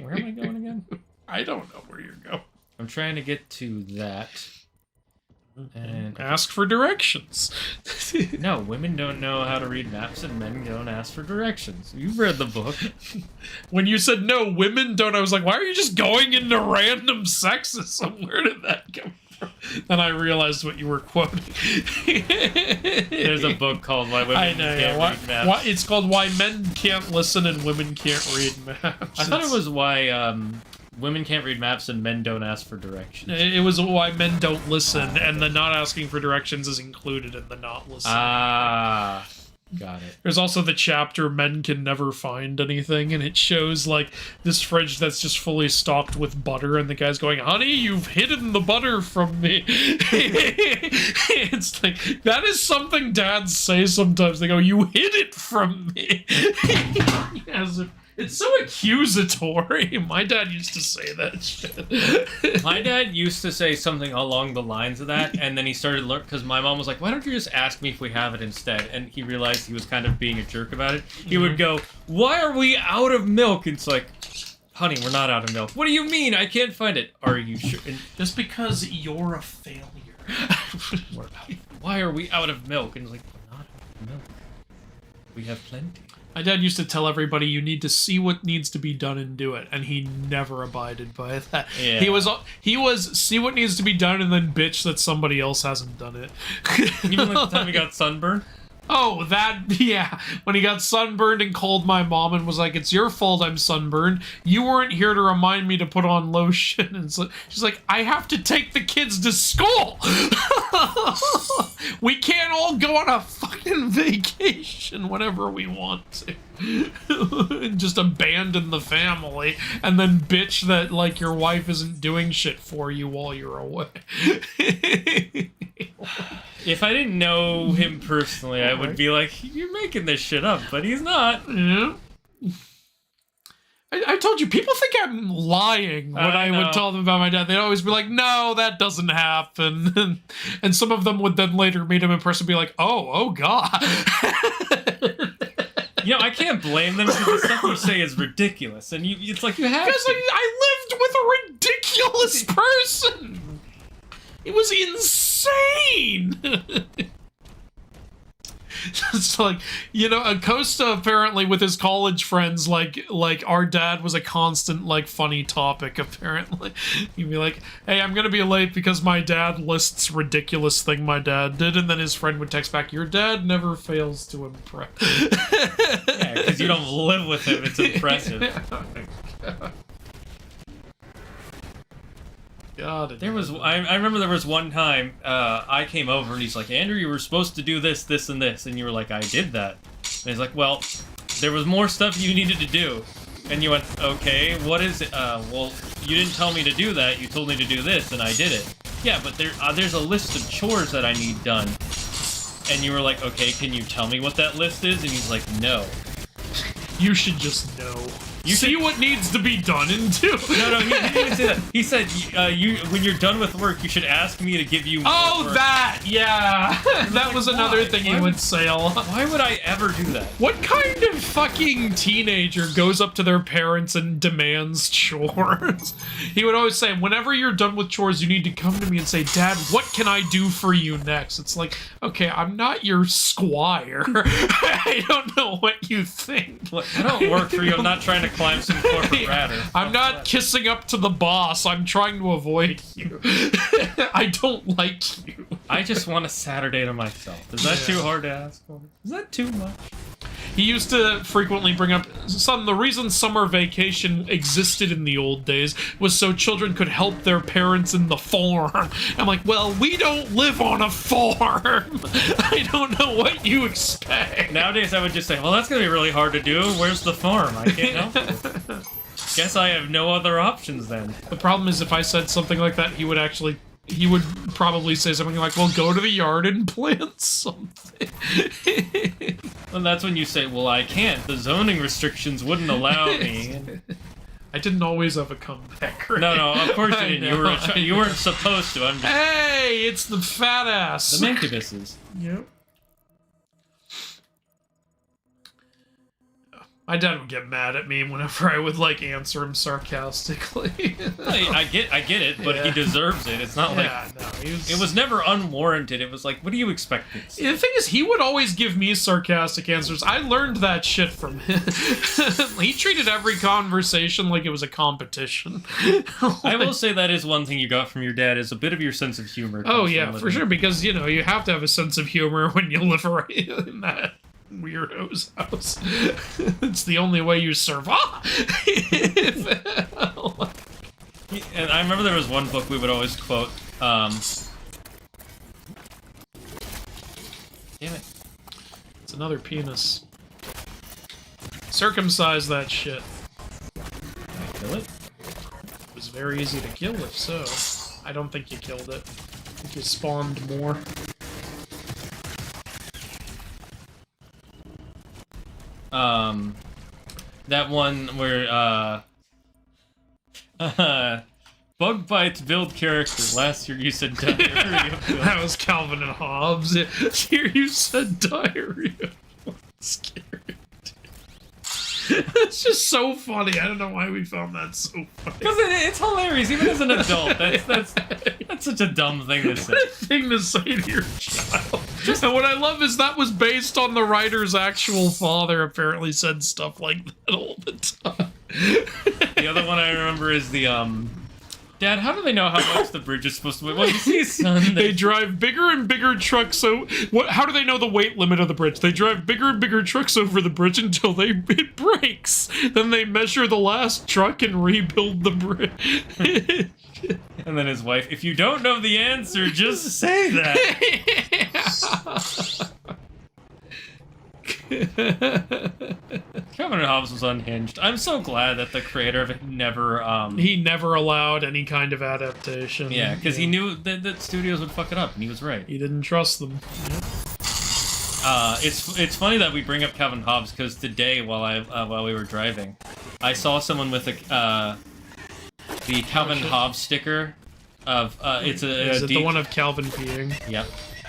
Where am I going again? I don't know where you're going. I'm trying to get to that. And Ask for directions. no, women don't know how to read maps and men don't ask for directions. You've read the book. When you said no, women don't, I was like, why are you just going into random sexism? Where did that come from? And I realized what you were quoting. There's a book called Why Women Can't Read Maps. It's called Why Men Can't Listen and Women Can't Read Maps. I thought it was why women can't read maps and men don't ask for directions. It was why men don't listen, and the not asking for directions is included in the not listening. Ah, got it. There's also the chapter Men Can Never Find Anything, and it shows like this fridge that's just fully stocked with butter, and the guy's going, honey, you've hidden the butter from me. It's like, that is something dads say sometimes. They go, you hid it from me. As if it's so accusatory. My dad used to say that shit. My dad used to say something along the lines of that, and then he started learning, because my mom was like, why don't you just ask me if we have it instead? And he realized he was kind of being a jerk about it. He would go, why are we out of milk? And it's like, honey, we're not out of milk. What do you mean? I can't find it. Are you sure? And just because you're a failure. why are we out of milk? And it's like, we're not out of milk. We have plenty. My dad used to tell everybody you need to see what needs to be done and do it, and he never abided by that. Yeah. He was see what needs to be done and then bitch that somebody else hasn't done it. Even like the time he got sunburned. Oh, that, yeah. When he got sunburned and called my mom and was like, it's your fault I'm sunburned. You weren't here to remind me to put on lotion. And so she's like, I have to take the kids to school. We can't all go on a fucking vacation whenever we want to. Just abandon the family and then bitch that, like, your wife isn't doing shit for you while you're away. If I didn't know him personally, I would be like, you're making this shit up, but he's not. Yeah. I told you, people think I'm lying when I would tell them about my dad. They'd always be like, no, that doesn't happen. And some of them would then later meet him in person and be like, oh God. You know, I can't blame them because the stuff you say is ridiculous. And it's like you have because to. I lived with a ridiculous person. It was insane. It's like, you know, Acosta apparently with his college friends, like our dad was a constant, like, funny topic, apparently. He'd be like, hey, I'm gonna be late because my dad lists ridiculous thing my dad did, and then his friend would text back, your dad never fails to impress. Yeah, because you don't live with him, it's impressive. Oh my God. God, I remember there was one time I came over and he's like, Andrew, you were supposed to do this, this, and this, and you were like, I did that. And he's like, well, there was more stuff you needed to do. And you went, okay, what is it? Well, you didn't tell me to do that, you told me to do this, and I did it. Yeah, but there's a list of chores that I need done. And you were like, okay, can you tell me what that list is? And he's like, no. You should just know. You see what needs to be done and do. No, he didn't even say that. He said, when you're done with work, you should ask me to give you more work. That! Yeah! That was another thing he would say a lot. Why would I ever do that? What kind of fucking teenager goes up to their parents and demands chores? He would always say, whenever you're done with chores, you need to come to me and say, Dad, what can I do for you next? It's like, okay, I'm not your squire. I don't know what you think. Look, I don't work for you. I'm not trying to climb some corporate ladder. I'm not kissing up to the boss. I'm trying to avoid you. I don't like you. I just want a Saturday to myself. Is that too hard to ask for? Is that too much? He used to frequently bring up, son, the reason summer vacation existed in the old days was so children could help their parents in the farm. I'm like, well, we don't live on a farm. I don't know what you expect. Nowadays, I would just say, well, that's going to be really hard to do. Where's the farm? I can't help you. Guess I have no other options then. The problem is if I said something like that, he would probably say something like, well, go to the yard and plant something. And that's when you say, well, I can't. The zoning restrictions wouldn't allow me. I didn't always have a comeback. Right? No, of course you didn't. You weren't supposed to. I'm just... Hey, it's the fat ass. The mancubuses. Yep. My dad would get mad at me whenever I would, like, answer him sarcastically. I get it, but he deserves it. It's not like... It was never unwarranted. It was like, what do you expect me to say? The thing is, he would always give me sarcastic answers. I learned that shit from him. He treated every conversation like it was a competition. I will say that is one thing you got from your dad, is a bit of your sense of humor. Oh, yeah, for sure, because, you know, you have to have a sense of humor when you live right in that weirdo's house. It's the only way you survive. And I remember there was one book we would always quote. Damn it. It's another penis. Circumcise that shit. Can I kill it? It was very easy to kill, if so. I don't think you killed it. I think you spawned more. That one where, bug bites build character. Last year you said diarrhea. That was Calvin and Hobbes. Here you said diarrhea. Scary. It's just so funny. I don't know why we found that so funny. Because it's hilarious, even as an adult. That's such a dumb thing to say. What a thing to say to your child. And what I love is that was based on the writer's actual father. Apparently said stuff like that all the time. The other one I remember is the Dad, how do they know how much the bridge is supposed to weigh? Well, you see, son, they drive bigger and bigger trucks. So, how do they know the weight limit of the bridge? They drive bigger and bigger trucks over the bridge until it breaks. Then they measure the last truck and rebuild the bridge. And then his wife, if you don't know the answer, just say that. Kevin and Hobbes was unhinged. I'm so glad that the creator of it never he never allowed any kind of adaptation. Yeah, because he knew that studios would fuck it up, and he was right. He didn't trust them. It's funny that we bring up Kevin Hobbes, because today while we were driving, I saw someone with the Calvin Hobbes sticker of Is it the one of Calvin peeing? Yep.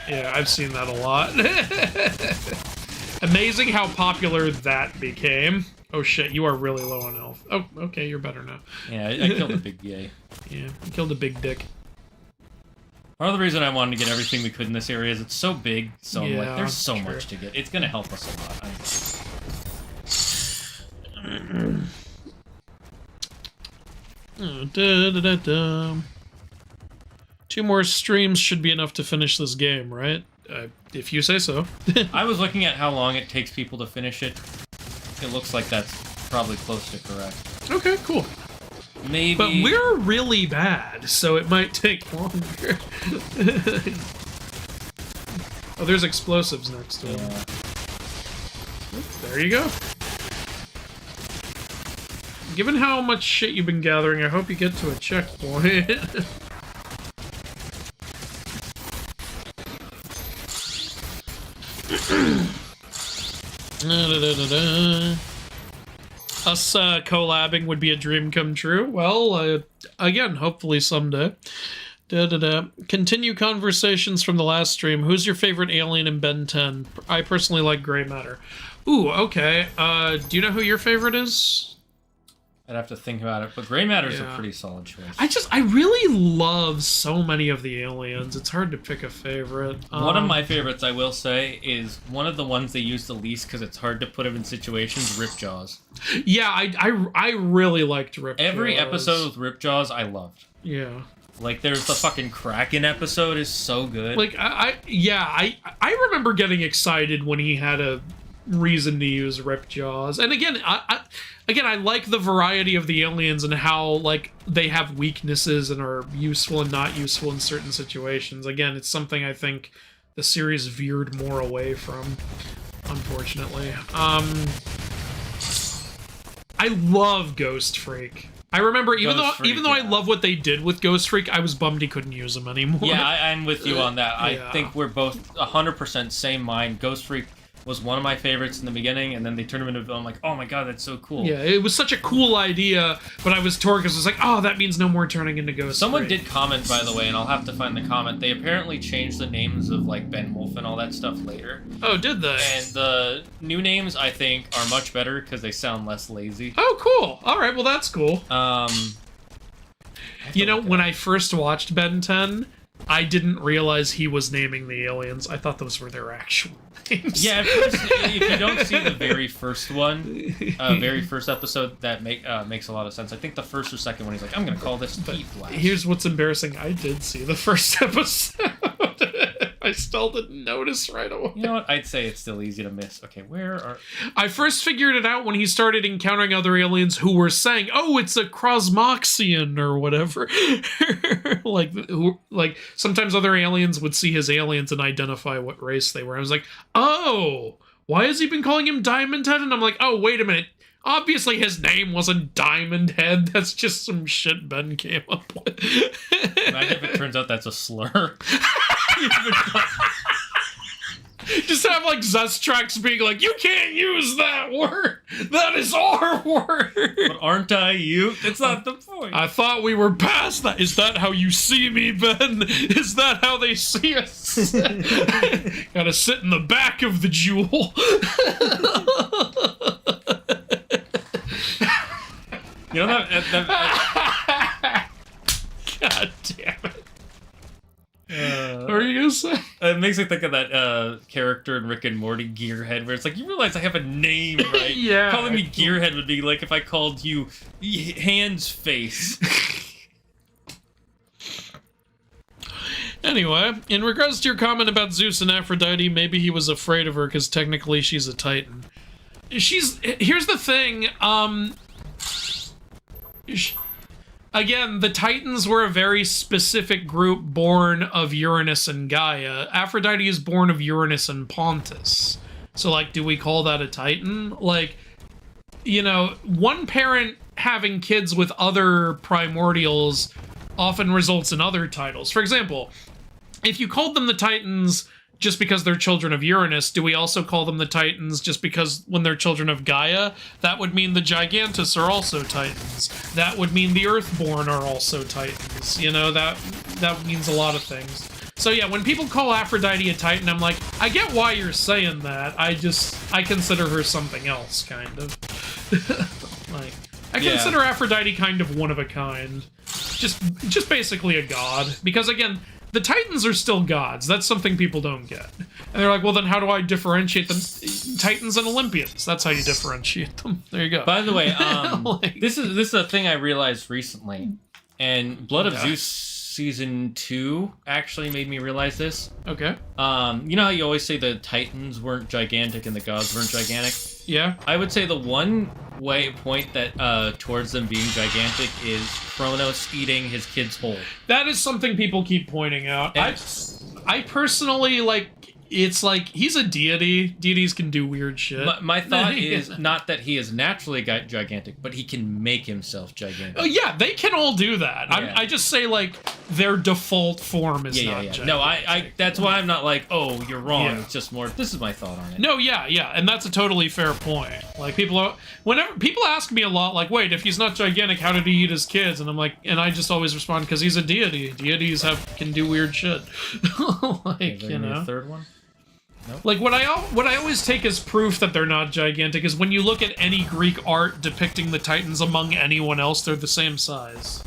Yeah, I've seen that a lot. Amazing how popular that became. Oh shit, you are really low on health. Oh, okay, you're better now. Yeah, I killed a big yay. Yeah, you killed a big dick. Part of the reason I wanted to get everything we could in this area is it's so big, so I'm like, Yeah, there's so true. much to get. It's gonna help us a lot. 2 more streams should be enough to finish this game, right? If you say so. I was looking at how long it takes people to finish it. It looks like that's probably close to correct. Okay, cool. Maybe. But we're really bad, so it might take longer. Oh, there's explosives next to him. Yeah. There you go. Given how much shit you've been gathering, I hope you get to a checkpoint. Us collabing would be a dream come true. Well, again, hopefully someday. Continue conversations from the last stream. Who's your favorite alien in Ben 10? I personally like Gray Matter. Ooh, okay. Do you know who your favorite is? I'd have to think about it, but Gray Matter's Yeah. a pretty solid choice. I really love so many of the aliens. It's hard to pick a favorite. One of my favorites, I will say, is one of the ones they use the least because it's hard to put him in situations, Ripjaws. Yeah, I really liked Ripjaws. Every episode with Ripjaws, I loved. Yeah. Like, there's the fucking Kraken episode is so good. Like, I remember getting excited when he had a reason to use Ripjaws. And again, I like the variety of the aliens and how, like, they have weaknesses and are useful and not useful in certain situations. Again, it's something I think the series veered more away from, unfortunately. I love Ghost Freak. I remember, even though I love what they did with Ghost Freak, I was bummed he couldn't use him anymore. Yeah, I'm with you on that. Yeah. I think we're both 100% same mind. Ghost Freak was one of my favorites in the beginning, and then they turned him into a villain. I'm like, oh my god, that's so cool. Yeah, it was such a cool idea, but I was torn because it was like, oh, that means no more turning into Ghost Someone Freak. did comment, by the way, and I'll have to find the comment. They apparently changed the names of, like, Ben Wolf and all that stuff later. Oh, did they? And the new names, I think, are much better because they sound less lazy. Oh, cool. All right, well, that's cool. You know, when I first watched Ben 10, I didn't realize he was naming the aliens. I thought those were their actual names. Yeah, if you don't see the very first one, very first episode, that makes a lot of sense. I think the first or second one, he's like, I'm gonna call this Heat Blast. Here's what's embarrassing. I did see the first episode. I still didn't notice right away. You know what? I'd say it's still easy to miss. Okay, where are... I first figured it out when he started encountering other aliens who were saying, oh, it's a Krosmoxian or whatever. like sometimes other aliens would see his aliens and identify what race they were. I was like, oh, why has he been calling him Diamond Head? And I'm like, oh, wait a minute. Obviously his name wasn't Diamond Head. That's just some shit Ben came up with. Imagine if it turns out that's a slur. Just have, like, Zestrax being like, you can't use that word! That is our word! But aren't I you? That's not the point. I thought we were past that. Is that how you see me, Ben? Is that how they see us? Gotta sit in the back of the jewel. You know that God damn it. What are you gonna say? It makes me think of that character in Rick and Morty, Gearhead, where it's like, you realize I have a name, right? Yeah. Calling me Gearhead would be like if I called you Hands Face. Anyway, in regards to your comment about Zeus and Aphrodite, maybe he was afraid of her because technically she's a Titan. Here's the thing, again, the Titans were a very specific group born of Uranus and Gaia. Aphrodite is born of Uranus and Pontus. So, like, do we call that a Titan? Like, you know, one parent having kids with other primordials often results in other titles. For example, if you called them the Titans just because they're children of Uranus, do we also call them the Titans just because when they're children of Gaia? That would mean the Gigantus are also Titans. That would mean the Earthborn are also Titans. You know, that means a lot of things. So yeah, when people call Aphrodite a Titan, I'm like, I get why you're saying that. I consider her something else, kind of. Like, I consider Aphrodite kind of one of a kind. Just basically a god. Because again, the Titans are still gods. That's something people don't get. And they're like, well, then how do I differentiate them? Titans and Olympians. That's how you differentiate them. There you go. By the way, this is a thing I realized recently. And Blood of Zeus Season 2 actually made me realize this. Okay. You know how you always say the Titans weren't gigantic and the gods weren't gigantic? Yeah. I would say the one point that towards them being gigantic is Kronos eating his kid's whole. That is something people keep pointing out. I personally, like, it's like, he's a deity. Deities can do weird shit. My thought is not that he is naturally gigantic, but he can make himself gigantic. Oh, yeah, they can all do that. Yeah. I just say, like, their default form is not gigantic. No, I that's why I'm not like, oh, you're wrong. Yeah. It's just more, this is my thought on it. No, yeah, and that's a totally fair point. Like, whenever people ask me a lot, like, wait, if he's not gigantic, how did he eat his kids? And I'm like, and I just always respond, because he's a deity. Deities can do weird shit. Like, you know. The third one? Nope. Like, what I always take as proof that they're not gigantic is when you look at any Greek art depicting the Titans among anyone else, they're the same size.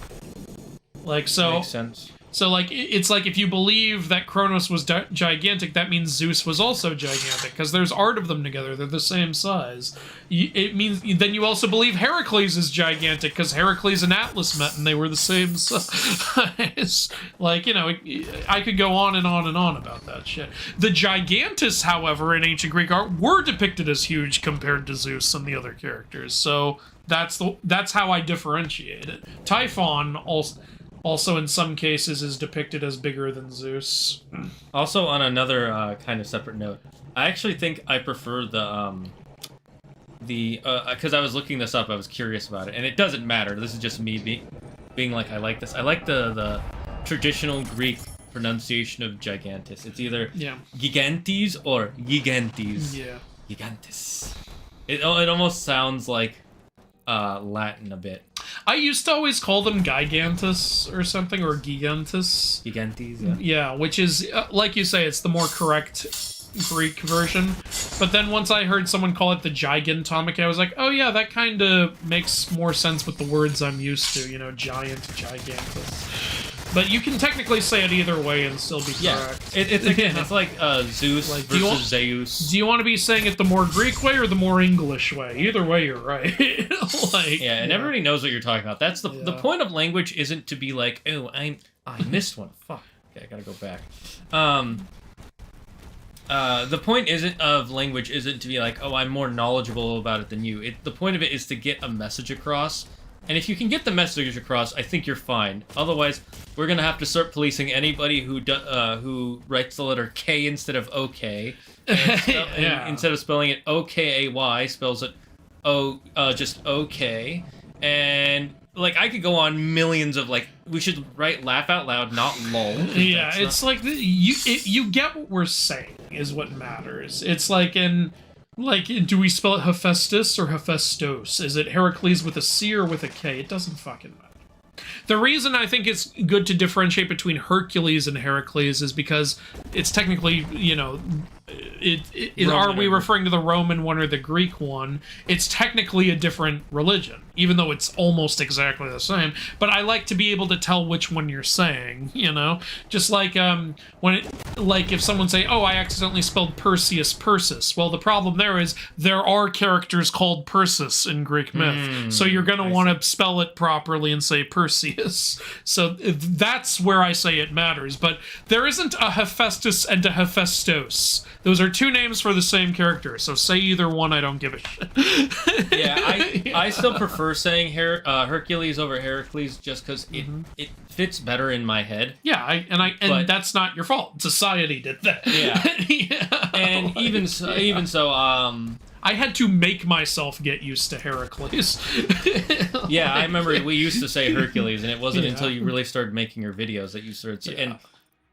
Like, so... Makes sense. So, like, it's like if you believe that Kronos was gigantic, that means Zeus was also gigantic, because there's art of them together. They're the same size. It means then you also believe Heracles is gigantic, because Heracles and Atlas met and they were the same size. Like, you know, I could go on and on and on about that shit. The Gigantus, however, in ancient Greek art, were depicted as huge compared to Zeus and the other characters. So that's how I differentiate it. Typhon also in some cases is depicted as bigger than Zeus. Also, on another kind of separate note, I actually think I prefer because I was looking this up, I was curious about it, and it doesn't matter. This is just me being like, I like this. I like the traditional Greek pronunciation of Gigantus. It's either Gigantes or Gigantes. Yeah. Gigantes. It almost sounds like Latin a bit. I used to always call them Gigantus or something, or Gigantus. Gigantes, yeah. Yeah, which is, like you say, it's the more correct Greek version. But then once I heard someone call it the Gigantomic, I was like, oh yeah, that kind of makes more sense with the words I'm used to, you know, giant, Gigantus. But you can technically say it either way and still be correct. It's like Zeus versus Zeus. Do you want to be saying it the more Greek way or the more English way? Either way, you're right. Everybody knows what you're talking about. That's the point of language isn't to be like, oh, I missed one. Fuck. Okay, I gotta go back. The point of language isn't to be like, oh, I'm more knowledgeable about it than you. The point of it is to get a message across. And if you can get the message across, I think you're fine. Otherwise, we're gonna have to start policing anybody who writes the letter K instead of OK, and instead of spelling it O-K-A-Y, spells it just OK. And like, I could go on millions of like, we should write laugh out loud, not lol. Yeah, it's like you get what we're saying is what matters. It's like do we spell it Hephaestus or Hephaestos? Is it Heracles with a C or with a K? It doesn't fucking matter. The reason I think it's good to differentiate between Hercules and Heracles is because it's technically, you know, are we referring to the Roman one or the Greek one? It's technically a different religion. even though it's almost exactly the same. But I like to be able to tell which one you're saying, you know? Just like like if someone say, oh, I accidentally spelled Perseus Persis. Well, the problem there is there are characters called Persis in Greek myth. So you're going to want to spell it properly and say Perseus. So that's where I say it matters. But there isn't a Hephaestus and a Hephaestos. Those are two names for the same character. So say either one, I don't give a shit. Yeah, I still prefer saying Hercules over Heracles just because it fits better in my head. Yeah, and that's not your fault. Society did that. Yeah. Yeah. And even so, I had to make myself get used to Heracles. yeah, I remember we used to say Hercules, and it wasn't until you really started making your videos that you started saying. Yeah.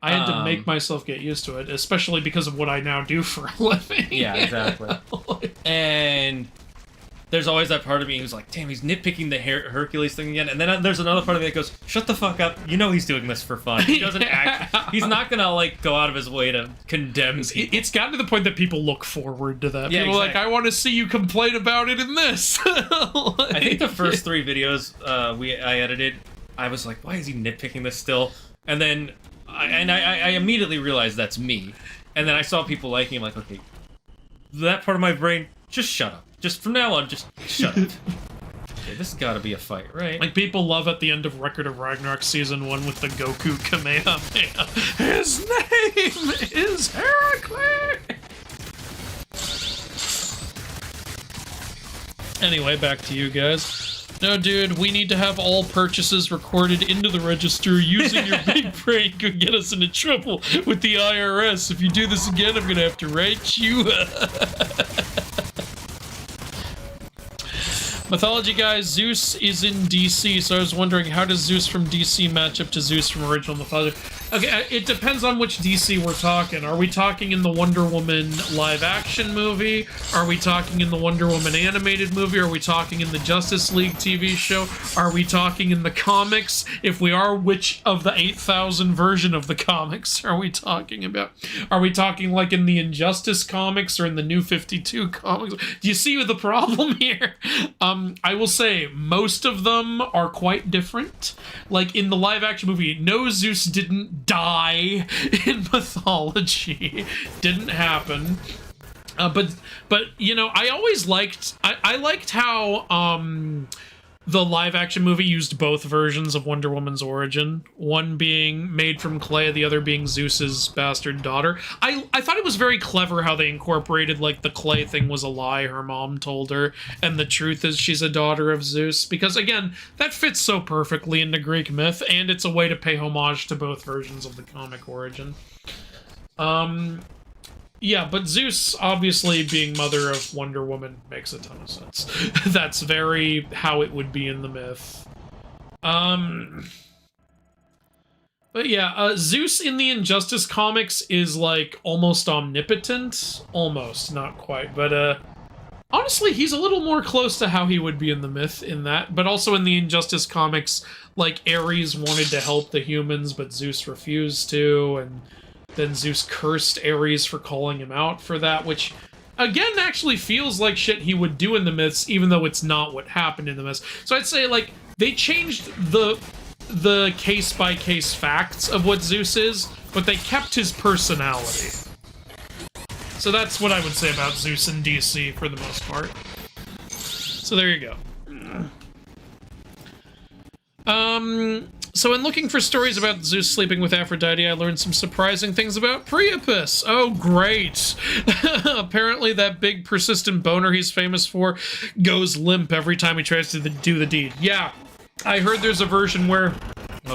I had to make myself get used to it, especially because of what I now do for a living. Yeah, exactly. And there's always that part of me who's like, damn, he's nitpicking the Hercules thing again. And then there's another part of me that goes, shut the fuck up. You know he's doing this for fun. He doesn't act. He's not going to, like, go out of his way to condemn people. It's gotten to the point that people look forward to that. Yeah, people are like, I want to see you complain about it in this. I think the first 3 videos I edited, I was like, why is he nitpicking this still? And then I immediately realized that's me. And then I saw people liking it, like, okay, that part of my brain, just shut up. Just from now on, just shut up. Okay, this has got to be a fight, right? Like, people love at the end of Record of Ragnarok Season 1 with the Goku Kamehameha. His name is Heracles! Anyway, back to you guys. No, dude, we need to have all purchases recorded into the register. Using your big brain could get us into trouble with the IRS. If you do this again, I'm gonna have to write you Mythology guys, Zeus is in DC, so I was wondering, how does Zeus from DC match up to Zeus from original Mythology? Okay, it depends on which DC we're talking. Are we talking in the Wonder Woman live-action movie? Are we talking in the Wonder Woman animated movie? Are we talking in the Justice League TV show? Are we talking in the comics? If we are, which of the 8,000 version of the comics are we talking about? Are we talking like in the Injustice comics or in the New 52 comics? Do you see the problem here? I will say, most of them are quite different. Like, in the live-action movie, no, Zeus didn't die in Mythology. Didn't happen. But you know, I always liked... I liked how, the live-action movie used both versions of Wonder Woman's origin. One being made from clay, the other being Zeus's bastard daughter. I thought it was very clever how they incorporated, like, the clay thing was a lie her mom told her, and the truth is she's a daughter of Zeus. Because, again, that fits so perfectly into Greek myth, and it's a way to pay homage to both versions of the comic origin. Yeah, but Zeus, obviously being mother of Wonder Woman, makes a ton of sense. That's very how it would be in the myth. But yeah, Zeus in the Injustice comics is, like, almost omnipotent. Almost, not quite. But, honestly, he's a little more close to how he would be in the myth in that. But also in the Injustice comics, like, Ares wanted to help the humans, but Zeus refused to, and... then Zeus cursed Ares for calling him out for that, which, again, actually feels like shit he would do in the myths, even though it's not what happened in the myths. So I'd say, like, they changed the case-by-case facts of what Zeus is, but they kept his personality. So that's what I would say about Zeus in DC, for the most part. So there you go. So in looking for stories about Zeus sleeping with Aphrodite, I learned some surprising things about Priapus. Oh, great. Apparently that big persistent boner he's famous for goes limp every time he tries to do the deed. Yeah, I heard there's a version where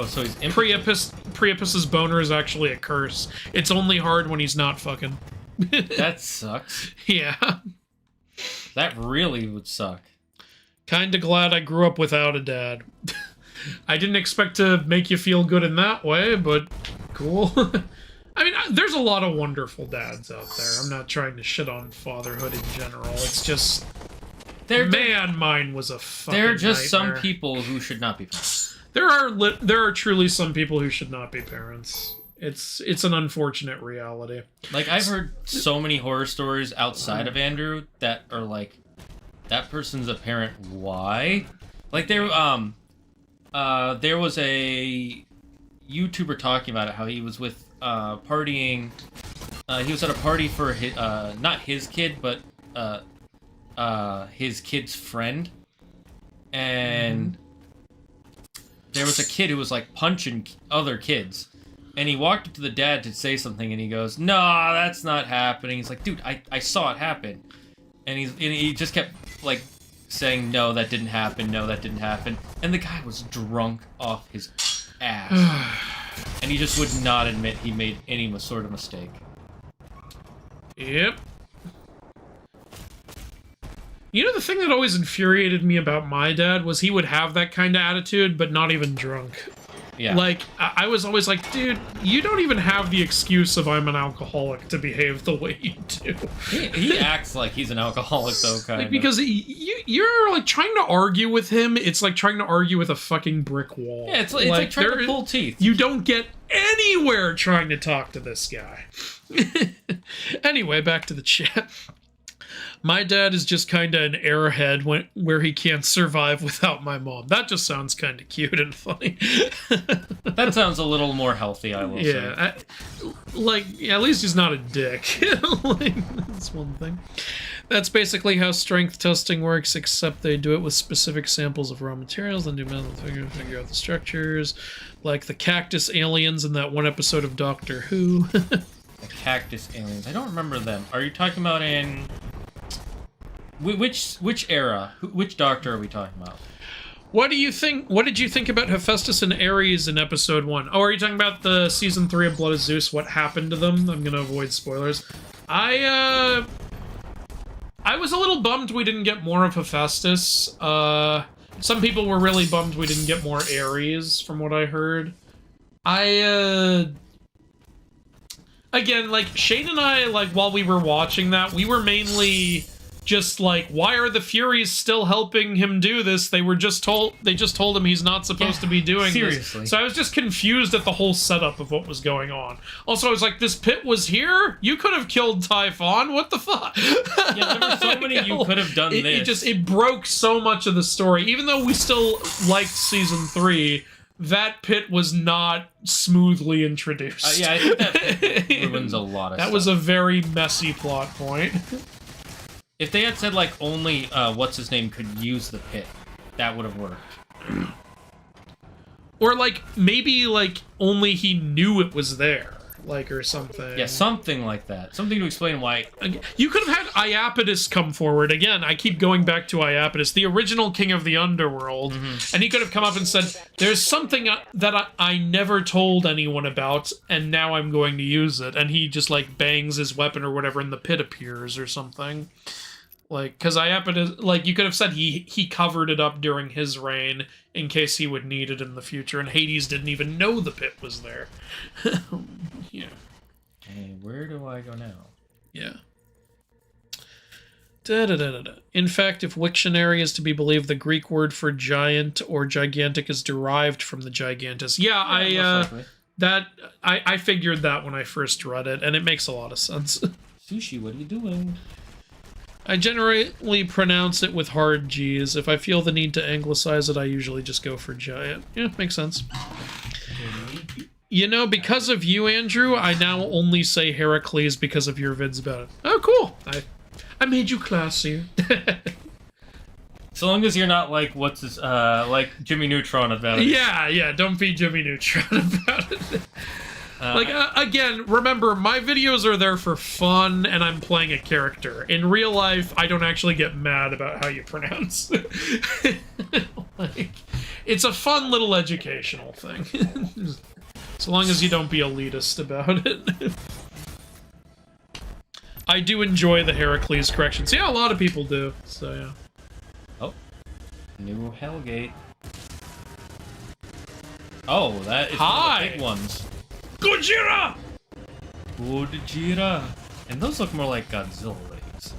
so he's Priapus's boner is actually a curse. It's only hard when he's not fucking. That sucks. Yeah. That really would suck. Kinda glad I grew up without a dad. I didn't expect to make you feel good in that way, but cool. I mean, there's a lot of wonderful dads out there. I'm not trying to shit on fatherhood in general. It's just... mine was a fucking There are just nightmare. some people who should not be parents. There are truly some people who should not be parents. It's an unfortunate reality. Like, I've heard so many horror stories outside of Andrew that are like, that person's a parent, why? Like there was a YouTuber talking about it, how he was with partying. He was at a party for his, not his kid, but his kid's friend, and there was a kid who was like punching other kids, and he walked up to the dad to say something, and he goes, "No, that's not happening." He's like, "Dude, I saw it happen," and he just kept like saying, "No, that didn't happen. No, that didn't happen," and the guy was drunk off his ass, and he just would not admit he made any sort of mistake. Yep. You know, the thing that always infuriated me about my dad was he would have that kind of attitude, but not even drunk. Yeah. Like, I was always like, dude, you don't even have the excuse of I'm an alcoholic to behave the way you do. He acts like he's an alcoholic, though, kind like, of. because you're, like, trying to argue with him, it's like trying to argue with a fucking brick wall. Yeah, it's like trying to pull teeth. You don't get anywhere trying to talk to this guy. Anyway, back to the chat. My dad is just kind of an airhead where he can't survive without my mom. That just sounds kind of cute and funny. That sounds a little more healthy, I will say. Yeah, at least he's not a dick. Like, that's one thing. That's basically how strength testing works, except they do it with specific samples of raw materials, then do mental figure out the structures, like the cactus aliens in that one episode of Doctor Who. The cactus aliens. I don't remember them. Are you talking about in... Which era? Which Doctor are we talking about? What do you think? What did you think about Hephaestus and Ares in episode 1? Oh, are you talking about the season 3 of Blood of Zeus? What happened to them? I'm gonna avoid spoilers. I was a little bummed we didn't get more of Hephaestus. Some people were really bummed we didn't get more Ares, from what I heard. Again, like, Shane and I, like, while we were watching that, we were mainly just like, why are the Furies still helping him do this? They just told him he's not supposed to be doing seriously. this. So I was just confused at the whole setup of what was going on. Also, I was like, this pit was here? You could have killed Typhon? What the fuck? Yeah, there were so many you could have done this. It broke so much of the story. Even though we still liked season 3, that pit was not smoothly introduced. Yeah, I think that ruins a lot of stuff. That was a very messy plot point. If they had said, like, only what's-his-name could use the pit, that would have worked. Or, like, maybe, like, only he knew it was there, like, or something. Yeah, something like that. Something to explain why... You could have had Iapetus come forward. Again, I keep going back to Iapetus, the original king of the underworld, and he could have come up and said, there's something that I never told anyone about, and now I'm going to use it. And he just, like, bangs his weapon or whatever, and the pit appears or something. Like, because Iapetus, like, you could have said he covered it up during his reign in case he would need it in the future, and Hades didn't even know the pit was there. Yeah. Hey, where do I go now? Yeah. In fact, if Wiktionary is to be believed, the Greek word for giant or gigantic is derived from the gigantus. Yeah, I figured that when I first read it, and it makes a lot of sense. Sushi, what are you doing? I generally pronounce it with hard G's. If I feel the need to anglicize it, I usually just go for giant. Yeah, makes sense. You know, because of you, Andrew, I now only say Heracles because of your vids about it. Oh, cool. I made you classy. So long as you're not like, like Jimmy Neutron about it. Yeah, don't be Jimmy Neutron about it. Again, remember, my videos are there for fun, and I'm playing a character. In real life, I don't actually get mad about how you pronounce it. Like, it's a fun little educational thing. So long as you don't be elitist about it. I do enjoy the Heracles corrections. Yeah, a lot of people do, so yeah. Oh. New Hellgate. Oh, that is one of the big ones. Gojira! Gojira. And those look more like Godzilla legs.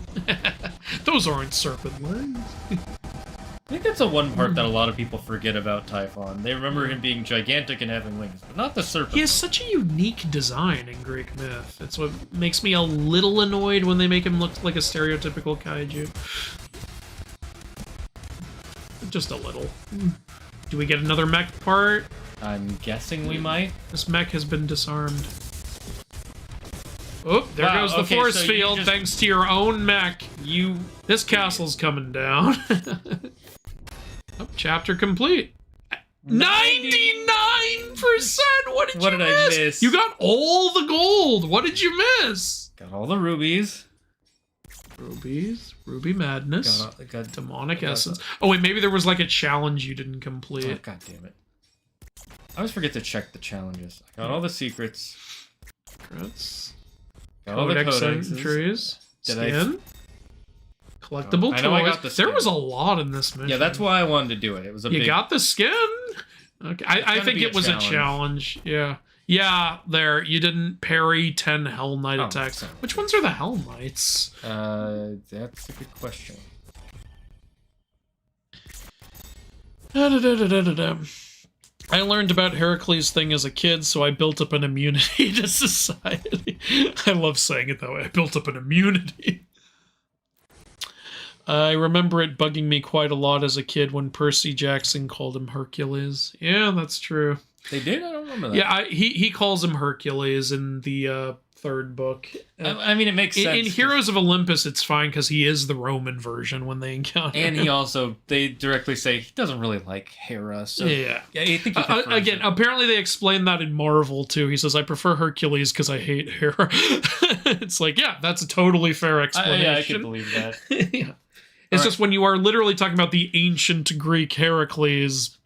Those aren't serpent legs. I think that's the one part that a lot of people forget about Typhon. They remember him being gigantic and having wings, but not the serpent. He has such a unique design in Greek myth. It's what makes me a little annoyed when they make him look like a stereotypical kaiju. just a little. Do we get another mech part? I'm guessing we might. This mech has been disarmed. Oh, there Wow, goes the okay, force so you field, just- thanks to your own mech. This castle's coming down. Oh, chapter complete. 99%! What did you I miss? miss? You got all the gold. What did you miss? Got all the rubies. Ruby madness. Got Demonic got essence. Oh wait, maybe there was like a challenge you didn't complete. Oh, God damn it. I always forget to check the challenges. I got all the secrets. Secrets. Got all the Codex codexes. entries. Did I- Skin. Collectible I know I toys. got the There was a skin. lot in this mission. Yeah, that's why I wanted to do it. It was a You big... got the skin? Okay. I gonna think be it a was challenge. a challenge. Yeah. Yeah, there. You didn't parry 10 Hell Knight Oh, attacks. son of a Which ones are the Hell Knights? That's a good question. Da-da-da-da-da-da. I learned about Heracles' thing as a kid, so I built up an immunity to society. I love saying it that way. I built up an immunity. I remember it bugging me quite a lot as a kid when Percy Jackson called him Hercules. Yeah, that's true. They did? I don't remember that. Yeah, he calls him Hercules in the third book. I mean, it makes sense. In Heroes of Olympus, it's fine because he is the Roman version when they encounter And him. he also, they directly say he doesn't really like Hera. So Yeah. I think he prefers Again, it. apparently they explain that in Marvel too. He says, I prefer Hercules because I hate Hera. It's like, yeah, that's a totally fair explanation. Yeah, I can believe that. Yeah. It's just when you are literally talking about the ancient Greek Heracles,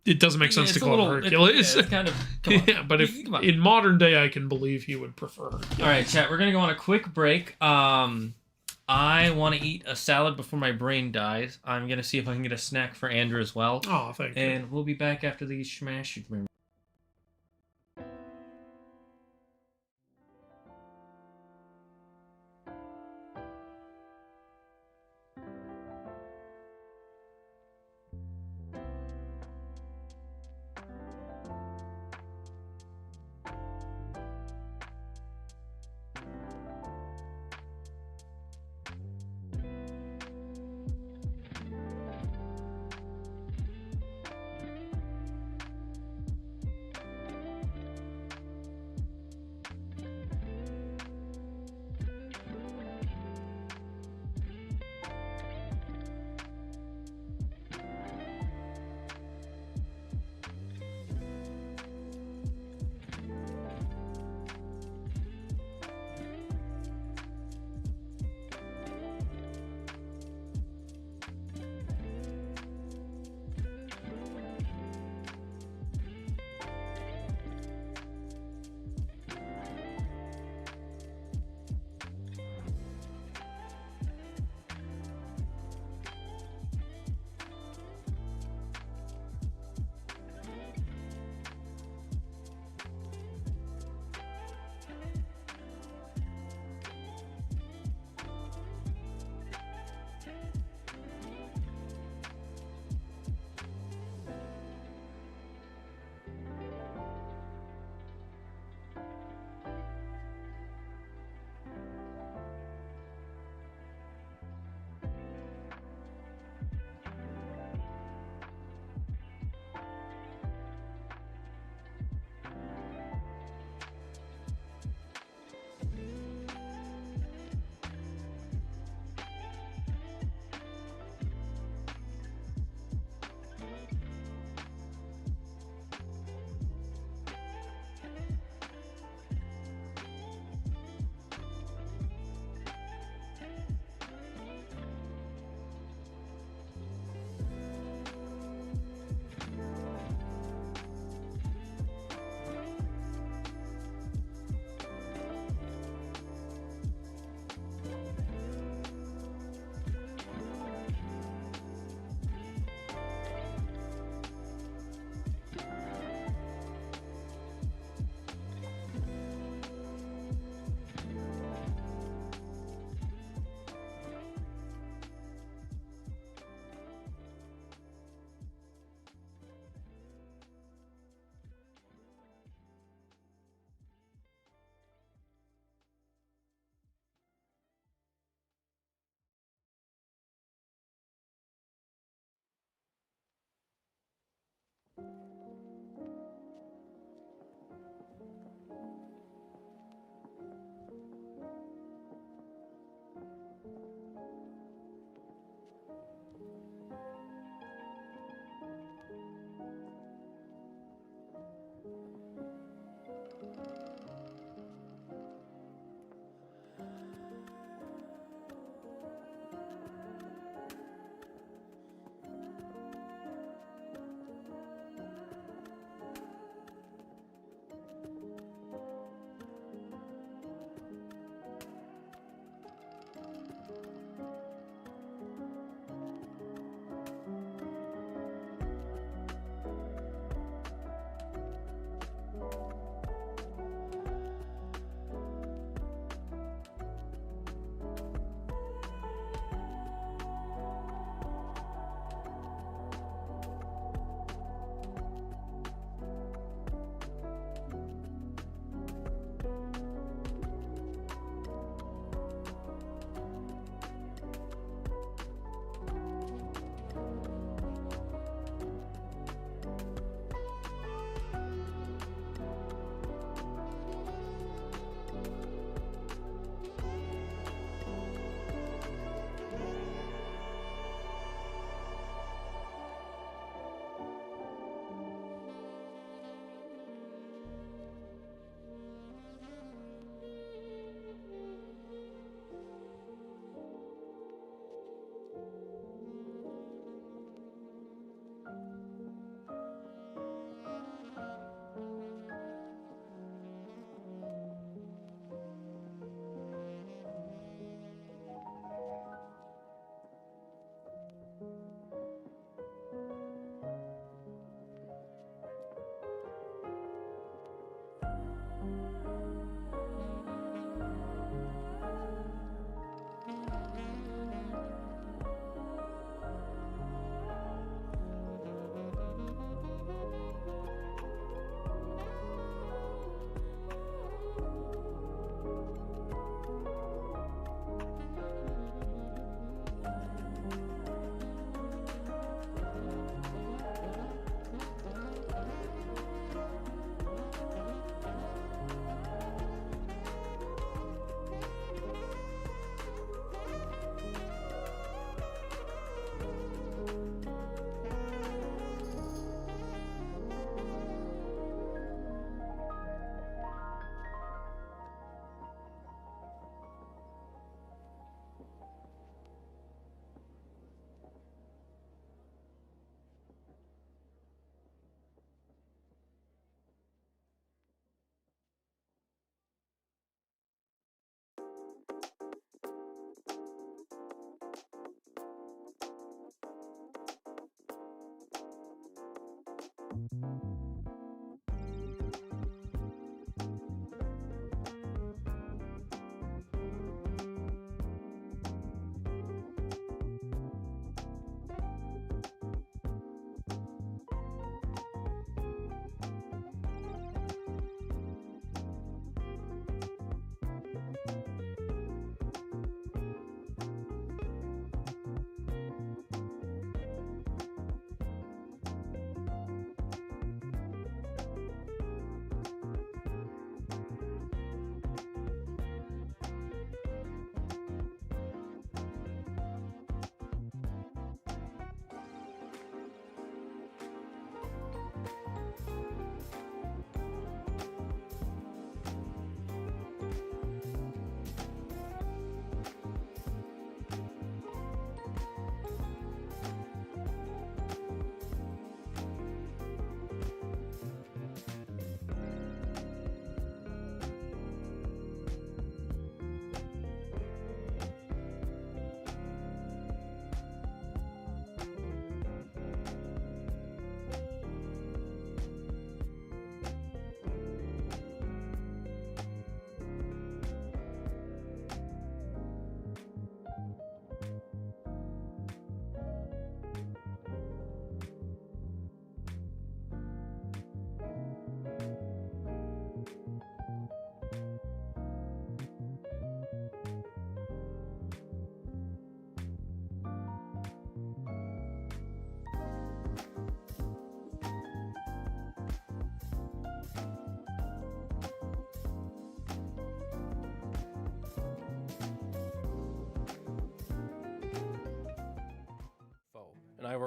it doesn't make sense It's to a call little- him Hercules. It's kind of, come on. Yeah, but if Come on. in modern day, I can believe he would prefer Hercules. All right, chat. We're gonna go on a quick break. I want to eat a salad before my brain dies. I'm gonna see if I can get a snack for Andrew as well, Oh, thank you. and we'll be back after these smash.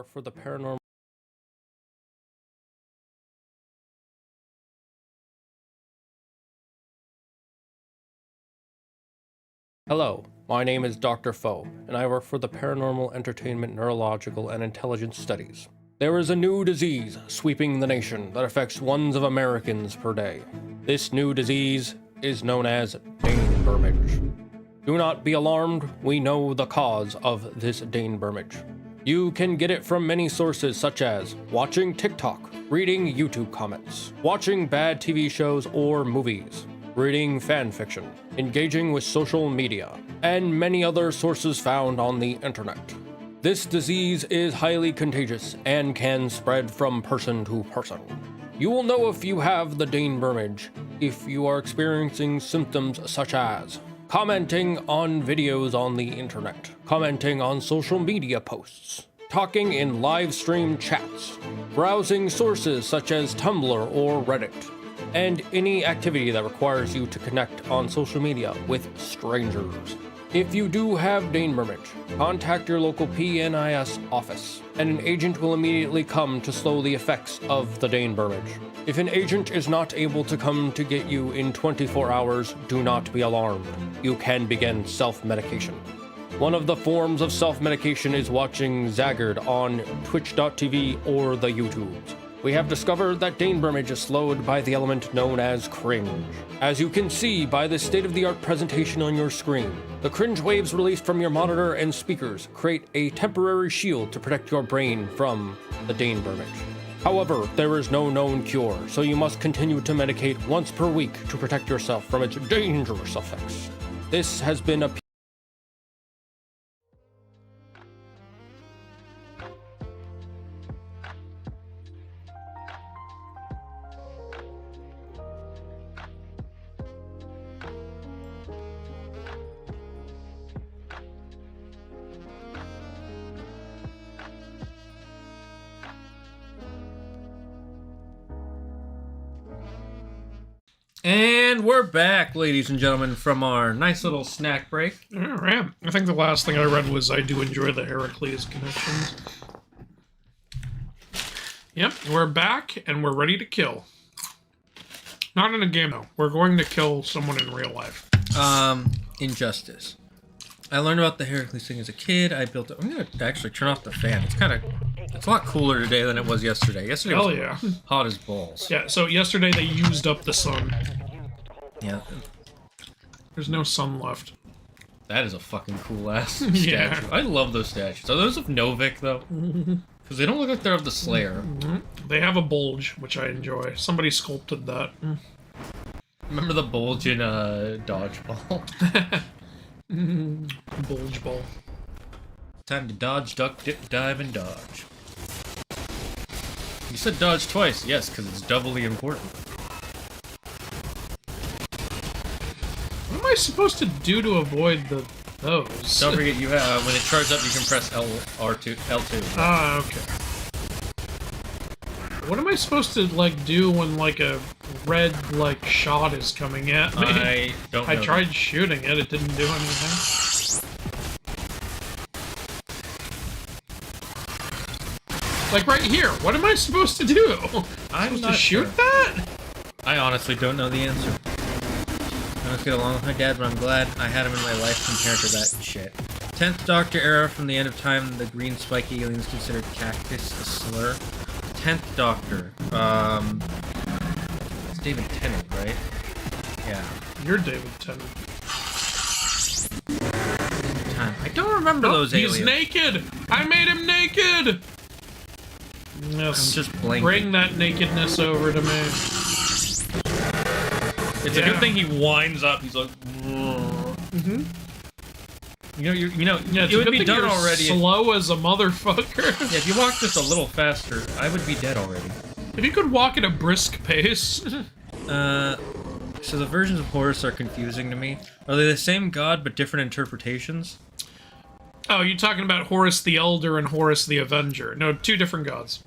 work for the paranormal. Hello, my name is Dr. Foe, and I work for the Paranormal Entertainment Neurological and Intelligence Studies. There is a new disease sweeping the nation that affects ones of Americans per day. This new disease is known as dainbermage. Do not be alarmed, we know the cause of this dainbermage. You can get it from many sources such as watching TikTok, reading YouTube comments, watching bad TV shows or movies, reading fan fiction, engaging with social media, and many other sources found on the internet. This disease is highly contagious and can spread from person to person. You will know if you have the dainbermage if you are experiencing symptoms such as commenting on videos on the internet, commenting on social media posts, talking in live stream chats, browsing sources such as Tumblr or Reddit, and any activity that requires you to connect on social media with strangers. If you do have dainbermage, contact your local PNIS office, and an agent will immediately come to slow the effects of the dainbermage. If an agent is not able to come to get you in 24 hours, do not be alarmed. You can begin self-medication. One of the forms of self-medication is watching Zaggard on twitch.tv or the YouTubes. We have discovered that dainbermage is slowed by the element known as cringe. As you can see by the state-of-the-art presentation on your screen, the cringe waves released from your monitor and speakers create a temporary shield to protect your brain from the dainbermage. However, there is no known cure, so you must continue to medicate once per week to protect yourself from its dangerous effects. This has been a And we're back, ladies and gentlemen, from our nice little snack break. All right. I think the last thing I read was I do enjoy the Heracles connections. Yep, we're back and we're ready to kill. Not in a game though. We're going to kill someone in real life. Injustice. I learned about the Heracles thing as a kid. I built it. I'm gonna actually turn off the fan. It's a lot cooler today than it was yesterday. Yesterday was hot as balls. Yeah, so yesterday they used up the sun. Yeah. There's no sun left. That is a fucking cool ass statue. Yeah. I love those statues. Are those of Novik though? Because they don't look like they're of the Slayer. They have a bulge, which I enjoy. Somebody sculpted that. Remember the bulge in Dodgeball? Bulge ball. Time to dodge, duck, dip, dive, and dodge. You said dodge twice. Yes, because it's doubly important. What am I supposed to do to avoid those? Don't forget, you have when it charges up, you can press L2. Ah, okay. What am I supposed to do when a red shot is coming at me? I don't know. I tried shooting it. It didn't do anything. Right here. What am I supposed to do? I'm supposed not to shoot sure. that? I honestly don't know the answer. I don't get along with my dad, but I'm glad I had him in my life compared to that shit. 10th Doctor era from the end of time, the green spiky aliens considered cactus a slur. 10th Doctor. It's David Tennant, right? Yeah. You're David Tennant. Time. I don't remember those aliens. He's naked! I made him naked! Yes. I'm just blanking. Bring that nakedness over to me. It's a good thing he winds up. He's like, Yeah, it would be done already. Slow as a motherfucker. Yeah, if you walk just a little faster, I would be dead already. If you could walk at a brisk pace. So the versions of Horus are confusing to me. Are they the same god but different interpretations? Oh, you're talking about Horus the Elder and Horus the Avenger. No, two different gods.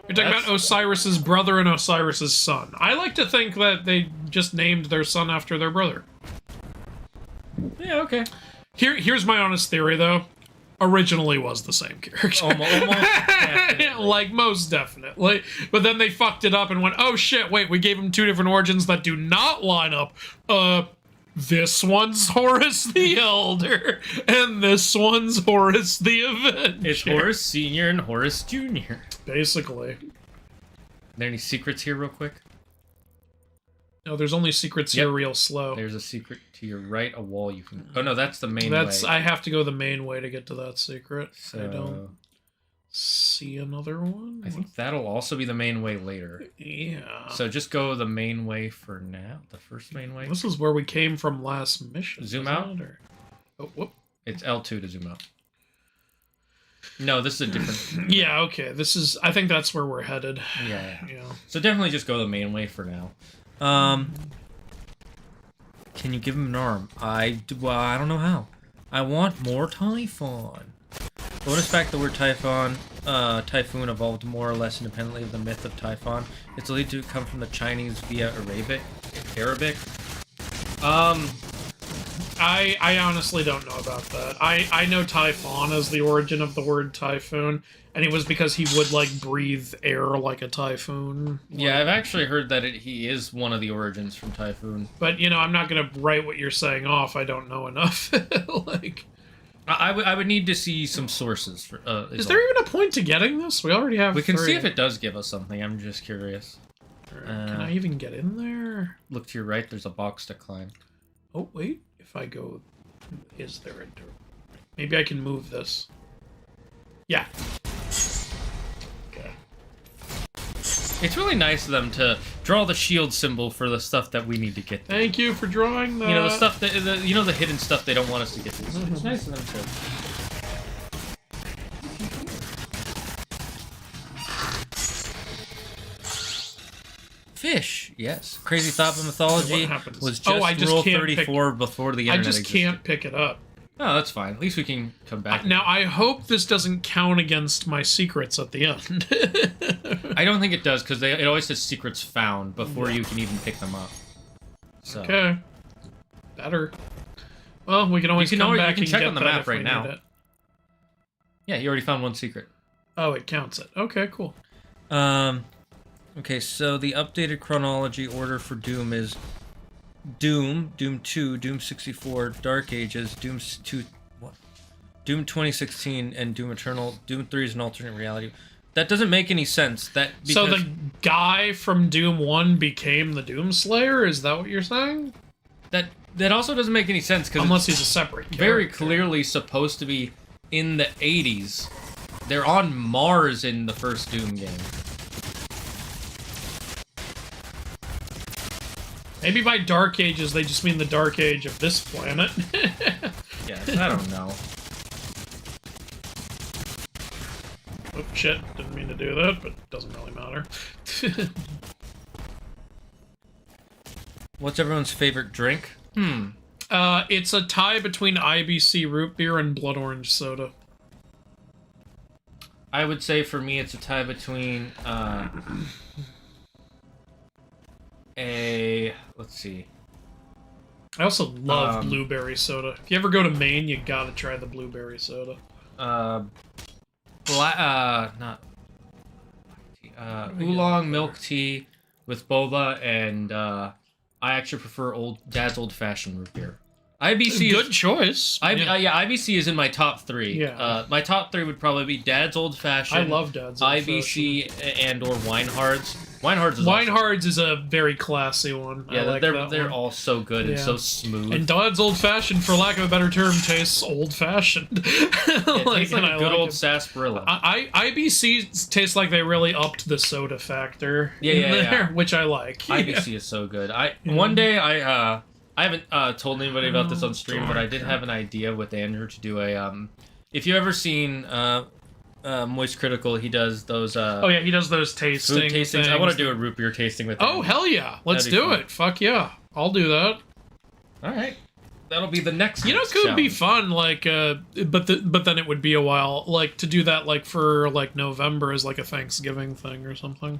You're talking about Osiris's brother and Osiris's son. I like to think that they just named their son after their brother. Yeah, okay. Here's my honest theory, though. originally was the same character. Almost definitely. Like, most definitely. But then they fucked it up and went, oh shit, wait, we gave him 2 different origins that do not line up. This one's Horus the Elder, and this one's Horus the Avenger. It's Horus Senior and Horus Junior. Basically. Are there any secrets here, real quick? No, there's only secrets here real slow. There's a secret to your right, a wall you can... Oh, no, that's the main way. I have to go the main way to get to that secret. So... I don't see another one. I think that'll also be the main way later. Yeah. So just go the main way for now. The first main way. This is where we came from last mission. Zoom out? Oh, whoop. It's L2 to zoom out. No, this is a different... Yeah, okay. I think that's where we're headed. Yeah. Yeah. So definitely just go the main way for now. Can you give him an arm? I don't know how. I want more Typhon. Notice back the word Typhon, Typhoon evolved more or less independently of the myth of Typhon. It's believed to come from the Chinese via Arabic. I honestly don't know about that. I know Typhon as the origin of the word typhoon, and it was because he would, like, breathe air like a typhoon. Yeah, I've actually heard that he is one of the origins from Typhoon. But, you know, I'm not going to write what you're saying off. I don't know enough. Like... I would need to see some sources. For, is there even a point to getting this? We already have We can 3. see if it does give us something. I'm just curious. Can I even get in there? Look to your right. There's a box to climb. Oh, wait. If I go... Is there a door? Maybe I can move this. Yeah. Okay. It's really nice of them to draw the shield symbol for the stuff that we need to get to. Thank you for drawing that. You know, the stuff that... the hidden stuff they don't want us to get to. So it's nice of them to... Fish, yes. Crazy thought of mythology What happens? was just, I just rule can't 34 before the I internet just existed. can't pick it up. Oh, that's fine. At least we can come back. Now, I hope this doesn't count against my secrets at the end. I don't think it does, because it always says secrets found before you can even pick them up. So. Okay. Better. Well, we can always come back you can and check get on the that map if we right now. need it. Yeah, you already found one secret. Oh, it counts it. Okay, cool. Okay, so the updated chronology order for Doom is Doom 2, Doom 64, Dark Ages, Doom 2016, and Doom Eternal. Doom 3 is an alternate reality. That doesn't make any sense. So the guy from Doom 1 became the Doom Slayer? Is that what you're saying? That also doesn't make any sense, because Unless he's a separate character. very clearly supposed to be in the 80s. They're on Mars in the first Doom game. Maybe by Dark Ages, they just mean the Dark Age of this planet. Yes, I don't know. Oh, shit. Didn't mean to do that, but doesn't really matter. What's everyone's favorite drink? It's a tie between IBC root beer and blood orange soda. I would say for me it's a tie between let's see. I also love blueberry soda. If you ever go to Maine, you gotta try the blueberry soda. Oolong milk tea with boba, and I actually prefer Dad's Old Fashioned root beer. IBC Good choice. IBC is in my top 3. Yeah. My top 3 would probably be Dad's Old Fashioned. I love Dad's Old IBC and or Winehards. Winehards is a very classy one. Yeah, I like they're all so good and Yeah. so smooth. And Dad's Old Fashioned, for lack of a better term, tastes old fashioned. It tastes like a good old sarsaparilla. IBC tastes like they really upped the soda factor Yeah. which I like. IBC is so good. One day I haven't told anybody about this on stream, but I did have an idea with Andrew to do a if you ever seen Moist Critical, he does those he does those tasting food tastings. things. I want to do a root beer tasting with him. Oh hell yeah, let's That'd be do fun. it. Fuck yeah, I'll do that. All right, that'll be the next. You know, it could be fun, like, but then it would be a while, like, to do that, like, for, like, November as, like, a Thanksgiving thing or something.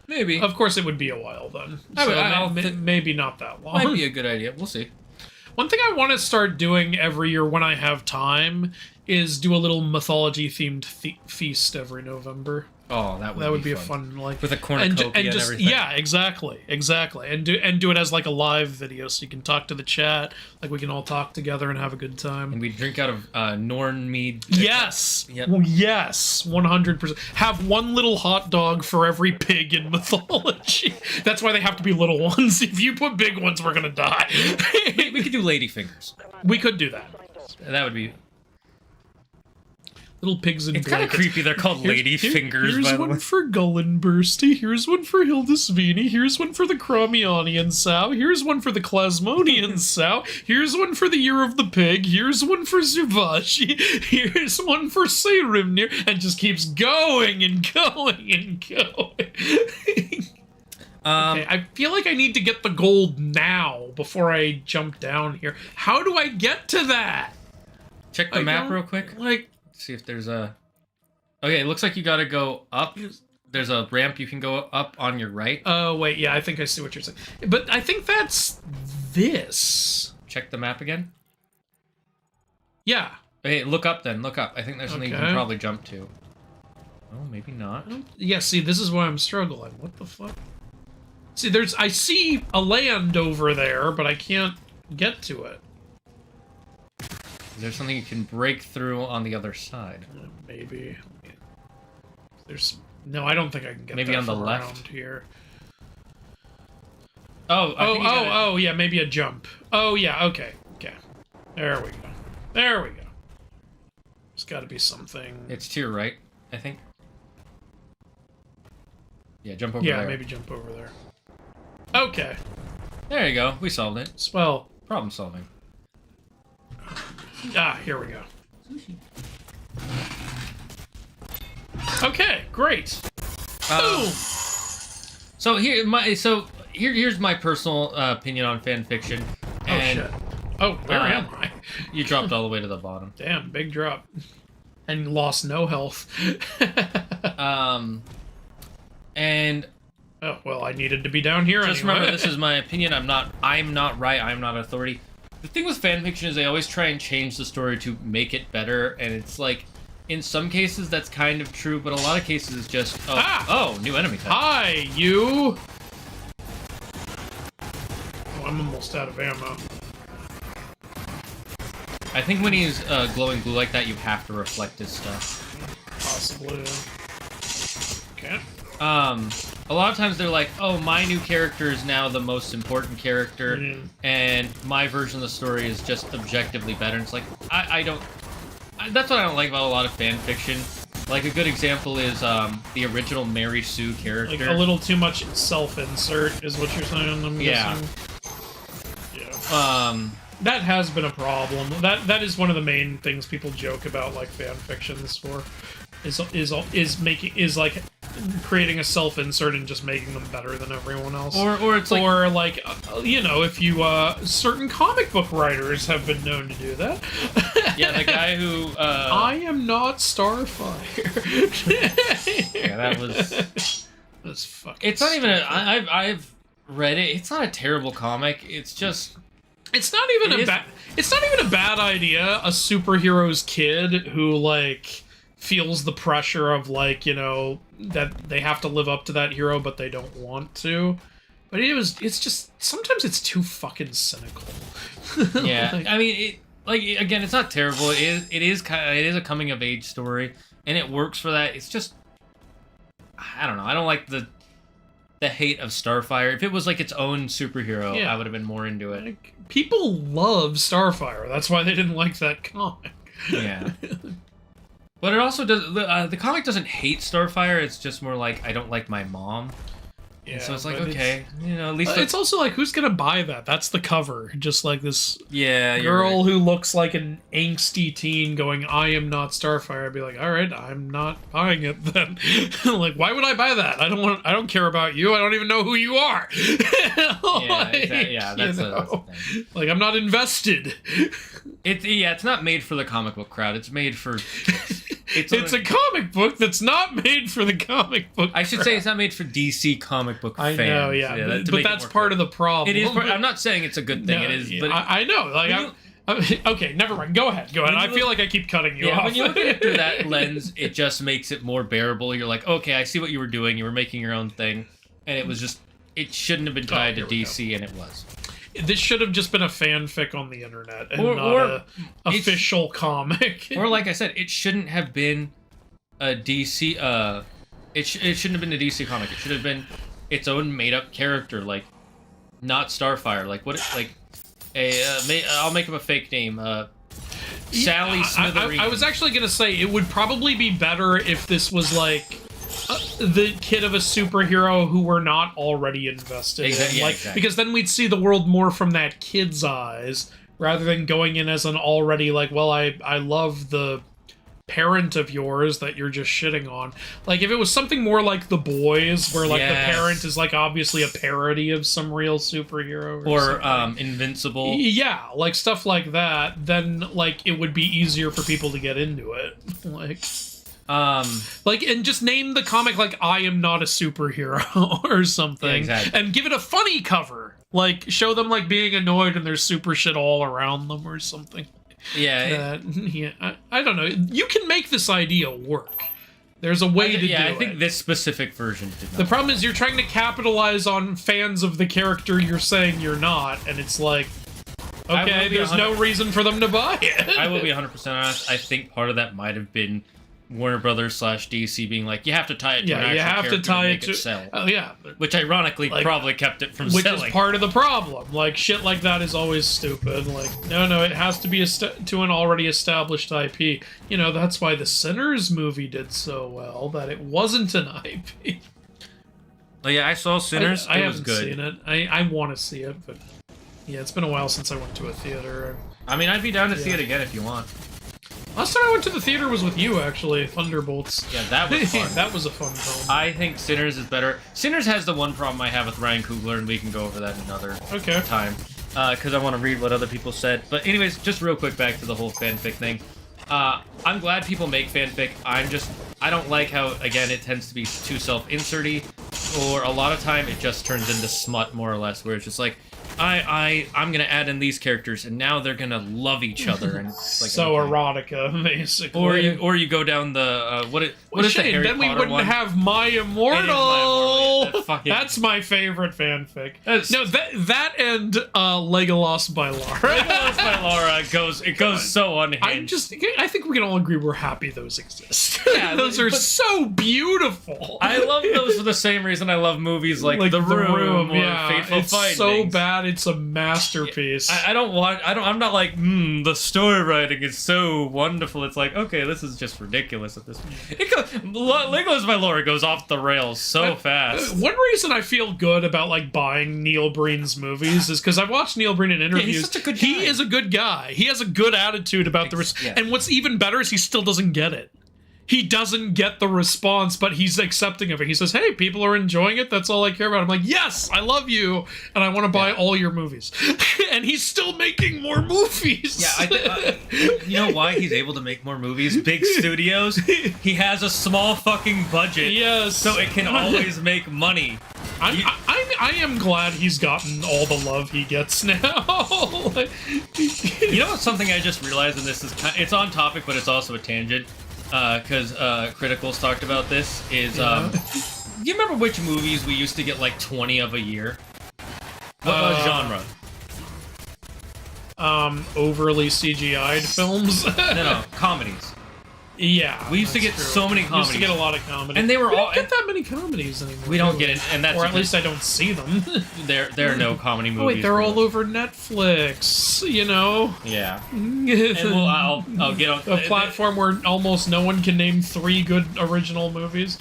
Maybe. Of course, it would be a while then. Maybe not that long. Maybe not that long. Might be a good idea. We'll see. One thing I want to start doing every year when I have time is do a little mythology themed feast every November. Oh, that would be fun. a fun, like, With a cornucopia and just everything. yeah, exactly, and do it as like a live video, so you can talk to the chat, like we can all talk together and have a good time. And we drink out of Norn mead. Yes, Yep. yes, 100%. Have one little hot dog for every pig in mythology. That's why they have to be little ones. If you put big ones, we're gonna die. We could do lady fingers. We could do that. That would be. Little pigs in It's kind of blankets. creepy. They're called lady fingers. Here's By the one way. for Gullenbursty. Here's one for Hildisvini. Here's one for the Cromionian sow. Here's one for the Klasmonian sow. Here's one for the Year of the Pig. Here's one for Zuvashi. Here's one for Seirimnir. And just keeps going and going and going. Okay, I feel like I need to get the gold now before I jump down here. How do I get to that? Check the map real quick. Like, See if there's a. Okay, it looks like you got to go up. There's a ramp you can go up on your right. oh wait, yeah, I think I see what you're saying. But I think that's this. Check the map again. Yeah. Okay, look up then. Look up. I think there's something you Okay. can probably jump to. Oh, maybe not. Yeah, see, this is why I'm struggling. What the fuck? See, I see a land over there, but I can't get to it. Is there something you can break through on the other side? Maybe. There's no, I don't think I can get Maybe that on the from left? around here. Oh, I think you gotta- Oh, yeah, maybe a jump. Oh, yeah, okay. There we go. There's got to be something. It's to your right, I think. Yeah, jump over Yeah, there. maybe jump over there. Okay. There you go. We solved it. Well, Problem solving. here we go. Okay, great. Boom. So here's my personal opinion on fan fiction. Oh And shit. Oh, where am I? you dropped all the way to the bottom. Damn, big drop. And lost no health. And Oh, well, I needed to be down here just anyway. remember, this is my opinion. I'm not right. I'm not authority. The thing with fan fiction is they always try and change the story to make it better, and it's like, in some cases that's kind of true, but a lot of cases it's just new enemy type. Hi, you! Oh, I'm almost out of ammo. I think when he's glowing blue like that, you have to reflect his stuff. Possibly. Okay. A lot of times they're like, oh, my new character is now the most important character, and my version of the story is just objectively better. And it's like, that's what I don't like about a lot of fan fiction. Like, a good example is the original Mary Sue character. Like, a little too much self-insert is what you're saying, I'm guessing. Yeah. That has been a problem. That is one of the main things people joke about, like, fan fictions for, is like creating a self-insert and just making them better than everyone else. Or it's like, Or like, if you certain comic book writers have been known to do that. yeah, the guy who I am not Starfire. yeah, that was. That's fucking. It's not even I've read it. It's not a terrible comic. It's just. It's not even It's not even a bad idea. A superhero's kid who like feels the pressure of like that they have to live up to that hero, but they don't want to. But it's just sometimes it's too fucking cynical. Yeah, Like, I mean, again, it's not terrible. It is a coming of age story, and it works for that. It's just, I don't know. I don't like the hate of Starfire. If it was like its own superhero, Yeah. I would have been more into it. like, people love Starfire. That's why they didn't like that comic. Yeah. But it also does. The comic doesn't hate Starfire. It's just more like, I don't like my mom. Yeah, And so it's like, but okay, at least it's also like, who's gonna buy that? That's the cover. Just like this yeah, you're girl right. who looks like an angsty teen going, I am not Starfire. I'd be like, all right, I'm not buying it then. Like, why would I buy that? I don't care about you. I don't even know who you are. That's the thing. Like, I'm not invested. It's not made for the comic book crowd. It's made for It's a comic book that's not made for the comic book. I should say it's not made for DC comic book fans. I know, yeah, to but make it that's more part clear. of the problem. It is. I'm not saying it's a good thing. No, it is, yeah, but I know. Like, okay, never mind. Go ahead. I feel like I keep cutting you off. when you look at it through that lens, it just makes it more bearable. You're like, okay, I see what you were doing. You were making your own thing, and it was just. It shouldn't have been tied to DC, and it was. This should have just been a fanfic on the internet and Or not a official comic. Or like I said, it shouldn't have been a DC. It shouldn't have been a DC comic. It should have been its own made-up character, like not Starfire. Like what? Like I'll make him a fake name. Sally Smithereens. I was actually gonna say it would probably be better if this was like. The kid of a superhero who we're not already invested in. Yeah, like, exactly. Because then we'd see the world more from that kid's eyes, rather than going in as an already, like, well, I love the parent of yours that you're just shitting on. Like, if it was something more like The Boys, where, like, the parent is, like, obviously a parody of some real superhero. Or Invincible. Yeah, like, stuff like that, then, like, it would be easier for people to get into it. Like, and just name the comic like I Am Not a Superhero or something. Yeah, exactly. And give it a funny cover. Like, show them, like, being annoyed and there's super shit all around them or something. Yeah. I don't know. You can make this idea work. There's a way to do it. Yeah, I think this specific version did not. The problem is you're trying to capitalize on fans of the character you're saying you're not, and it's like, okay, there's no reason for them to buy it. I will be 100% honest. I think part of that might have been Warner Brothers / DC being like, you have to tie it to an actual you have character to tie make it to sell. Oh yeah, Which ironically probably kept it from which selling. is part of the problem. Like, shit like that is always stupid. Like, no, it has to be to an already established IP. You know, that's why the Sinners movie did so well, that it wasn't an IP. Oh yeah, I saw Sinners. I it was haven't good. seen it. I want to see it, but yeah, it's been a while since I went to a theater. I mean, I'd be down to see it again if you want. Last time I went to the theater was with you, actually. Thunderbolts. Yeah, that was fun. That was a fun film. I think Sinners is better. Sinners has the one problem I have with Ryan Coogler, and we can go over that another time. Because I want to read what other people said. But anyways, just real quick back to the whole fanfic thing. I'm glad people make fanfic. I don't like how, again, it tends to be too self-inserty, or a lot of time it just turns into smut, more or less, where it's just like, I'm gonna add in these characters, and now they're gonna love each other, and it's like so erotica, basically. Or you go down the what is the Harry then we Potter wouldn't one? have My Immortal. It is My Immortal. That's my favorite fanfic. No, that and Legolas by Lara. Legolas by Lara goes so unhinged. I think we can all agree we're happy those exist. Yeah, those are so beautiful. I love those for the same reason I love movies like The Room or Fateful it's Findings. So bad, it's a masterpiece. I'm not like, the story writing is so wonderful. It's like, okay, this is just ridiculous at this point. Legolas by Lara goes off the rails so fast. One reason I feel good about like buying Neil Breen's movies is because I've watched Neil Breen in interviews. he's such a good guy. He is a good guy. He has a good attitude about and what's even better is he still doesn't get it. He doesn't get the response, but he's accepting of it. He says, hey, people are enjoying it. That's all I care about. I'm like, yes, I love you, and I want to buy all your movies. And he's still making more movies. Yeah, you know why he's able to make more movies? Big studios. He has a small fucking budget. Yes. So it can always make money. I am glad he's gotten all the love he gets now. You know what's something I just realized, and this is it's on topic, but it's also a tangent. Because Criticals talked about this, is, do you remember which movies we used to get like 20 of a year? What genre? Overly CGI'd films? No, comedies. Yeah, we used to get so many comedies. We used to get a lot of comedies. And they were we all... don't get that many comedies anymore. We don't get it, and that's... Or at least I don't see them. There are no comedy movies. Oh, wait, they're all over Netflix, you know? Yeah. And I'll get on... A platform where almost no one can name 3 good original movies.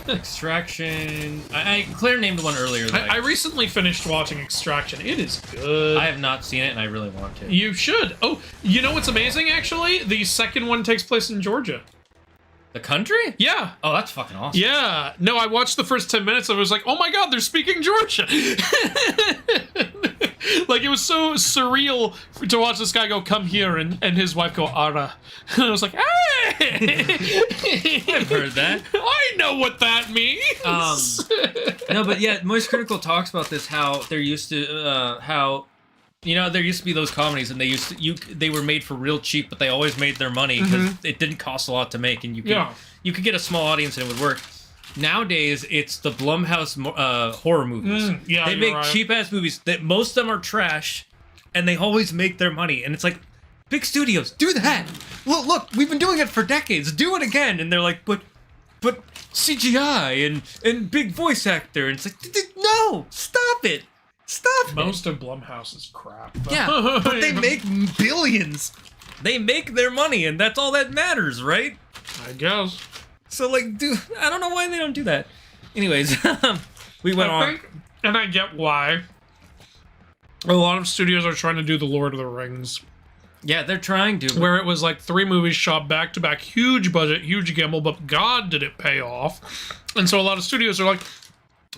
Extraction... Claire named one earlier. I recently finished watching Extraction. It is good. I have not seen it, and I really want to. You should. Oh, you know what's amazing, actually? The second one takes place in Georgia. The country? Yeah. Oh, that's fucking awesome. Yeah. No, I watched the first 10 minutes and I was like, oh my god, they're speaking Georgia. Like, it was so surreal to watch this guy go, come here, and his wife go, outta. And I was like, I've heard that. I know what that means. No, but yeah, Moist Critical talks about this. How there used to, there used to be those comedies, and they were made for real cheap, but they always made their money because it didn't cost a lot to make, and you could get a small audience and it would work. Nowadays, it's the Blumhouse horror movies. They make cheap ass movies that most of them are trash, and they always make their money. And it's like, big studios, do that. Look, we've been doing it for decades. Do it again. And they're like, but CGI and big voice actor. And it's like, no, stop it. Stop it. Most of Blumhouse is crap. Yeah, but they make billions. They make their money, and that's all that matters, right? I guess. So, like, dude, I don't know why they don't do that. Anyways, we went on. And I get why. A lot of studios are trying to do the Lord of the Rings. Yeah, they're trying to. Where it was like 3 movies shot back to back, huge budget, huge gamble, but God did it pay off. And so a lot of studios are like,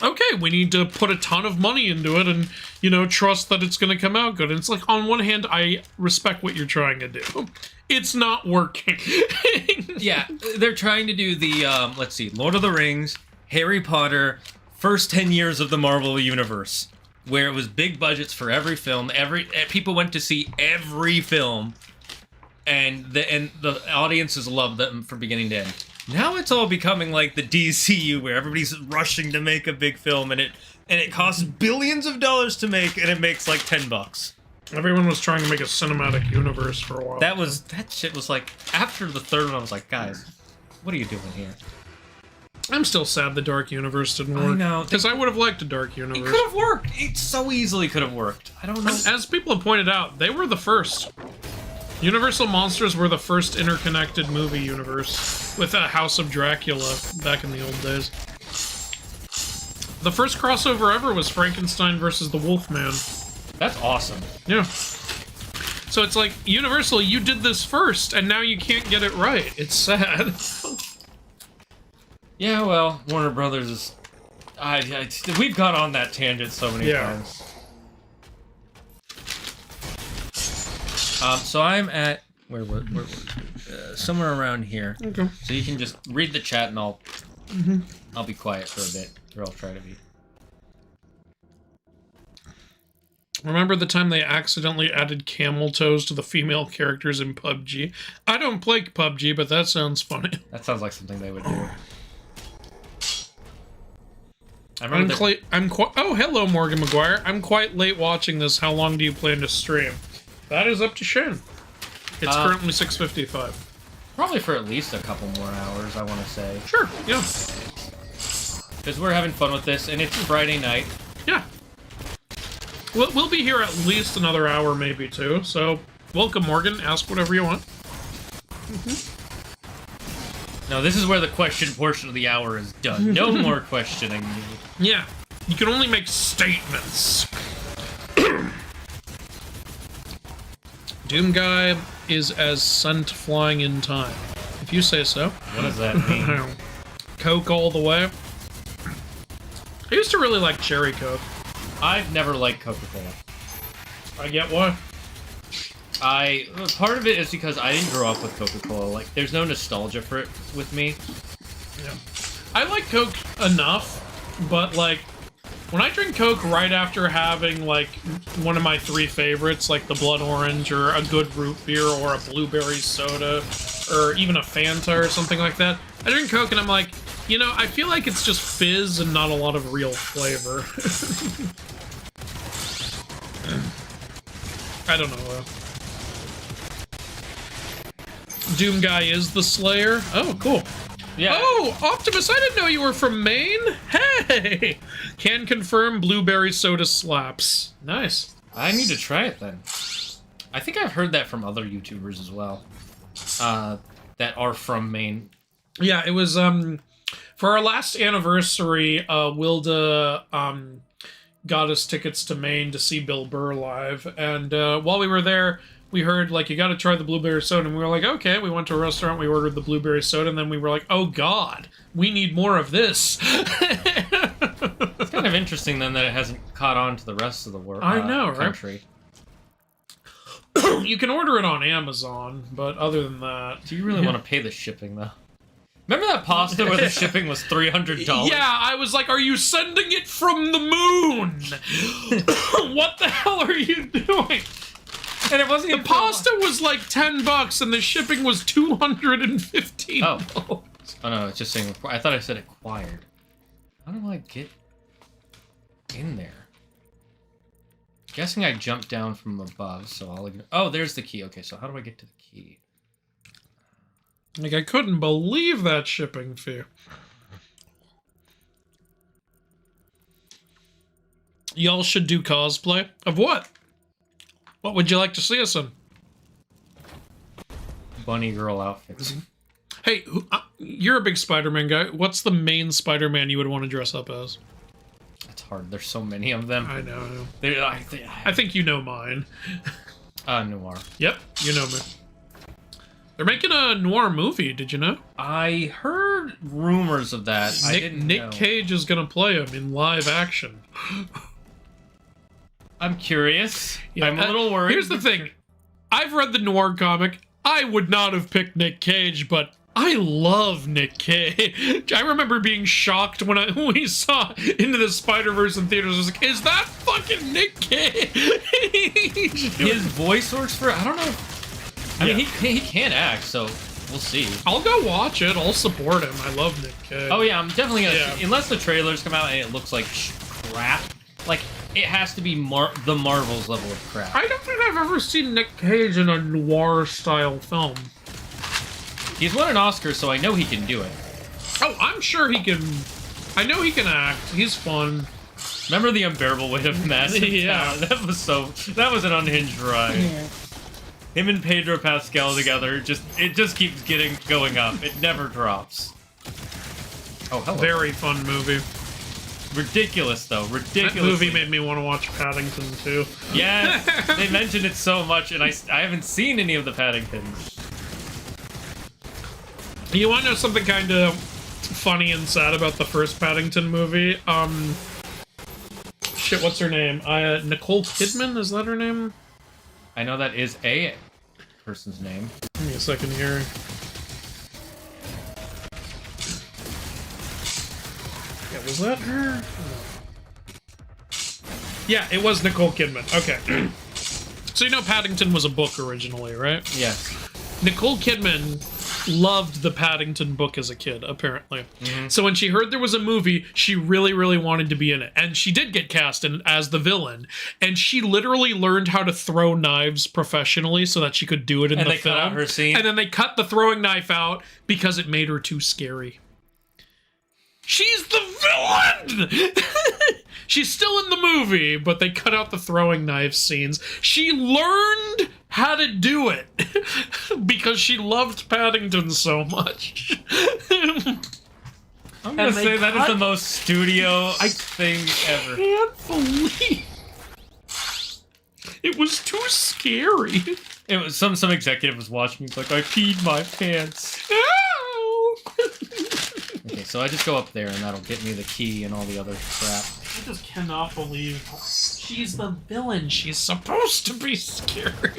okay, we need to put a ton of money into it and, trust that it's going to come out good. And it's like, on one hand, I respect what you're trying to do. It's not working. Yeah, they're trying to do the, let's see, Lord of the Rings, Harry Potter, first 10 years of the Marvel Universe, where it was big budgets for every film. People went to see every film, and the audiences loved them from beginning to end. Now it's all becoming like the DCU, where everybody's rushing to make a big film, and it costs billions of dollars to make, and it makes like $10. Everyone was trying to make a cinematic universe for a while. That shit was like, after the third one, I was like, guys, what are you doing here? I'm still sad the Dark Universe didn't work. I know. Because I would have liked a Dark Universe. It could have worked. It so easily could have worked. I don't know. As people have pointed out, they were the first. Universal Monsters were the first interconnected movie universe with a House of Dracula back in the old days. The first crossover ever was Frankenstein versus the Wolfman. That's awesome. Yeah. So it's like, Universal, you did this first, and now you can't get it right. It's sad. Yeah, well, Warner Brothers is... we've gone on that tangent so many times. So I'm at... Where somewhere around here. Okay. So you can just read the chat, and I'll be quiet for a bit, or I'll try to be. Remember the time they accidentally added camel toes to the female characters in PUBG? I don't play PUBG, but that sounds funny. That sounds like something they would do. Oh, hello, Morgan McGuire. I'm quite late watching this. How long do you plan to stream? That is up to Shin. It's currently 6:55. Probably for at least a couple more hours, I want to say. Sure, yeah. Because we're having fun with this, and it's Friday night. Yeah. We'll be here at least another hour, maybe two. So, welcome, Morgan. Ask whatever you want. No, this is where the question portion of the hour is done. No more questioning. Yeah. You can only make statements. Doom Guy is as scent flying in time. If you say so. What does that mean? Coke all the way. I used to really like Cherry Coke. I've never liked Coca-Cola. I get why. Part of it is because I didn't grow up with Coca-Cola. Like, there's no nostalgia for it with me. Yeah. I like Coke enough, but like, when I drink Coke right after having like one of my 3 favorites, like the Blood Orange or a good root beer or a blueberry soda or even a Fanta or something like that, I drink Coke and I'm like, I feel like it's just fizz and not a lot of real flavor. I don't know. Doom Guy is the Slayer. Oh, cool. Yeah. Oh, Optimus, I didn't know you were from Maine. Hey! Can confirm blueberry soda slaps. Nice. I need to try it then. I think I've heard that from other YouTubers as well. That are from Maine. Yeah, it was, for our last anniversary, Wilda, got us tickets to Maine to see Bill Burr live. And, while we were there, we heard, like, you gotta try the blueberry soda, and we were like, okay. We went to a restaurant, we ordered the blueberry soda, and then we were like, oh god, we need more of this. It's kind of interesting, then, that it hasn't caught on to the rest of the world. I know, right? Country. You can order it on Amazon, but other than that... Do you really want to pay the shipping, though? Remember that pasta where the shipping was $300? Yeah, I was like, are you sending it from the moon? What the hell are you doing? And it wasn't The pasta was like $10 and the shipping was $215. Oh no, it's just saying, I thought I said acquired. How do I get in there? Guessing I jumped down from above, so I'll ignore. Oh, there's the key. Okay, so how do I get to the key? Like, I couldn't believe that shipping fee. Y'all should do cosplay. Of what? What would you like to see us in? Bunny girl outfits. Hey, you're a big Spider-Man guy. What's the main Spider-Man you would want to dress up as? It's hard. There's so many of them. I know. I I think you know mine. Noir. Yep, you know me. They're making a noir movie, did you know? I heard rumors of that. I didn't know. Nick Cage is going to play him in live action. I'm curious. Yeah, I'm a little worried. Here's the thing. I've read the noir comic. I would not have picked Nick Cage, but I love Nick Cage. I remember being shocked when we saw Into the Spider-Verse in theaters. I was like, is that fucking Nick Cage? His voice works for... I don't know. I mean, he can act, so we'll see. I'll go watch it. I'll support him. I love Nick Cage. Oh, yeah, I'm definitely going to... Unless the trailers come out and it looks like crap. Like, it has to be the Marvel's level of crap. I don't think I've ever seen Nick Cage in a noir-style film. He's won an Oscar, so I know he can do it. Oh, I'm sure he can... I know he can act. He's fun. Remember the unbearable weight of massive Yeah. talent? That was an unhinged ride. Yeah. Him and Pedro Pascal together, it just keeps going up. It never drops. Oh, hello. Very fun movie. Ridiculous, though. Ridiculous. That movie made me want to watch Paddington, too. Yeah, they mentioned it so much, and I haven't seen any of the Paddingtons. You want to know something kind of funny and sad about the first Paddington movie? Shit, what's her name? Nicole Kidman? Is that her name? I know that is a person's name. Give me a second here. Yeah, was that her? Yeah, it was Nicole Kidman. Okay. So you know Paddington was a book originally, right? Yes. Nicole Kidman loved the Paddington book as a kid, apparently. Mm-hmm. So when she heard there was a movie, she really, really wanted to be in it. And she did get cast as the villain. And she literally learned how to throw knives professionally so that she could do it in the film. And they cut out her scene? And then they cut the throwing knife out because it made her too scary. She's the villain! She's still in the movie, but they cut out the throwing knife scenes. She learned how to do it because she loved Paddington so much. I'm gonna say that is the most studio thing ever. I can't believe it was too scary. It was some executive was watching. He's like, I peed my pants. Ow! Okay, so I just go up there, and that'll get me the key and all the other crap. I just cannot believe she's the villain. She's supposed to be scary.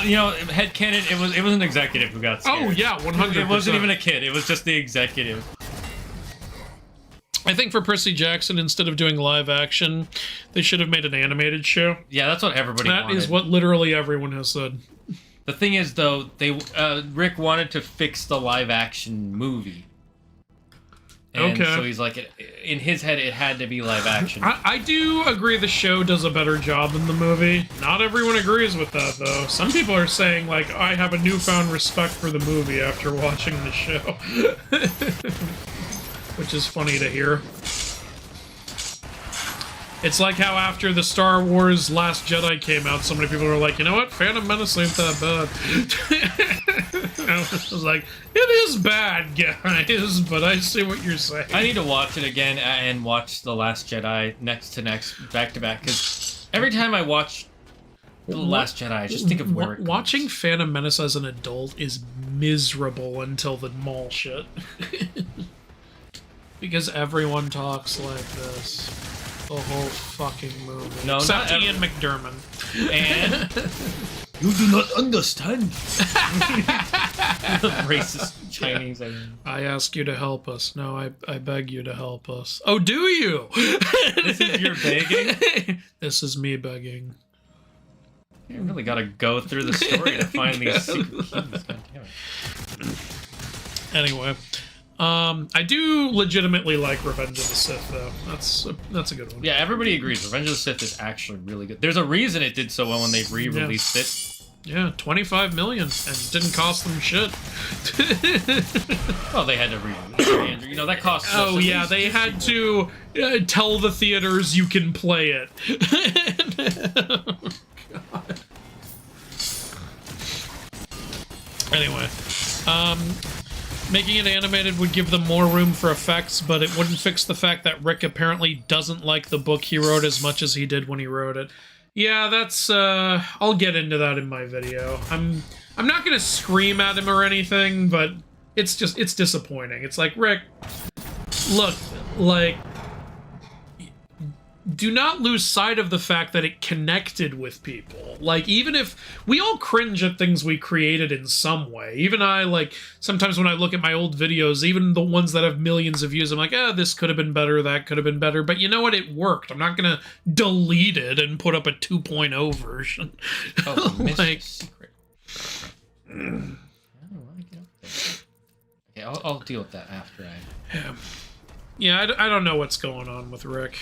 You know, headcanon, it was an executive who got scared. Oh yeah, 100%. It wasn't even a kid. It was just the executive. I think for Percy Jackson, instead of doing live action, they should have made an animated show. Yeah, that's what everybody wanted. That is what literally everyone has said. The thing is, though, Rick wanted to fix the live action movie. And so he's like, in his head, it had to be live action. I do agree the show does a better job than the movie. Not everyone agrees with that, though. Some people are saying, like, I have a newfound respect for the movie after watching the show. Which is funny to hear. It's like how after the Star Wars Last Jedi came out, so many people were like, you know what? Phantom Menace ain't that bad. I was like, it is bad, guys, but I see what you're saying. I need to watch it again and watch The Last Jedi back to back, because every time I watch The Last Jedi, I just think of where it goes. Watching Phantom Menace as an adult is miserable until the mall shit. Because everyone talks like this. the whole fucking movie. No, except not Ian McDermott. And you do not understand. Racist Chinese. I ask you to help us. No, I beg you to help us. Oh, do you? This is your begging? This is me begging. You really gotta go through the story to find these secret keys. God damn it. Anyway, I do legitimately like Revenge of the Sith, though. That's a good one. Yeah, everybody agrees. Revenge of the Sith is actually really good. There's a reason it did so well when they re-released it. Yeah, 25 million, and didn't cost them shit. Well, they had to re-release it, Andrew. You know, that costs us Oh at yeah, least they had to tell the theaters you can play it. God. Anyway, making it animated would give them more room for effects, but it wouldn't fix the fact that Rick apparently doesn't like the book he wrote as much as he did when he wrote it. Yeah, that's, I'll get into that in my video. I'm not gonna scream at him or anything, but it's disappointing. It's like, Rick, look, like, do not lose sight of the fact that it connected with people. Like, even if we all cringe at things we created in some way, even I, like, sometimes when I look at my old videos, even the ones that have millions of views, I'm like, this could have been better, that could have been better, but you know what, it worked. I'm not gonna delete it and put up a 2.0 version. Oh, like, secret. I don't want to get up there. Okay, I'll deal with that after I... Yeah, I don't know what's going on with Rick.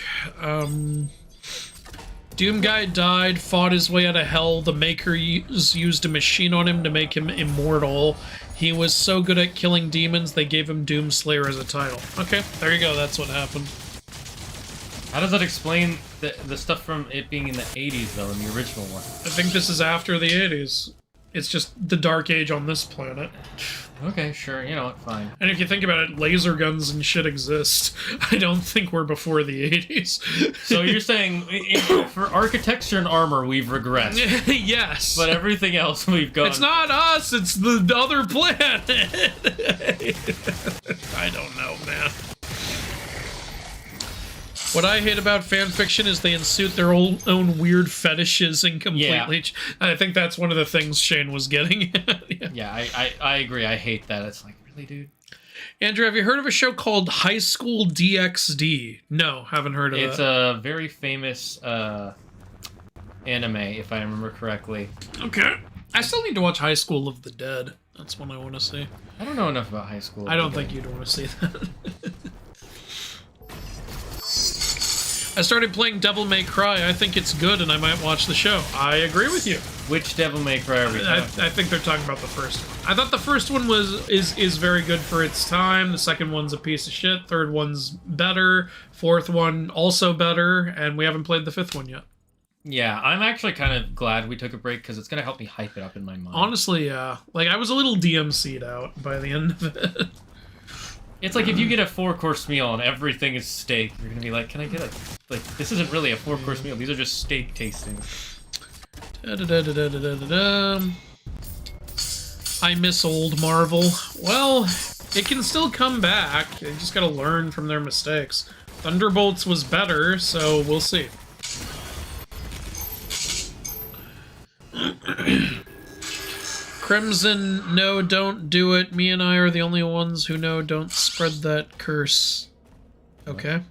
Doom Guy died, fought his way out of hell. The Maker used a machine on him to make him immortal. He was so good at killing demons, they gave him Doomslayer as a title. Okay, there you go, that's what happened. How does that explain the stuff from it being in the 80s, though, in the original one? I think this is after the 80s. It's just the Dark Age on this planet. Okay, sure, you know what, fine. And if you think about it, laser guns and shit exist. I don't think we're before the 80s. So you're saying, for architecture and armor, we've regressed. Yes. But everything else we've gone... It's not us, it's the other planet. I don't know, man. What I hate about fanfiction is they insert their own weird fetishes and completely... Yeah. I think that's one of the things Shane was getting at. Yeah, I agree. I hate that. It's like, really, dude? Andrew, have you heard of a show called High School DxD? No, haven't heard of it. It's a very famous anime, if I remember correctly. Okay. I still need to watch High School of the Dead. That's one I want to see. I don't know enough about high school. I don't think you'd want to see that. I started playing Devil May Cry. I think it's good, and I might watch the show. I agree with you. Which Devil May Cry are we talking I think they're talking about the first one. I thought the first one is very good for its time. The second one's a piece of shit. Third one's better. Fourth one also better, and we haven't played the fifth one yet. Yeah, I'm actually kind of glad we took a break because it's going to help me hype it up in my mind. Honestly, yeah. Like, I was a little DMC'd out by the end of it. It's like if you get a 4-course meal and everything is steak, you're going to be like, can I get a... Like, this isn't really a 4-course meal. These are just steak tastings. I miss old Marvel. Well, it can still come back. They just gotta learn from their mistakes. Thunderbolts was better, so we'll see. Crimson, no, don't do it. Me and I are the only ones who know. Don't spread that curse. Okay.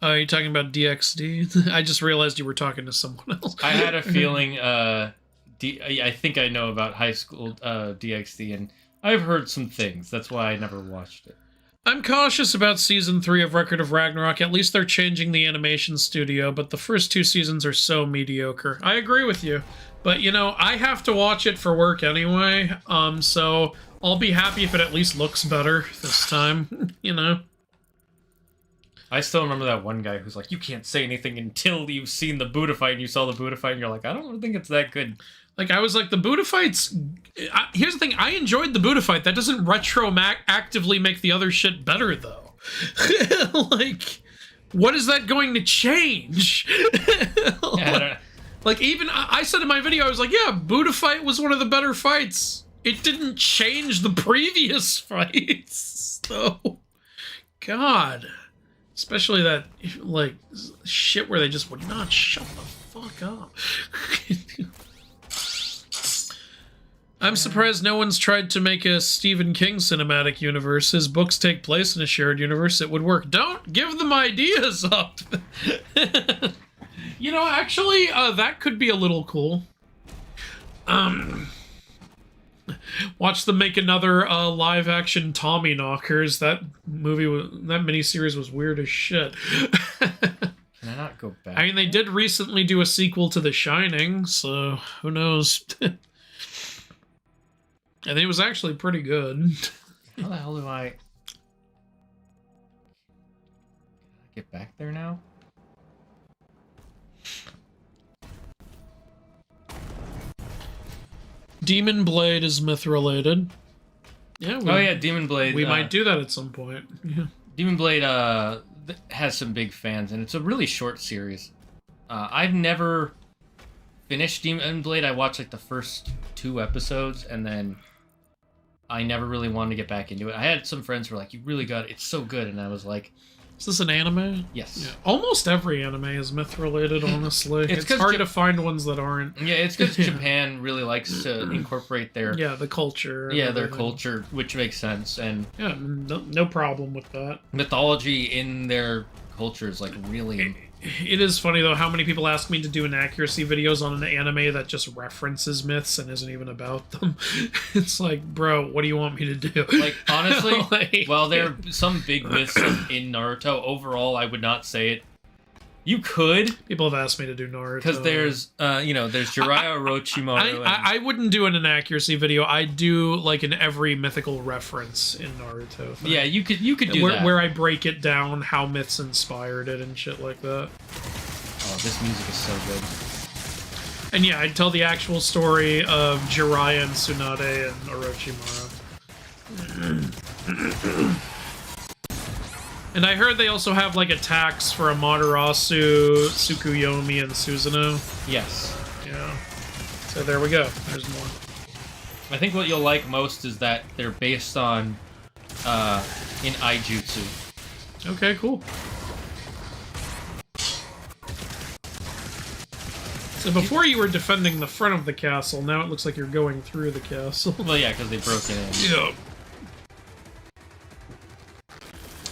You're talking about DxD? I just realized you were talking to someone else. I had a feeling, I think I know about high school DxD, and I've heard some things. That's why I never watched it. I'm cautious about Season 3 of Record of Ragnarok. At least they're changing the animation studio, but the first 2 seasons are so mediocre. I agree with you. But, you know, I have to watch it for work anyway, so I'll be happy if it at least looks better this time, you know? I still remember that one guy who's like, you can't say anything until you've seen the Buddha fight, and you saw the Buddha fight, and you're like, I don't think it's that good. Like, I was like, the Buddha fights... here's the thing, I enjoyed the Buddha fight. That doesn't actively make the other shit better, though. Like, what is that going to change? Yeah, like, even, I said in my video, I was like, yeah, Buddha fight was one of the better fights. It didn't change the previous fights, though. God. Especially that, like, shit where they just would not shut the fuck up. I'm surprised no one's tried to make a Stephen King cinematic universe. His books take place in a shared universe. It would work. Don't give them ideas up. You know, actually, that could be a little cool. Watch them make another live-action Tommyknockers. That miniseries was weird as shit. Can I not go back? I mean, they did recently do a sequel to The Shining, so who knows? I think it was actually pretty good. How the hell do I get back there now? Demon Blade is myth-related. Yeah. Oh yeah, Demon Blade. We might do that at some point. Yeah. Demon Blade has some big fans, and it's a really short series. I've never finished Demon Blade. I watched like the first 2 episodes, and then I never really wanted to get back into it. I had some friends who were like, "You really got it. It's so good," and I was like, "Is this an anime?" Yes. Yeah. Almost every anime is myth-related, honestly. It's hard to find ones that aren't. Yeah, it's because Japan really likes to incorporate their the culture. Their culture, which makes sense, and yeah, no problem with that. Mythology in their culture is like really. It is funny though how many people ask me to do inaccuracy videos on an anime that just references myths and isn't even about them. It's like, bro, what do you want me to do? Like, honestly, while there are some big myths in Naruto, overall I would not say it. You could. People have asked me to do Naruto. Because there's Jiraiya Orochimaru. I wouldn't do an inaccuracy video. I do like an every mythical reference in Naruto thing. Yeah, you could do that. Where I break it down, how myths inspired it and shit like that. Oh, this music is so good. And yeah, I'd tell the actual story of Jiraiya and Tsunade and Orochimaru. And I heard they also have, like, attacks for Amaterasu, Tsukuyomi, and Susanoo. Yes. Yeah. So there we go. There's more. I think what you'll like most is that they're based on, in Aijutsu. Okay, cool. So before you were defending the front of the castle, now it looks like you're going through the castle. Well, yeah, because they broke it in. Yeah.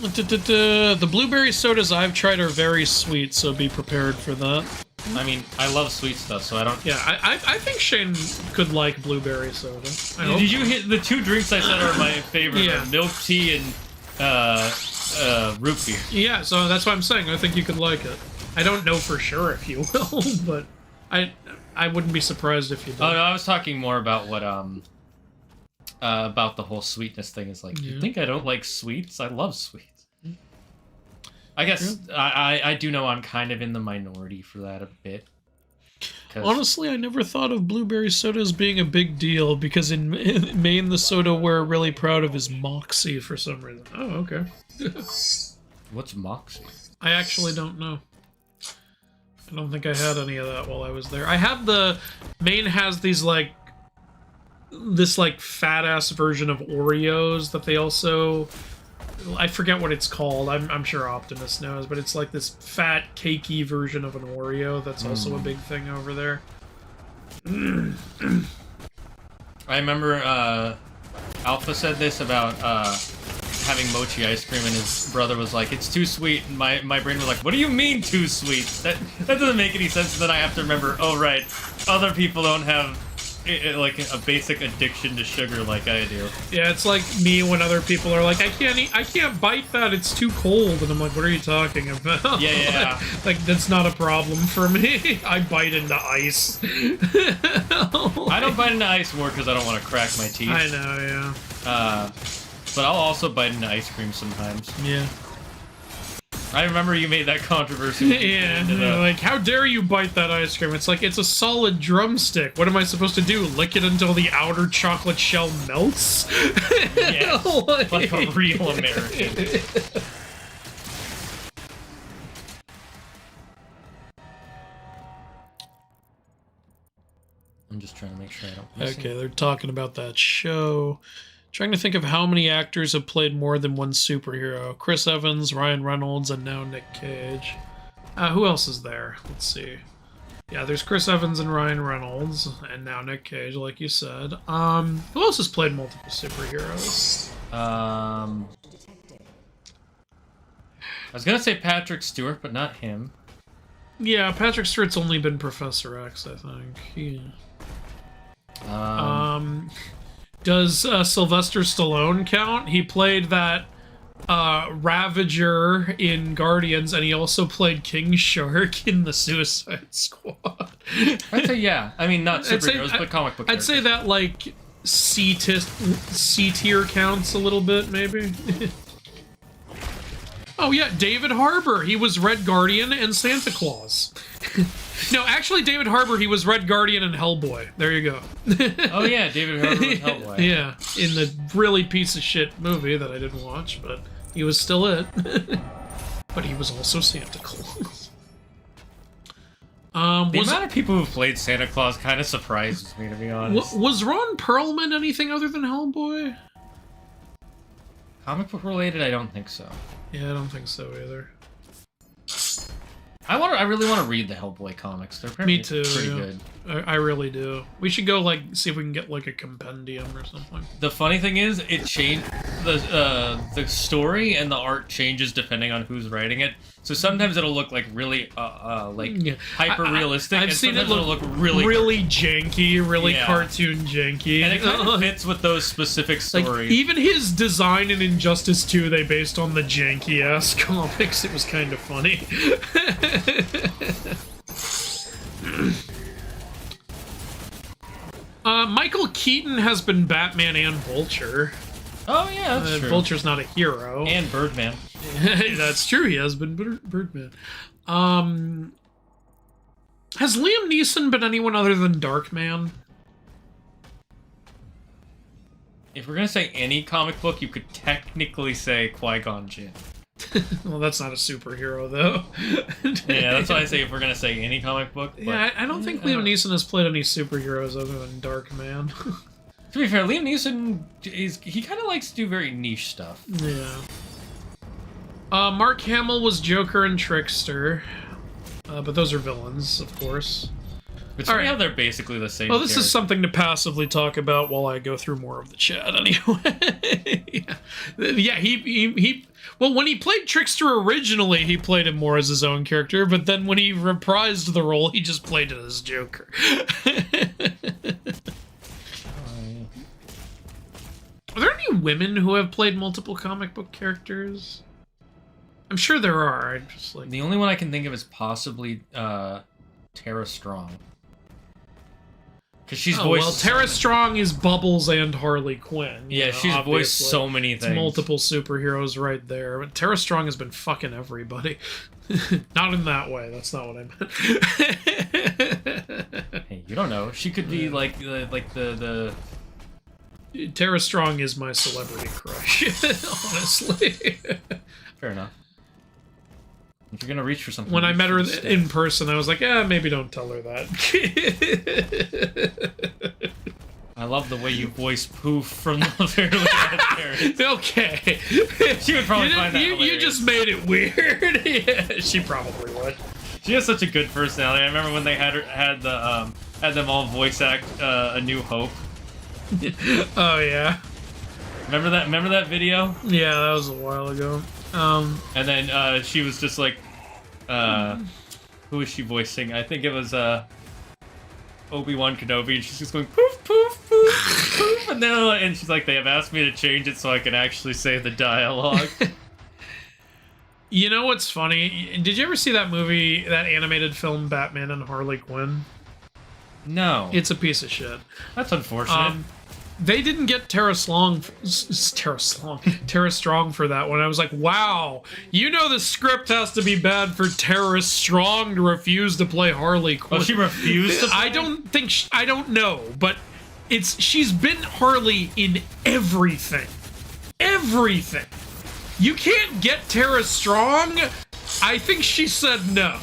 The blueberry sodas I've tried are very sweet, so be prepared for that. I mean, I love sweet stuff, so I don't... Yeah, I think Shane could like blueberry soda. Did you hit the 2 drinks I said are my favorite? Yeah. Milk tea and root beer. Yeah, so that's what I'm saying. I think you could like it. I don't know for sure if you will, but I wouldn't be surprised if you did. Oh no, I was talking more about what about the whole sweetness thing. Is like, you think I don't like sweets? I love sweets. I guess I do know I'm kind of in the minority for that a bit. Honestly, I never thought of blueberry soda as being a big deal because in Maine, the soda we're really proud of is Moxie for some reason. Oh, okay. What's Moxie? I actually don't know. I don't think I had any of that while I was there. I had Maine has these this fat ass version of Oreos that they also, I forget what it's called. I'm sure Optimus knows, but it's like this fat cakey version of an Oreo that's also a big thing over there. I remember Alpha said this about having mochi ice cream, and his brother was like, "It's too sweet." And my brain was like, "What do you mean too sweet? That doesn't make any sense." And then I have to remember, oh right, other people don't have like a basic addiction to sugar like I do. Yeah, it's like me when other people are like, I can't bite that, it's too cold, and I'm like, what are you talking about? Yeah. like that's not a problem for me. I bite into ice. I don't bite into ice more because I don't want to crack my teeth. I know, yeah. But I'll also bite into ice cream sometimes. Yeah. I remember you made that controversy. Yeah, like, how dare you bite that ice cream? It's like, it's a solid drumstick. What am I supposed to do? Lick it until the outer chocolate shell melts? Yes, like a real American. I'm just trying to make sure I don't miss Okay, they're talking about that show. Trying to think of how many actors have played more than one superhero. Chris Evans, Ryan Reynolds, and now Nick Cage. Who else is there? Let's see. Yeah, there's Chris Evans and Ryan Reynolds, and now Nick Cage, like you said. Who else has played multiple superheroes? I was gonna say Patrick Stewart, but not him. Yeah, Patrick Stewart's only been Professor X, I think. Does Sylvester Stallone count? He played that Ravager in Guardians, and he also played King Shark in the Suicide Squad. I'd say yeah. I mean, not superheroes, but comic book I'd characters. say that, like, C tier counts a little bit, maybe. Oh yeah, David Harbour. He was Red Guardian and Santa Claus. No, actually, David Harbour, he was Red Guardian and Hellboy. There you go. Oh yeah, David Harbour was Hellboy. Yeah, in the really piece of shit movie that I didn't watch, but he was still it. But he was also Santa Claus. The amount of people who've played Santa Claus kind of surprises me, to be honest. Was Ron Perlman anything other than Hellboy? Comic book related? I don't think so. Yeah, I don't think so either. I really want to read the Hellboy comics. They're pretty yeah. good. I really do. We should go, like, see if we can get, like, a compendium or something. The funny thing is, it changed the story and the art changes depending on who's writing it. So sometimes it'll look like really hyper realistic. I've and seen it it'll look really janky, really cartoon janky, and it kind of fits with those specific stories. Like, even his design in Injustice 2, they based on the janky ass comics. It was kind of funny. Michael Keaton has been Batman and Vulture. Oh yeah, that's true. Vulture's not a hero. And Birdman. That's true. He has been Birdman. Has Liam Neeson been anyone other than Darkman? If we're gonna say any comic book, you could technically say Qui-Gon Jinn. Well, that's not a superhero, though. Yeah, that's why I say if we're gonna say any comic book. But, yeah, I don't think Liam Neeson has played any superheroes other than Darkman. To be fair, Liam Neeson he kind of likes to do very niche stuff. Yeah. Mark Hamill was Joker and Trickster, but those are villains, of course. But somehow they're basically the same. Well, this is something to passively talk about while I go through more of the chat, anyway. Yeah, he. Well, when he played Trickster originally, he played him more as his own character, but then when he reprised the role, he just played it as Joker. Are there any women who have played multiple comic book characters? I'm sure there are. I just like the only one I can think of is possibly Tara Strong. Because she's voiced. Well, Tara Strong is Bubbles and Harley Quinn. Yeah, she's voiced so many things. It's multiple superheroes right there. But Tara Strong has been fucking everybody. Not in that way. That's not what I meant. Hey, you don't know. She could be like the. Tara Strong is my celebrity crush, honestly. Fair enough. If you're gonna reach for something, when I met her in person, I was like, maybe don't tell her that. I love the way you voice Poof from the Fairly Odd Parents. Okay. She would probably find that hilarious. You just made it weird. Yeah, she probably would. She has such a good personality. I remember when they had them all voice act A New Hope. Oh yeah. Remember that video? Yeah, that was a while ago. And then she was just like, who was she voicing? I think it was Obi-Wan Kenobi, and she's just going poof poof poof poof, and she's like, they have asked me to change it so I can actually say the dialogue. You know what's funny? Did you ever see that movie, that animated film Batman and Harley Quinn? No. It's a piece of shit. That's unfortunate. They didn't get Tara Strong for that one. I was like, wow, you know the script has to be bad for Tara Strong to refuse to play Harley Quinn. Oh, she refused to play? I don't know, but she's been Harley in everything. Everything. You can't get Tara Strong? I think she said no.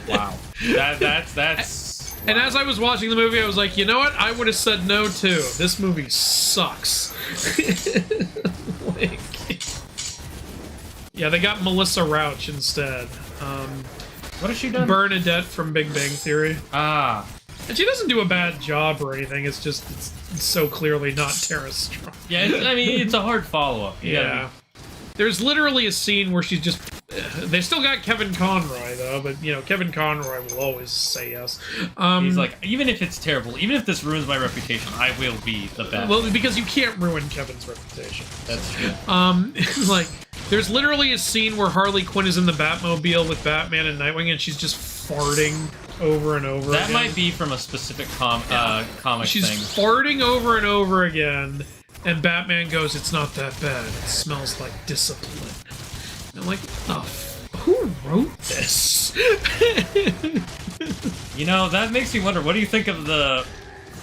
Wow. That's And as I was watching the movie, I was like, you know what? I would have said no too. This movie sucks. Like, yeah, they got Melissa Rauch instead. What has she done? Bernadette from Big Bang Theory. Ah. And she doesn't do a bad job or anything. It's just it's so clearly not Tara Strong. Yeah, I mean, it's a hard follow-up. Yeah. There's literally a scene where she's just... They still got Kevin Conroy, though, but, you know, Kevin Conroy will always say yes. He's like, even if it's terrible, even if this ruins my reputation, I will be the best. Well, because you can't ruin Kevin's reputation. That's true. Like, there's literally a scene where Harley Quinn is in the Batmobile with Batman and Nightwing, and she's just farting over and over That again. might be from a specific comic She's thing. farting over and over again, and Batman goes, "It's not that bad. It smells like discipline." And I'm like, who wrote this? You know, that makes me wonder, what do you think of the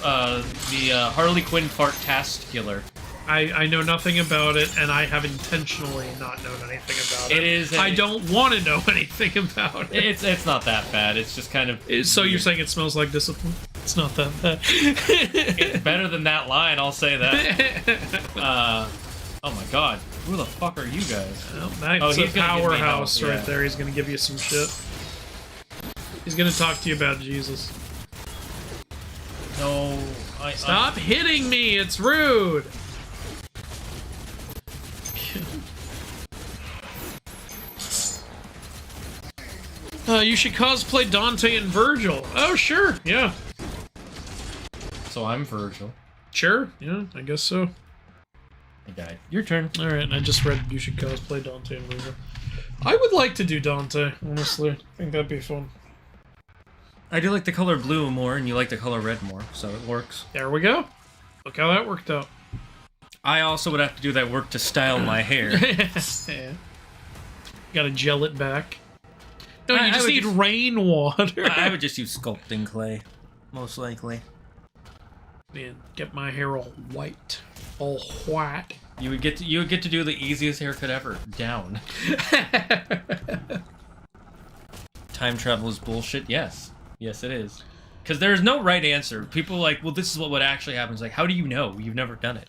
Harley Quinn fart task-killer? I know nothing about it, and I have intentionally not known anything about it. It is. I don't want to know anything about it. It's not that bad. It's just kind of. So you're saying it smells like discipline? It's not that bad. It's better than that line. I'll say that. Oh my God, who the fuck are you guys? Well, that's he's a gonna give me powerhouse help, right yeah. there. He's gonna give you some shit. He's gonna talk to you about Jesus. No, Stop hitting me! It's rude. You should cosplay Dante and Virgil. Oh, sure, yeah. So I'm Virgil. Sure, yeah, I guess so. I died. Your turn. Alright, I just read you should cosplay Dante and Virgil. I would like to do Dante, honestly. I think that'd be fun. I do like the color blue more, and you like the color red more, so it works. There we go. Look how that worked out. I also would have to do that work to style my hair. Yeah. Gotta gel it back. No, I you just would need just- rainwater. I would just use sculpting clay, most likely. Man, get my hair all white. All white. You would get to do the easiest haircut ever. Down. Time travel is bullshit. Yes, it is. Because there's no right answer. People are like, well, this is what would actually happen. It's like, how do you know? You've never done it.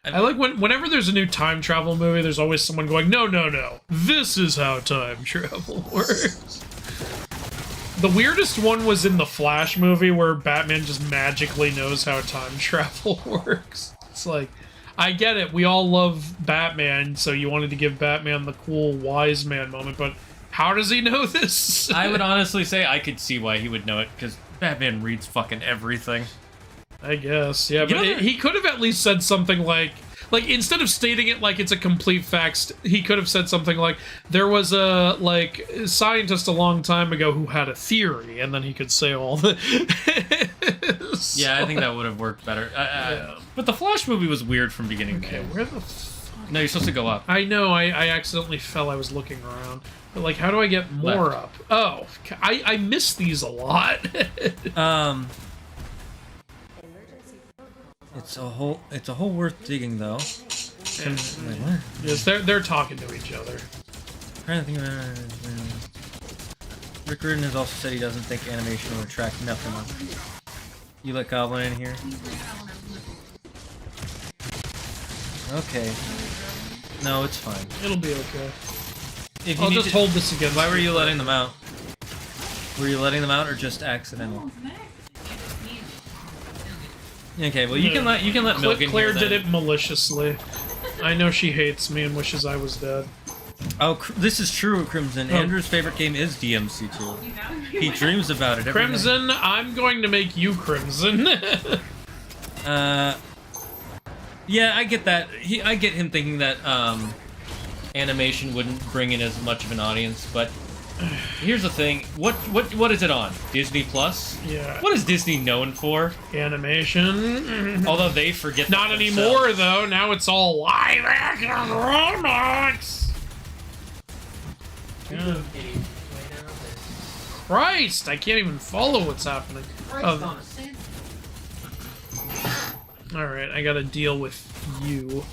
I like whenever there's a new time travel movie, there's always someone going, no, this is how time travel works. The weirdest one was in the Flash movie where Batman just magically knows how time travel works. It's like, I get it, we all love Batman, so you wanted to give Batman the cool wise man moment, but how does he know this? I would honestly say I could see why he would know it, because Batman reads fucking everything. I guess, yeah, You but know he could have at least said something like, instead of stating it like it's a complete fact, he could have said something like, there was a, scientist a long time ago who had a theory, and then he could say all the... Yeah, I think that would have worked better. Yeah. But the Flash movie was weird from beginning to Okay, end. where the fuck? No, you're supposed to go up. I know, I accidentally fell, I was looking around. But, how do I get more Left. up? Oh, I miss these a lot. It's a hole worth digging though. Wait, what? Yes, they're talking to each other. I'm trying to think of Rick Riordan has also said he doesn't think animation will attract nothing. You let Goblin in here? Okay. No, it's fine. It'll be okay. If you I'll need just to- hold this against Why were me. you letting them out? Were you letting them out or just accidental? Okay, well you can let Milk in Claire here, did then. it maliciously. I know she hates me and wishes I was dead. Oh, this is true, Crimson. Oh. Andrew's favorite game is DMC2. He dreams about it every night. Crimson, I'm going to make you Crimson. Yeah, I get that. I get him thinking that animation wouldn't bring in as much of an audience, but here's the thing. What is it on? Disney Plus? Yeah. What is Disney known for? Animation. Although they forget Not that anymore, themselves. though. Now it's all live action remix. Yeah. Christ, I can't even follow what's happening. Oh. Alright, I gotta deal with you.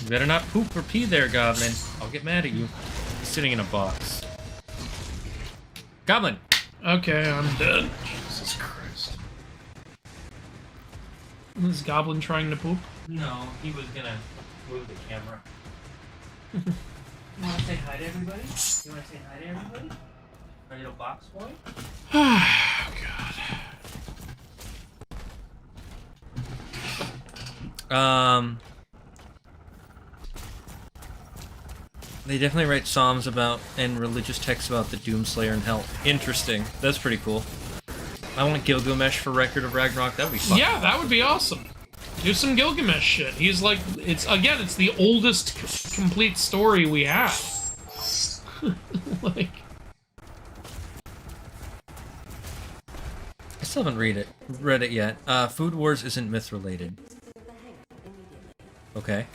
You better not poop or pee there, Goblin. I'll get mad at you. sitting in a box. Goblin. Okay, I'm dead. Jesus Christ. Is Goblin trying to poop? No, he was gonna move the camera. You wanna say hi to everybody? You wanna say hi to everybody? Our little box boy? Oh, God. They definitely write psalms about and religious texts about the Doomslayer and Hell. Interesting. That's pretty cool. I want Gilgamesh for Record of Ragnarok. That'd be fun. Yeah, that would be awesome. Do some Gilgamesh shit. He's like, it's the oldest complete story we have. Like, I still haven't read it yet. Food Wars isn't myth related. Okay.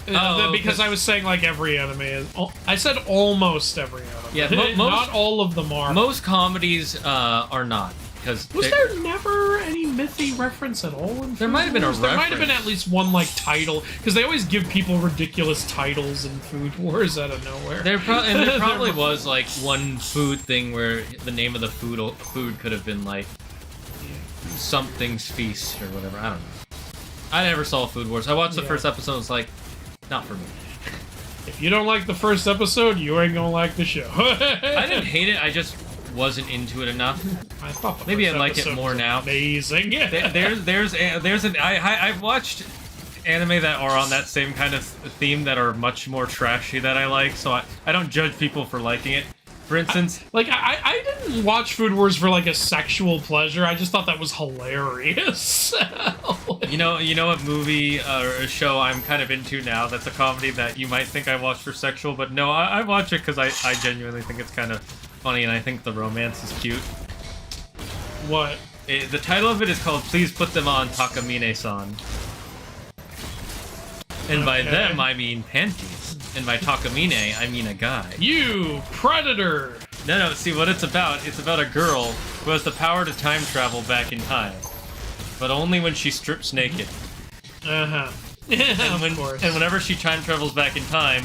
because I was saying like every anime is. I said almost every anime. Yeah, not all of them are. Most comedies are not. Because Was there never any mythy reference at all? In There might have been a Wars? There might have been reference. at least one like title, because they always give people ridiculous titles in Food Wars out of nowhere. There probably was like one food thing where the name of the food could have been like something's feast or whatever. I don't know. I never saw Food Wars. I watched the first episode. It's like, not for me. If you don't like the first episode, you ain't gonna like the show. I didn't hate it. I just wasn't into it enough. I thought the Maybe first I like it episode more was now. Amazing. I've watched anime that are on that same kind of theme that are much more trashy that I like, so I don't judge people for liking it. For instance, I didn't watch Food Wars for like a sexual pleasure. I just thought that was hilarious. you know what movie or a show I'm kind of into now that's a comedy that you might think I watch for sexual, but no, I watch it because I genuinely think it's kind of funny and I think the romance is cute. What? The title of it is called Please Put Them On Takamine-san. And by Okay. them, I mean panties. And by Takamine, I mean a guy. You predator! No, see what it's about a girl who has the power to time travel back in time. But only when she strips naked. Uh-huh. And Of course. and whenever she time travels back in time,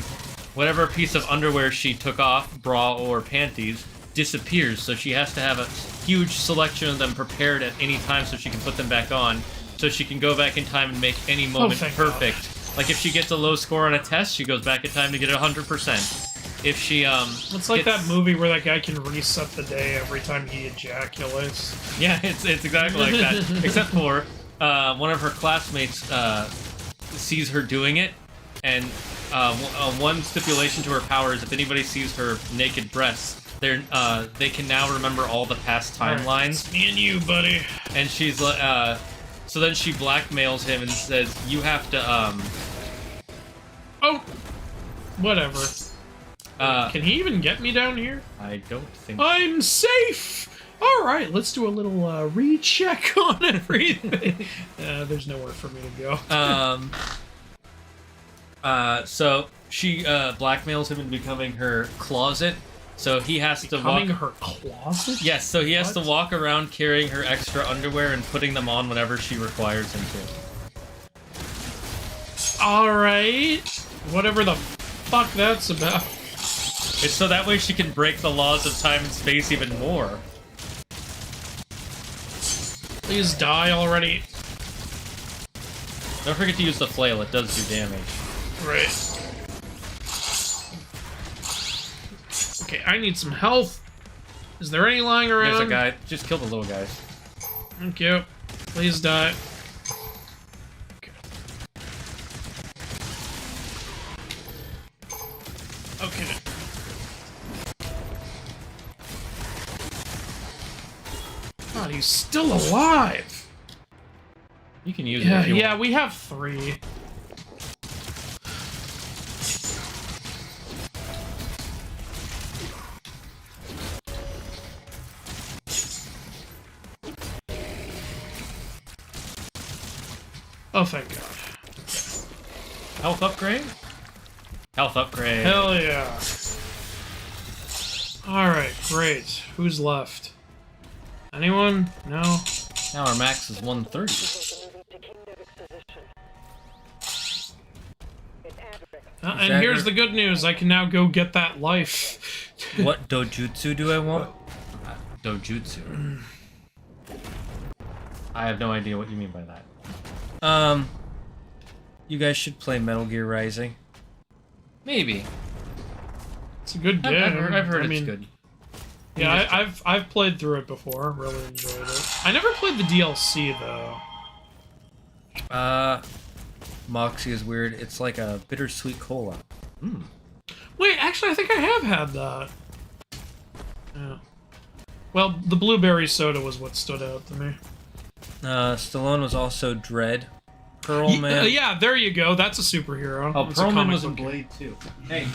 whatever piece of underwear she took off, bra or panties, disappears. So she has to have a huge selection of them prepared at any time so she can put them back on. So she can go back in time and make any moment thank perfect. Like if she gets a low score on a test, she goes back in time to get 100%. If she It's like that movie where that guy can reset the day every time he ejaculates. Yeah, it's exactly like that. Except for one of her classmates sees her doing it, and one stipulation to her power is if anybody sees her naked breasts, they can now remember all the past timelines. Me and you, buddy. And she's so then she blackmails him and says, "You have to Oh, whatever. Can he even get me down here? I don't think. I'm safe! Alright, let's do a little recheck on everything. There's nowhere for me to go. So she blackmails him into becoming her closet. So he has to Becoming walk. her closet? Yes, so he has to What? walk around carrying her extra underwear and putting them on whenever she requires him to. Alright. Whatever the fuck that's about. It's so that way she can break the laws of time and space even more. Please die already. Don't forget to use the flail, it does do damage. Right. Okay, I need some health. Is there any lying around? There's a guy. Just kill the little guys. Thank you. Please die. Okay. Okay. God, he's still alive. You can use it if you Yeah, want. we have 3. Oh, thank God. Health upgrade? Health upgrade. Hell yeah. Alright, great. Who's left? Anyone? No? Now our max is 130. And that here's your- the good news. I can now go get that life. What dojutsu do I want? Dojutsu. I have no idea what you mean by that. You guys should play Metal Gear Rising. Maybe. It's a good game. I've heard I it's mean, good. Yeah, I've played through it before. Really enjoyed it. I never played the DLC though. Moxie is weird. It's like a bittersweet cola. Wait, actually, I think I have had that. Yeah. Well, the blueberry soda was what stood out to me. Stallone was also Dread. Pearl Man. Yeah, there you go. That's a superhero. Oh, It's a Perlman comic was in book. Blade too. Hey.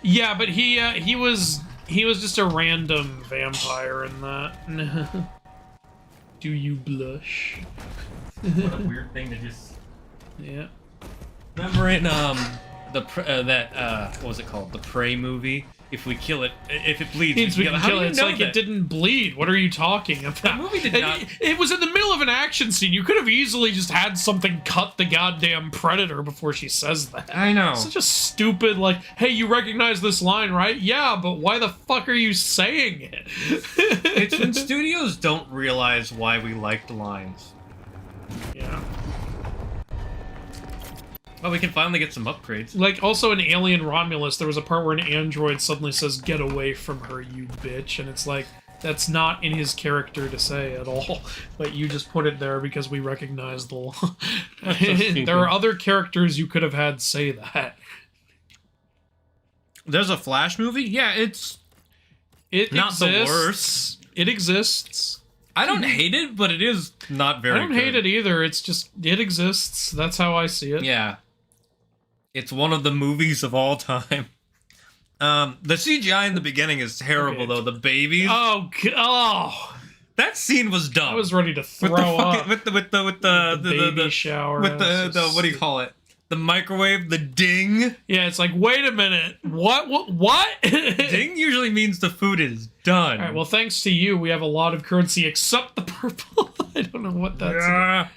Yeah, but he was just a random vampire in that. Do you blush? What a weird thing to just. Yeah. Remember in what was it called? The Prey movie. If we kill it, if it bleeds, We kill can it. How kill do it. you It's know like that? it didn't bleed. What are you talking about? The movie did not. It was in the middle of an action scene. You could have easily just had something cut the goddamn predator before she says that. I know. Such a stupid, like, hey, you recognize this line, right? Yeah, but why the fuck are you saying it? It's when studios don't realize why we liked lines. Yeah. Oh, we can finally get some upgrades. Like, also in Alien Romulus, there was a part where an android suddenly says, "Get away from her, you bitch," and it's like, that's not in his character to say at all, but you just put it there because we recognize the line. There are other characters you could have had say that. There's a Flash movie? Yeah, it's It not exists. the worst. It exists. I don't hate it, but it is not very I don't hate it either. It's just, it exists. That's how I see it. Yeah. It's one of the movies of all time. The CGI in the beginning is terrible, Okay. though. The babies. Oh, That scene was dumb. I was ready to throw with the up. with the baby shower. with the what do you call it? The microwave, the ding. Yeah, it's like, wait a minute. What? Ding usually means the food is done. All right, well, thanks to you, we have a lot of currency except the purple. I don't know what that's Yeah.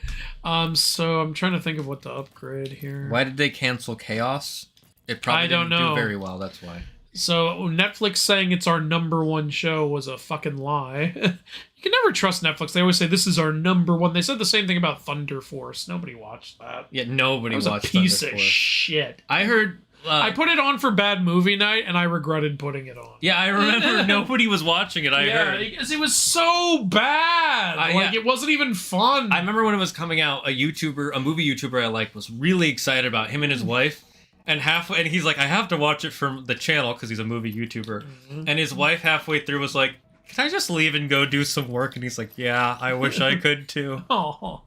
So I'm trying to think of what to upgrade here. Why did they cancel Chaos? It probably I don't didn't know. do very well, that's why. So Netflix saying it's our #1 show was a fucking lie. You can never trust Netflix. They always say this is our #1. They said the same thing about Thunder Force. Nobody watched that. Yeah, nobody It was a watched piece Thunder of Force. shit. I heard. I put it on for bad movie night, and I regretted putting it on. Yeah, I remember nobody was watching it. I Yeah, heard. because it was so bad. Yeah. It wasn't even fun. I remember when it was coming out, a movie YouTuber I liked was really excited about him and his wife. And he's like, I have to watch it from the channel because he's a movie YouTuber. And his wife halfway through was like, can I just leave and go do some work? And he's like, yeah, I wish I could too. Oh.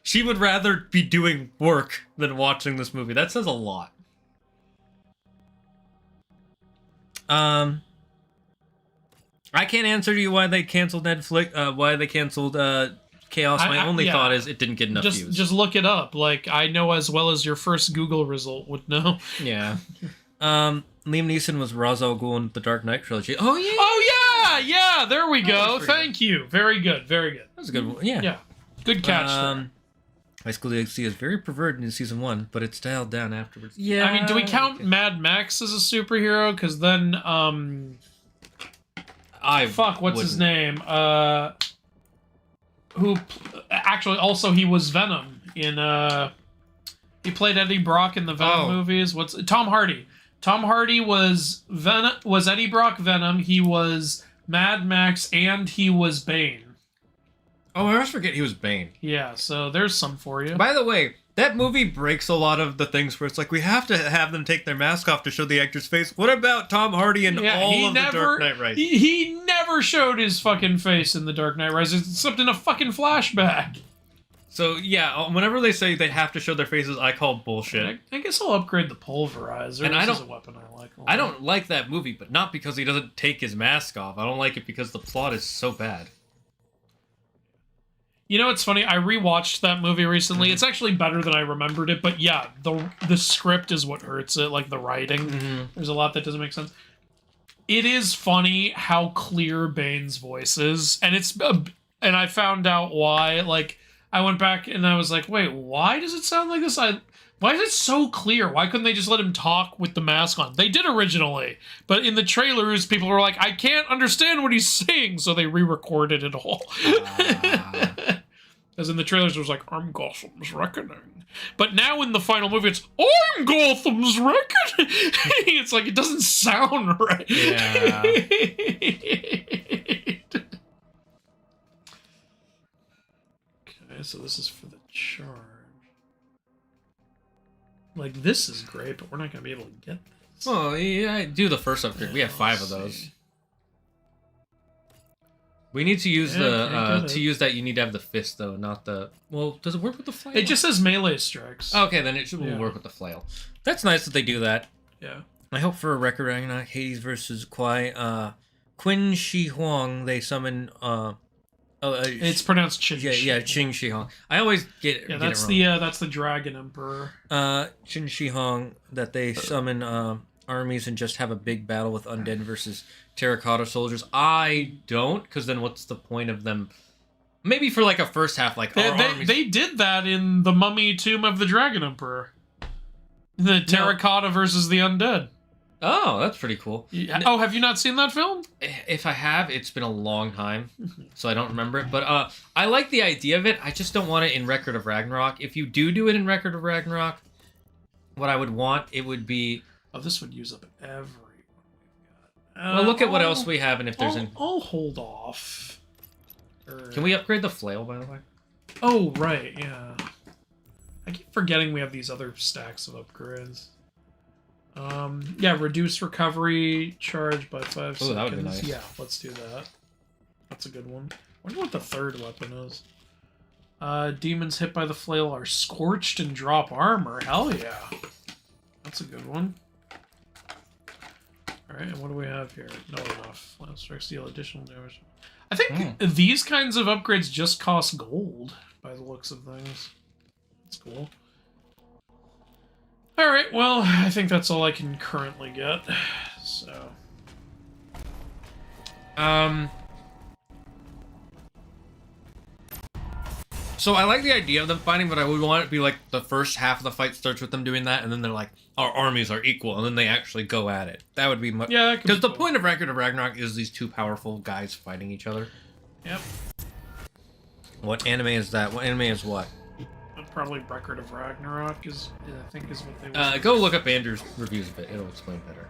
She would rather be doing work than watching this movie. That says a lot. I can't answer you why they canceled Netflix. Why they canceled Chaos. My only thought is it didn't get enough views. Just look it up. Like, I know as well as your first Google result would know. Yeah. Liam Neeson was Ra's al Ghul in the Dark Knight trilogy. Oh yeah, Oh yeah, there we go. was pretty Thank you. Very good. Very good. that was a good one. Yeah. Yeah, good catch. there. High School DxD is very perverted in season 1, but it's dialed down afterwards. Yeah. I mean, do we count Mad Max as a superhero? Because then, what's his name? Actually, also he was Venom in he played Eddie Brock in the Venom movies. Tom Hardy? Tom Hardy was Eddie Brock Venom. He was Mad Max, and he was Bane. Oh, I always forget he was Bane. Yeah, so there's some for you. By the way, that movie breaks a lot of the things where it's like we have to have them take their mask off to show the actor's face. What about Tom Hardy and all of the Dark Knight Rises? He never showed his fucking face in the Dark Knight Rises, except in a fucking flashback. So yeah, whenever they say they have to show their faces, I call bullshit. I guess I'll upgrade the pulverizer. And This is a weapon I like a lot. I don't like that movie, but not because he doesn't take his mask off. I don't like it because the plot is so bad. You know, it's funny. I rewatched that movie recently. It's actually better than I remembered it. But yeah, the script is what hurts it, like the writing. There's a lot that doesn't make sense. It is funny how clear Bane's voice is, and and I found out why. Like, I went back and I was like, wait, why does it sound like this? Why is it so clear? Why couldn't they just let him talk with the mask on? They did originally, but in the trailers, people were like, I can't understand what he's saying, so they re-recorded it all. As in the trailers, it was like, I'm Gotham's Reckoning. But now in the final movie, it's, I'm Gotham's Reckoning! It's like, it doesn't sound right. Yeah. Okay, so this is for the charge. Like, this is great, but we're not going to be able to get this. Well, yeah, do the first upgrade. We have 5 of Let's those. see. We need to use Yeah, okay, to use that. You need to have the fist though, not the. Well, does it work with the flail? It just says melee strikes. Okay, then it should Yeah. work with the flail. That's nice that they do that. Yeah. I hope for a record Ragnarok, Hades versus Kwai. Qin Shi Huang, they summon. It's pronounced Chin. yeah, Qin Shi Huang. I always get Yeah, get that's it wrong. that's the Dragon Emperor. Qin Shi Huang, that they summon armies and just have a big battle with undead versus terracotta soldiers. I don't, because then what's the point of them? Maybe for like a first half, like our armies. They did that in the Mummy Tomb of the Dragon Emperor. The terracotta versus the undead. Oh, that's pretty cool. Yeah. Oh, have you not seen that film? If I have, it's been a long time, so I don't remember it. But I like the idea of it. I just don't want it in Record of Ragnarok. If you do it in Record of Ragnarok, what I would want, it would be... Oh, this would use up every one we've got. Well, look at what else we have, and if there's I'll hold off. Can we upgrade the flail, by the way? Oh, right, yeah. I keep forgetting we have these other stacks of upgrades. Yeah, reduce recovery charge by 5 seconds. that would be nice. Yeah, let's do that. That's a good one. I wonder what the third weapon is. Demons hit by the flail are scorched and drop armor. Hell yeah. That's a good one. Alright, and what do we have here? Not enough. Last strikes deal additional damage. I think these kinds of upgrades just cost gold, by the looks of things. That's cool. Alright, well, I think that's all I can currently get. So. So I like the idea of them fighting, but I would want it to be like the first half of the fight starts with them doing that, and then they're like, our armies are equal, and then they actually go at it. That would be much... Yeah, that could be because the cool. point of Record of Ragnarok is these two powerful guys fighting each other. Yep. What anime is that? What anime is what? Probably Record of Ragnarok is, I think, is what they were. Go look up Andrew's reviews of it. It'll explain better.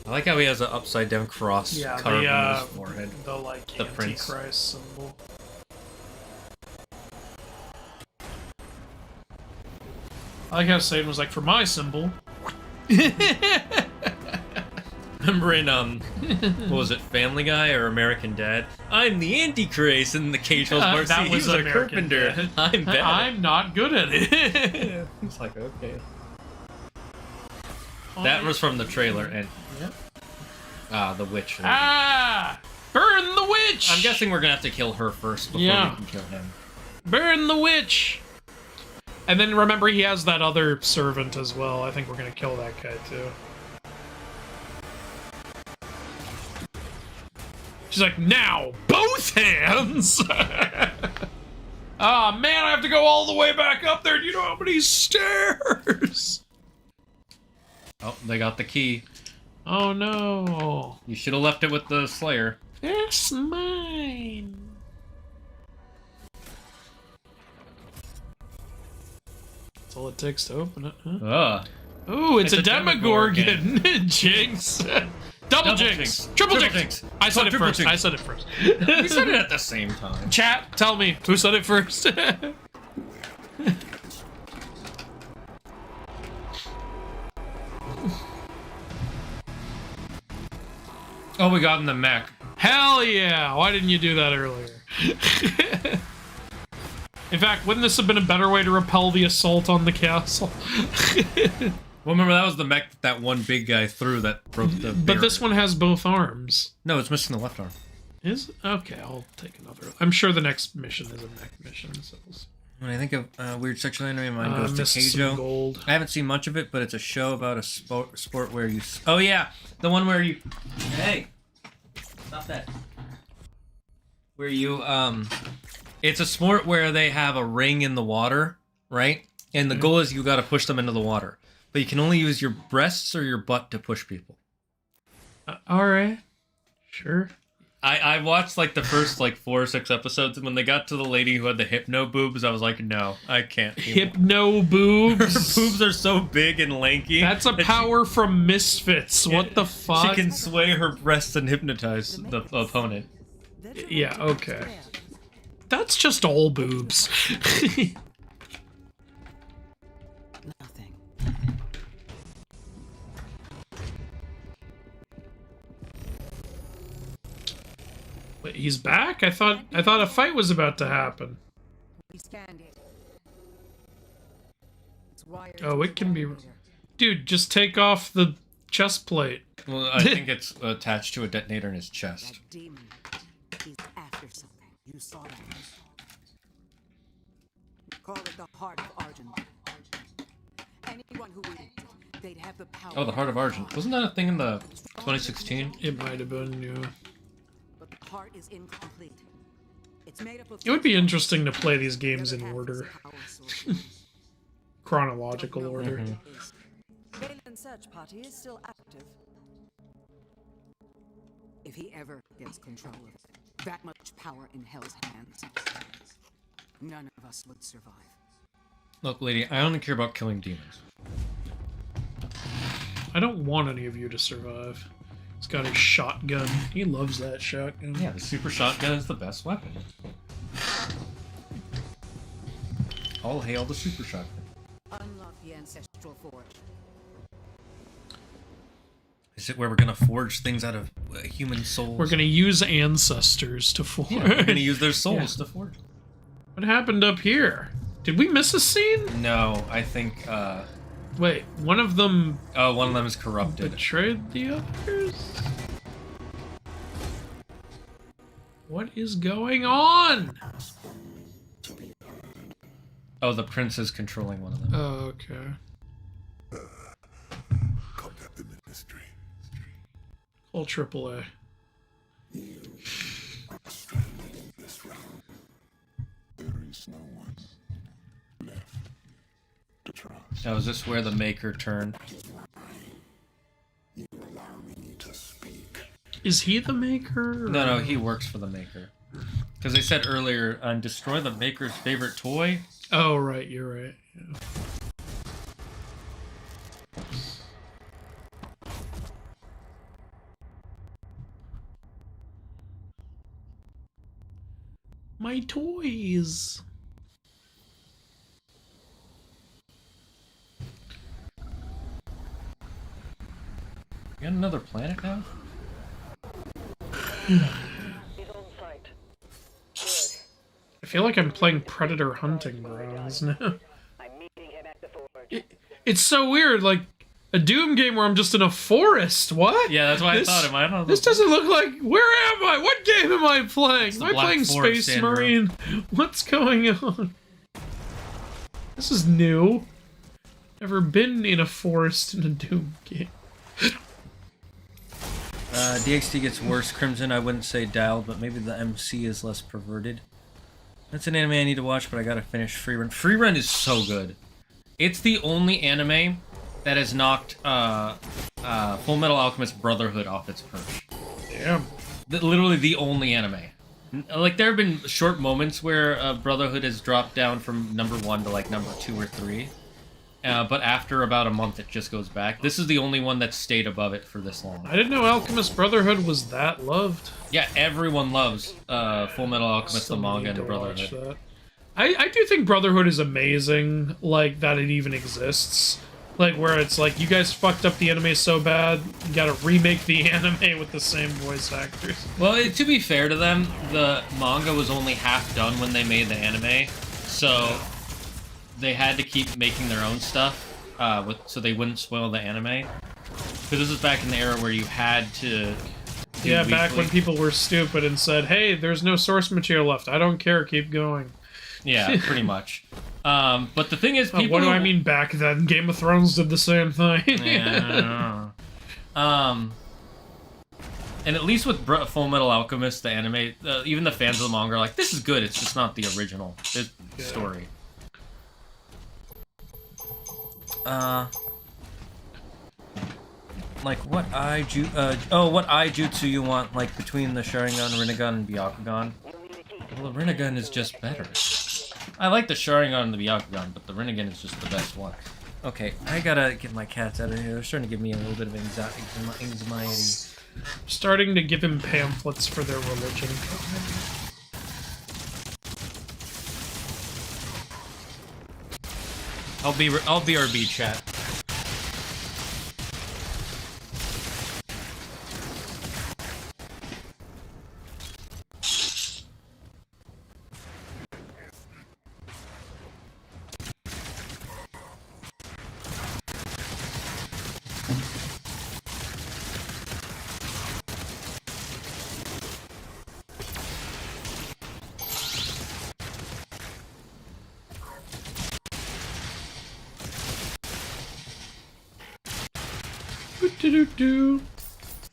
I like how he has an upside down cross carved on his forehead. The like The prince. Antichrist symbol. I like how Satan was like, for my symbol. Remember in what was it, Family Guy or American Dad? I'm the Antichrist, and the cage was Marcy. That was He's a American carpenter. Dad. I'm bad. I'm not good at it. He's like, okay. That was from the trailer, and Yep. the witch. Ah! Burn the witch! I'm guessing we're gonna have to kill her first before we can kill him. Burn the witch! And then remember, he has that other servant as well. I think we're gonna kill that guy too. She's like, now, both hands! Ah, man, I have to go all the way back up there. Do you know how many stairs? Oh, they got the key. Oh, no. You should have left it with the Slayer. That's mine. That's all it takes to open it, huh? Ooh, it's a Demogorgon. Jinx. Double jinx. Triple jinx. I said it Triple first. jinx. I said it first. We said it at the same time. Chat, tell me who said it first. Oh, we got in the mech. Hell yeah! Why didn't you do that earlier? In fact, wouldn't this have been a better way to repel the assault on the castle? Well, remember, that was the mech that one big guy threw that broke the But this one has both arms. No, it's missing the left arm. Is okay, I'll take another. I'm sure the next mission is a mech mission. So When I think of weird sexual anime, mine goes to missed some Keijo. gold. I haven't seen much of it, but it's a show about a sport where you... Oh, yeah! The one where you... Hey! Stop that. Where you, It's a sport where they have a ring in the water, right? And the goal is you got to push them into the water. But you can only use your breasts or your butt to push people. All right. Sure. I watched like the first like 4 or 6 episodes, and when they got to the lady who had the hypno boobs, I was like, no, I can't. Hypno boobs. Her boobs are so big and lanky. That's a power from Misfits. What the fuck? She can sway her breasts and hypnotize the opponent. Yeah, okay. That's just all boobs. Nothing. Wait, he's back? I thought a fight was about to happen. We scanned it. It's wired Oh, to it can be... detonator. Dude, just take off the chest plate. Well, I think it's attached to a detonator in his chest. That demon is after something. You saw that. Call it the Heart of Argent. Anyone who would, they'd have the power. Oh, the Heart of Argent. Wasn't that a thing in the 2016? It might have been, yeah. But the heart is incomplete. It's made up of. It would be interesting to play these games in order. Chronological order. Balin's search party is still active. If he ever gets control of it, that much power in Hell's hands, none of us would survive. Look, lady, I only care about killing demons. I don't want any of you to survive. He's got his shotgun. He loves that shotgun. Yeah, the super shotgun is the best weapon. All hail the super shotgun. Unlock the ancestral forge. Is it where we're gonna forge things out of human souls? We're gonna use ancestors to forge. Yeah, we're gonna use their souls to forge. What happened up here? Did we miss a scene? No, I think, Wait, one of them oh, one of them is corrupted. betrayed the others? What is going on? Oh, the prince is controlling one of them. Oh, okay. Contact the ministry. Call AAA. Stranded in this realm. There is no one left to trust. Oh, is this where the Maker turned? You allow me to speak. Is he the maker? No, he works for the Maker. Because they said earlier, destroy the Maker's favorite toy. Oh, right, you're right. Yeah. My toys. You got another planet now? I feel like I'm playing Predator Hunting Grounds now. It's so weird, like a Doom game where I'm just in a forest. What? Yeah, that's why I thought it might. I don't know. This doesn't look like. Where am I? What game am I playing? Am I Black playing Forest Space syndrome. Marine? What's going on? This is new. Never been in a forest in a Doom game. DXT gets worse. Crimson, I wouldn't say dialed, but maybe the MC is less perverted. That's an anime I need to watch, but I gotta finish Free Run. Free Run is so good. It's the only anime that has knocked Full Metal Alchemist Brotherhood off its perch. Damn. Literally the only anime. Like, there have been short moments where Brotherhood has dropped down from number 1 to like number 2 or 3. But after about a month, it just goes back. This is the only one that stayed above it for this long. I didn't know Alchemist Brotherhood was that loved. Yeah, everyone loves Full Metal Alchemist, Still the manga, need and to watch Brotherhood. that. I do think Brotherhood is amazing, like, that it even exists. Like, where it's like, you guys fucked up the anime so bad, you gotta remake the anime with the same voice actors. Well, to be fair to them, the manga was only half done when they made the anime, so they had to keep making their own stuff, so they wouldn't spoil the anime. Because this is back in the era where you had to do Yeah, back weekly. when people were stupid and said, hey, there's no source material left, I don't care, keep going. Yeah, pretty much. But the thing is, people... What do I mean back then? Game of Thrones did the same thing. Yeah, I don't know. And at least with Full Metal Alchemist, the anime, even the fans of the manga are like, this is good, it's just not the original story. Like, what what eye jutsu you want, like, between the Sharingan, Rinnegan, and Byakugan? Well, the Rinnegan is just better. I like the Sharingan and the Byakugan, but the Rinnegan is just the best one. Okay, I gotta get my cats out of here. They're starting to give me a little bit of anxiety. Starting to give him pamphlets for their religion. I'll BRB chat.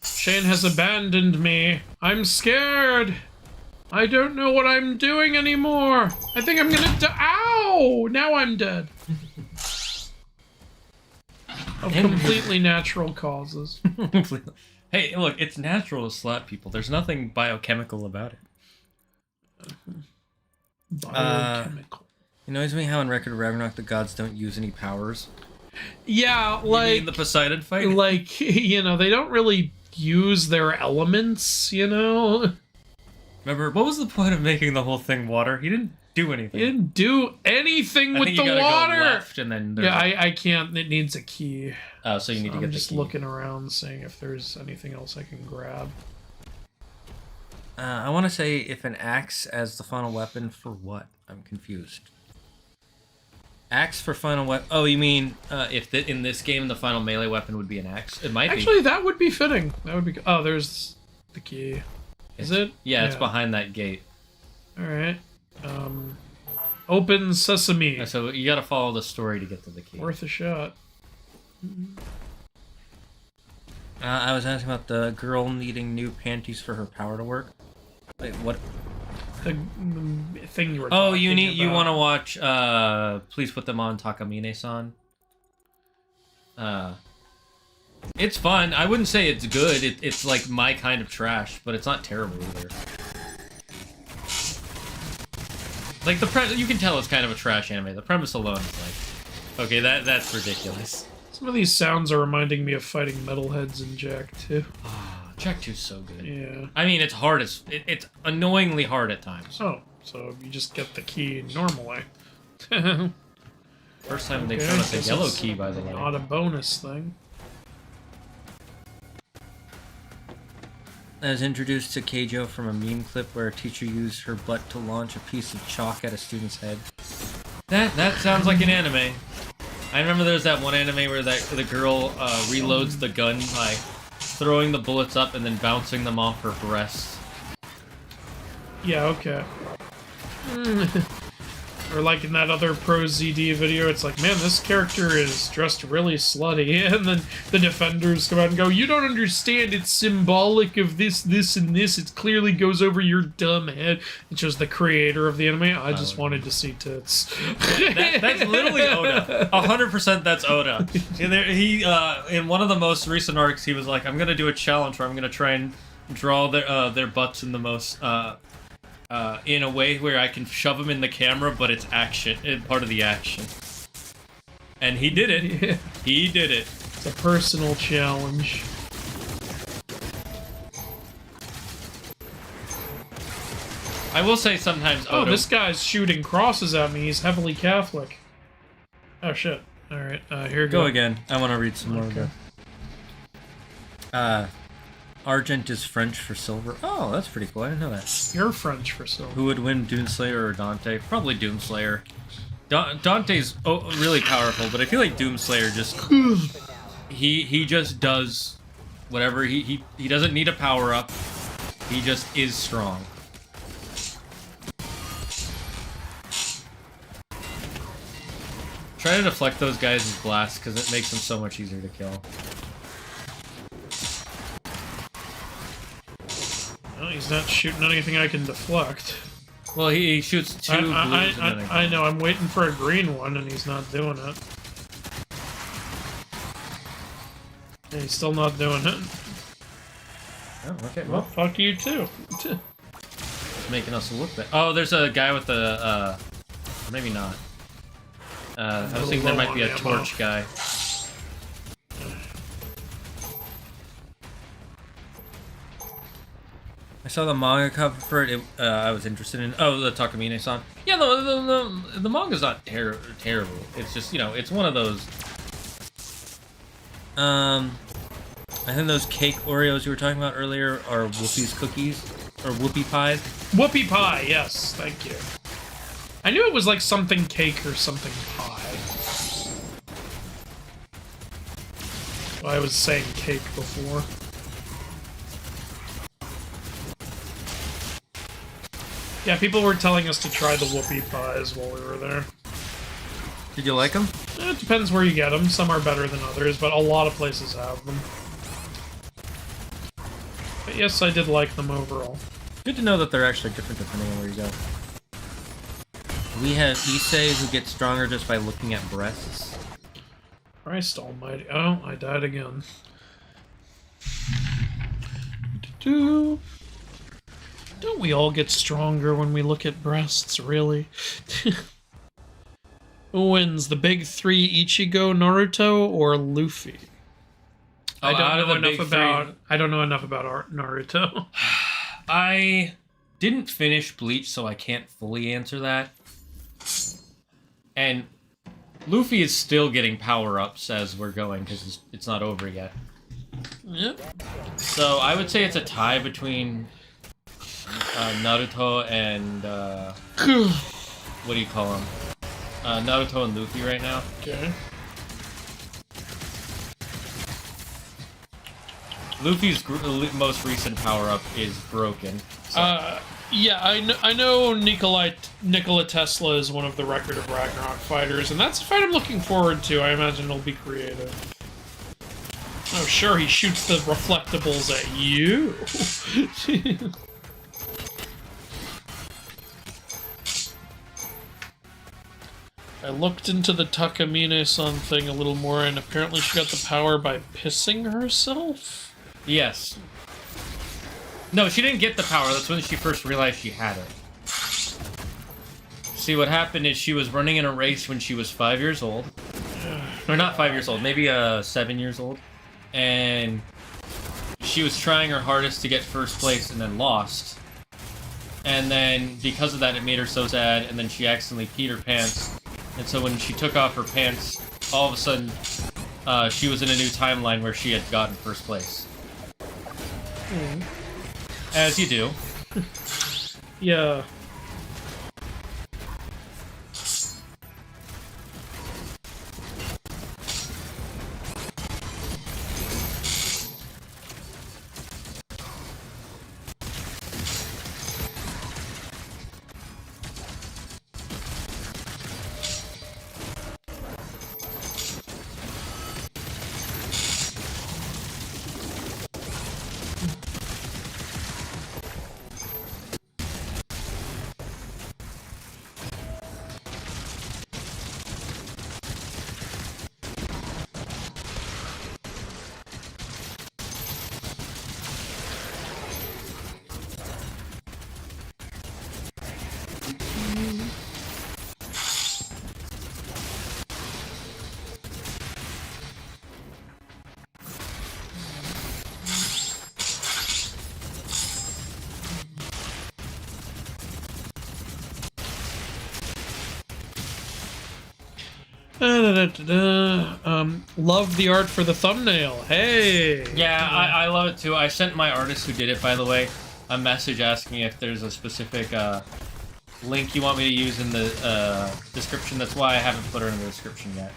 Shane has abandoned me. I'm scared. I don't know what I'm doing anymore. I think I'm gonna die. Ow! Now I'm dead. Of completely natural causes. Hey, look, it's natural to slap people. There's nothing biochemical about it. Biochemical. It annoys me how in Record of Ragnarok the gods don't use any powers. Yeah, You like mean the Poseidon fight? like you know, they don't really use their elements, you know. Remember, what was the point of making the whole thing water? He didn't do anything. He didn't do anything I with think the you gotta water. Go left and then Yeah, I can't. It needs a key. Oh, so you need to I'm get the just key. looking around, seeing if there's anything else I can grab. I want to say if an axe as the final weapon for what? I'm confused. Axe for final weapon. Oh, you mean If in this game the final melee weapon would be an axe, it might Actually, that would be fitting. That would be. Oh, there's the key. Is it? Yeah, it's behind that gate. All right. Open sesame. So you got to follow the story to get to the key. Worth a shot. I was asking about the girl needing new panties for her power to work. Wait, what? The thing you were. Oh, talking you about. want to watch? Please put them on Takamine-san. It's fun. I wouldn't say it's good. It's like my kind of trash, but it's not terrible either. Like you can tell it's kind of a trash anime. The premise alone is like, okay, that's ridiculous. Some of these sounds are reminding me of fighting metalheads in Jack 2. Jack 2's so good. Yeah. I mean, it's hard as it's annoyingly hard at times. Oh, so you just get the key normally. First time they Okay, showed us guess a yellow it's key, by the way. Not a bonus thing. I was introduced to Keijo from a meme clip where a teacher used her butt to launch a piece of chalk at a student's head. That sounds like an anime. I remember there's that one anime where the girl reloads the gun by throwing the bullets up and then bouncing them off her breast. Yeah, okay. Or like in that other Pro ZD video, it's like, man, this character is dressed really slutty. And then the defenders come out and go, you don't understand, it's symbolic of this, this, and this. It clearly goes over your dumb head. It shows the creator of the anime. I just wanted to see tits. That's literally Oda. 100% that's Oda. He in one of the most recent arcs, he was like, I'm gonna do a challenge where I'm gonna try and draw their butts in the most in a way where I can shove them in the camera, but it's action, part of the action. And he did it. Yeah. He did it. It's a personal challenge. I will say sometimes Oh, Oda... this guy's shooting crosses at me. He's heavily Catholic. Oh, shit. Alright, here we Go go. again. I want to read some more of that. Argent is French for silver. Oh, that's pretty cool. I didn't know that. You're French for silver. Who would win, Doomslayer or Dante? Probably Doomslayer. Dante's really powerful, but I feel like Doomslayer just... he just does whatever. He doesn't need a power-up. He just is strong. Try to deflect those guys' blasts, because it makes them so much easier to kill. He's not shooting anything I can deflect. Well, he shoots two blues. I know. I'm waiting for a green one, and he's not doing it. And he's still not doing it. Oh, okay. Well, fuck you too. Making us look bad. Oh, there's a guy with a, maybe not. I was thinking there might be a torch guy. I saw the manga cover for it. I was interested in. Oh, the Takamine-san. Yeah, the manga's not terrible. It's just, you know, it's one of those. I think those cake Oreos you were talking about earlier are Whoopi's cookies or Whoopie pies. Whoopie pie, yes, thank you. I knew it was like something cake or something pie. I was saying cake before. Yeah, people were telling us to try the whoopie pies while we were there. Did you like them? It depends where you get them. Some are better than others, but a lot of places have them. But yes, I did like them overall. Good to know that they're actually different depending on where you go. We have Issei who gets stronger just by looking at breasts. Christ almighty. Oh, I died again. Don't we all get stronger when we look at breasts, really? Who wins, the big three Ichigo, Naruto, or Luffy? I don't know enough about Naruto. I didn't finish Bleach, so I can't fully answer that. And Luffy is still getting power-ups as we're going, because it's not over yet. Yep. So I would say it's a tie between Naruto and what do you call him? Naruto and Luffy right now. Okay. Luffy's most recent power-up is broken. So. Yeah, I know Nikola Tesla is one of the Record of Ragnarok fighters, and that's a fight I'm looking forward to. I imagine it'll be creative. Oh, sure, he shoots the reflectables at you. I looked into the Takamine-san thing a little more, and apparently she got the power by pissing herself? Yes. No, she didn't get the power. That's when she first realized she had it. See, what happened is she was running in a race when she was 5 years old. Or not 5 years old, maybe 7 years old. And she was trying her hardest to get first place and then lost. And then, because of that, it made her so sad, and then she accidentally peed her pants. And so when she took off her pants, all of a sudden, she was in a new timeline where she had gotten first place. As you do. Yeah. Love the art for the thumbnail. Hey! Yeah, I love it too. I sent my artist who did it, by the way, a message asking if there's a specific link you want me to use in the description. That's why I haven't put her in the description yet.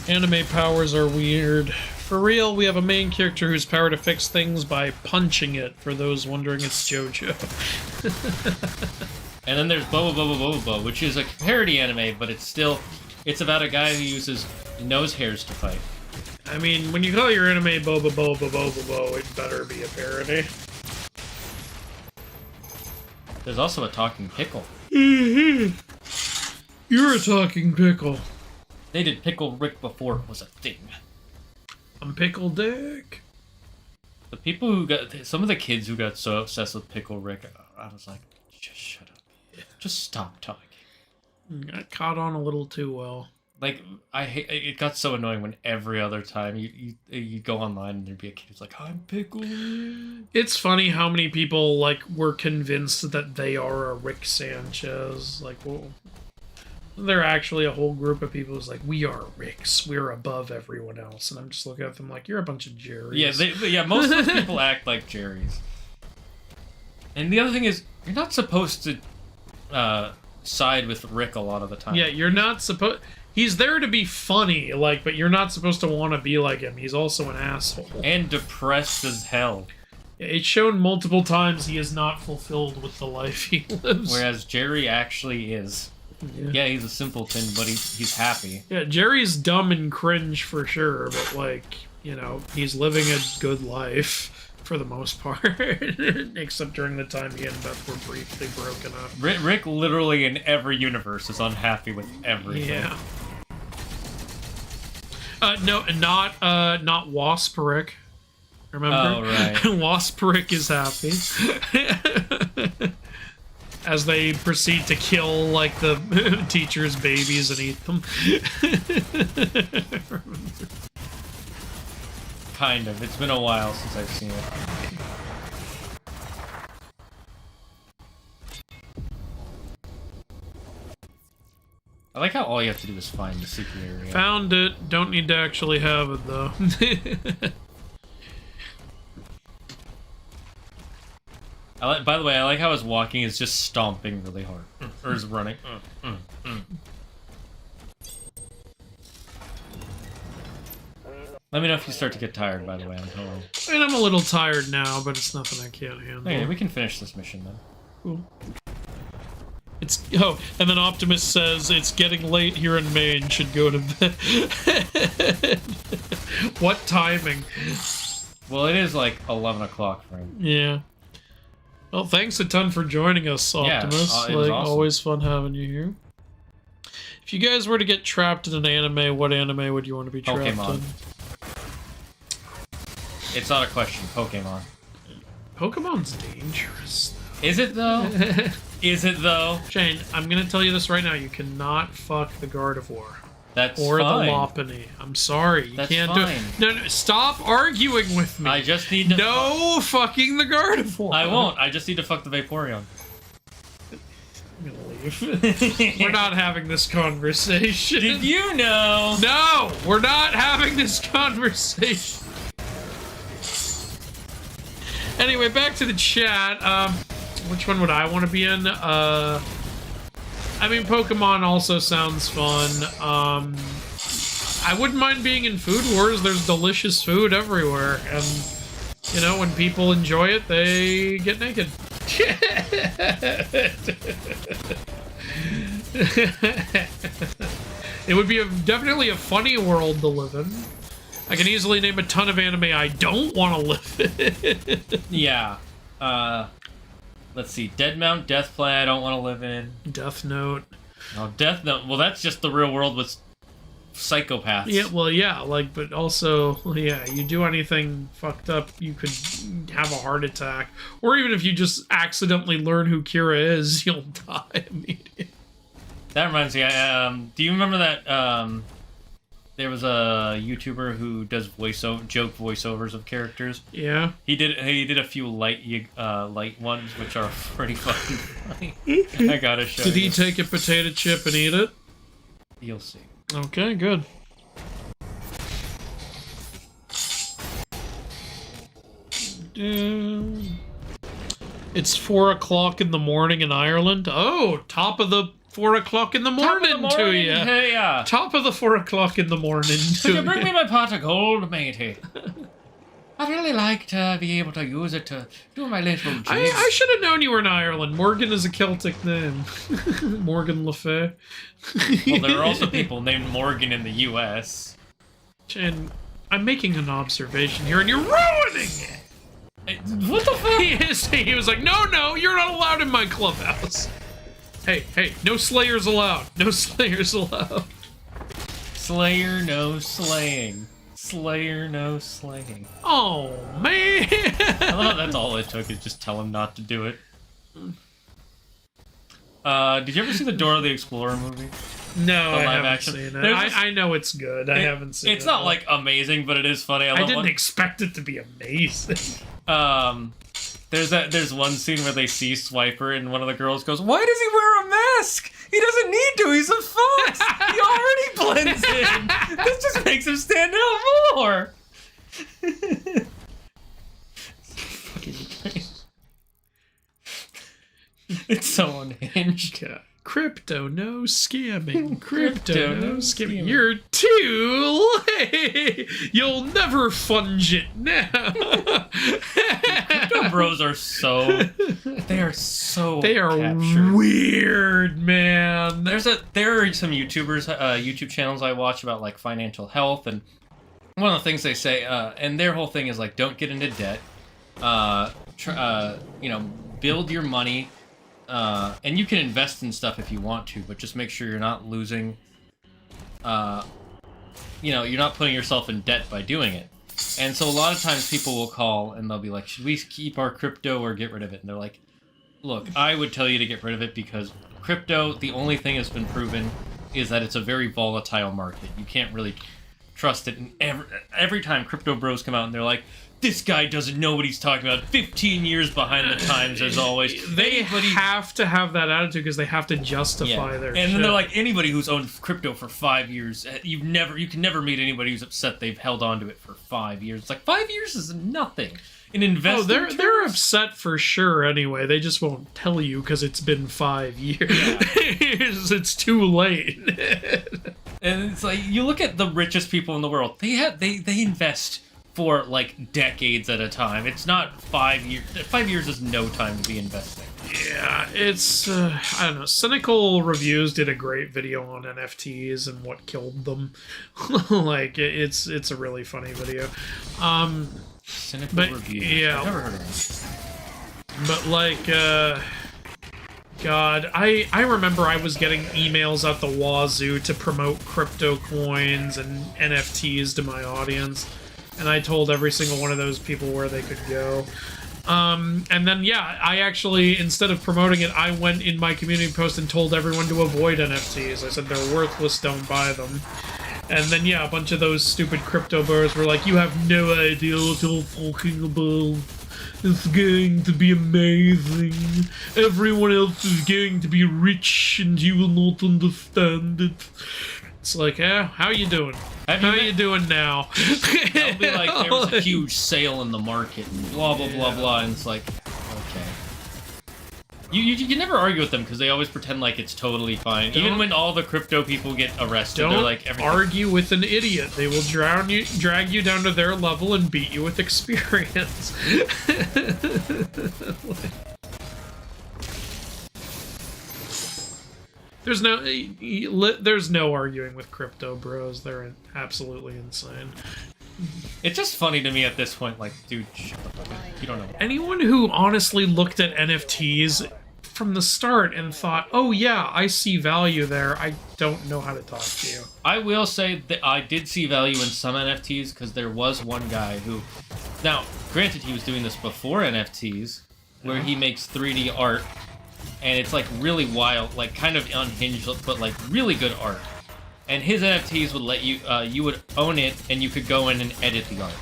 Anime powers are weird. For real, we have a main character whose power to fix things by punching it, for those wondering it's JoJo. And then there's Bobo Bobo Bobo Bo, which is a parody anime, but it's about a guy who uses nose hairs to fight. I mean, when you call your anime Boba Boba Boba Bo, it better be a parody. There's also a talking pickle. You're a talking pickle. They did Pickle Rick before it was a thing. I'm Pickle Dick. The people who got... Some of the kids who got so obsessed with Pickle Rick, I was like, just shut up. Just stop talking. Got caught on a little too well. Like, I hate... It got so annoying when every other time you go online and there'd be a kid who's like, I'm Pickle Rick. It's funny how many people, like, were convinced that they are a Rick Sanchez. Like, well... They're actually a whole group of people who's like, we are Ricks. We're above everyone else. And I'm just looking at them like, you're a bunch of Jerrys. Yeah, most of those people act like Jerrys. And the other thing is, you're not supposed to side with Rick a lot of the time. Yeah, you're not supposed... He's there to be funny, like, but you're not supposed to want to be like him. He's also an asshole. And depressed as hell. It's shown multiple times he is not fulfilled with the life he lives. Whereas Jerry actually is. Yeah, he's a simpleton, but he's happy. Yeah, Jerry's dumb and cringe for sure, but, like, you know, he's living a good life for the most part. Except during the time he and Beth were briefly broken up. Rick literally in every universe is unhappy with everything. Yeah. No, not Wasp Rick. Remember? Oh, right. Wasp Rick is happy. As they proceed to kill, like, the teacher's babies and eat them. Kind of. It's been a while since I've seen it. I like how all you have to do is find the secret area. Found it. Don't need to actually have it, though. By the way, I like how his walking is just stomping really hard. Or is running. Let me know if you start to get tired, by the way. I mean, I'm a little tired now, but it's nothing I can't handle. Okay, we can finish this mission then. Cool. And then Optimus says it's getting late here in Maine. Should go to bed. What timing? Well, it is like 11 o'clock for him. Yeah. Well, thanks a ton for joining us, Optimus. It was awesome. Always fun having you here. If you guys were to get trapped in an anime, what anime would you want to be trapped Pokemon. in? It's not a question. Pokemon. Pokemon's dangerous. Is it though? Is it though? Shane, I'm gonna tell you this right now. You cannot fuck the Gardevoir. That's or fine. the Lopunny. I'm sorry. You That's can't fine. do it. No, stop arguing with me. I just need to... No fucking the Gardevoir. I won't. I just need to fuck the Vaporeon. I'm gonna leave. We're not having this conversation. Did you know? No! We're not having this conversation. Anyway, back to the chat. Which one would I want to be in? I mean, Pokemon also sounds fun. I wouldn't mind being in Food Wars. There's delicious food everywhere. And, you know, when people enjoy it, they get naked. It would be definitely a funny world to live in. I can easily name a ton of anime I don't want to live in. Yeah. Let's see. Deadmount, Deathplay, I don't want to live in. Death Note. No, Death Note. Well, that's just the real world with psychopaths. Yeah, well, yeah, like, but also, yeah, you do anything fucked up, you could have a heart attack. Or even if you just accidentally learn who Kira is, you'll die immediately. That reminds me, do you remember that, there was a YouTuber who does joke voiceovers of characters? Yeah. He did a few light ones, which are pretty fucking funny. I gotta show you. Did he take a potato chip and eat it? You'll see. Okay, good. It's 4 o'clock in the morning in Ireland. Oh, top of the 4 o'clock in the morning to you. Hey, Top of the 4 o'clock in the morning to Could you bring me my pot of gold, matey? I'd really like to be able to use it to do my little jigs. I should have known you were in Ireland. Morgan is a Celtic name. Morgan Le Fay. Well, there are also people named Morgan in the U.S. And I'm making an observation here, and you're ruining it! What the fuck? He was like, no, you're not allowed in my clubhouse. Hey, no slayers allowed. No slayers allowed. Slayer, no slaying. Slayer, no slaying. Oh, man. I love how that's all it took is just tell him not to do it. Did you ever see the Dora the Explorer movie? No, The I live haven't action? seen it. There's this- I know it's good. I haven't seen it. It's not like amazing, but it is funny. I love didn't one- expect it to be amazing. There's one scene where they see Swiper and one of the girls goes, "Why does he wear a mask? He doesn't need to. He's a fox. He already blends in. This just makes him stand out more." Fucking great. It's so unhinged. Crypto, no scamming. Crypto, no scamming. scamming. You're too late. You'll never funge it now. Crypto bros are so. They are so. They are captured. weird, man. There are some YouTubers, YouTube channels I watch about like financial health, and one of the things they say, and their whole thing is like, don't get into debt, build your money, and you can invest in stuff if you want to, but just make sure you're not losing, you're not putting yourself in debt by doing it. And so a lot of times people will call and they'll be like, should we keep our crypto or get rid of it? And they're like, look, I would tell you to get rid of it because crypto, the only thing that's been proven is that it's a very volatile market. You can't really trust it. And every time crypto bros come out and they're like, this guy doesn't know what he's talking about. 15 years behind the times, as always. They have to have that attitude because they have to justify their And shit. then they're like, anybody who's owned crypto for 5 years, you can never meet anybody who's upset they've held on to it for 5 years. It's like 5 years is nothing. In investing they're upset for sure anyway. They just won't tell you because it's been 5 years. Yeah. It's too late. And it's like, you look at the richest people in the world. They invest for like decades at a time. It's not 5 years. 5 years is no time to be investing. Yeah, it's I don't know. Cynical Reviews did a great video on NFTs and what killed them. Like it's a really funny video. Cynical But, reviews. yeah. I've never heard of them. But like God, I remember I was getting emails at the wazoo to promote crypto coins and NFTs to my audience. And I told every single one of those people where they could go. And then, yeah, I actually, instead of promoting it, I went in my community post and told everyone to avoid NFTs. I said, they're worthless, don't buy them. And then, yeah, a bunch of those stupid crypto bros were like, you have no idea what you're talking about. It's going to be amazing. Everyone else is going to be rich and you will not understand it. It's like, how you doing? How you doing now? It'll be like there was a huge sale in the market and blah blah blah blah, and it's like, okay. You can never argue with them because they always pretend like it's totally fine. Even when all the crypto people get arrested, they're like, everything. Argue with an idiot. They will drag you down to their level and beat you with experience. There's no arguing with crypto bros. They're absolutely insane. It's just funny to me at this point, like, dude, shut the fuck up. You don't know. Anyone who honestly looked at NFTs from the start and thought, oh yeah, I see value there, I don't know how to talk to you. I will say that I did see value in some NFTs because there was one guy who, now, granted, he was doing this before NFTs, where he makes 3D art. And it's like really wild, like kind of unhinged, but like really good art. And his NFTs would let you, you would own it, and you could go in and edit the art.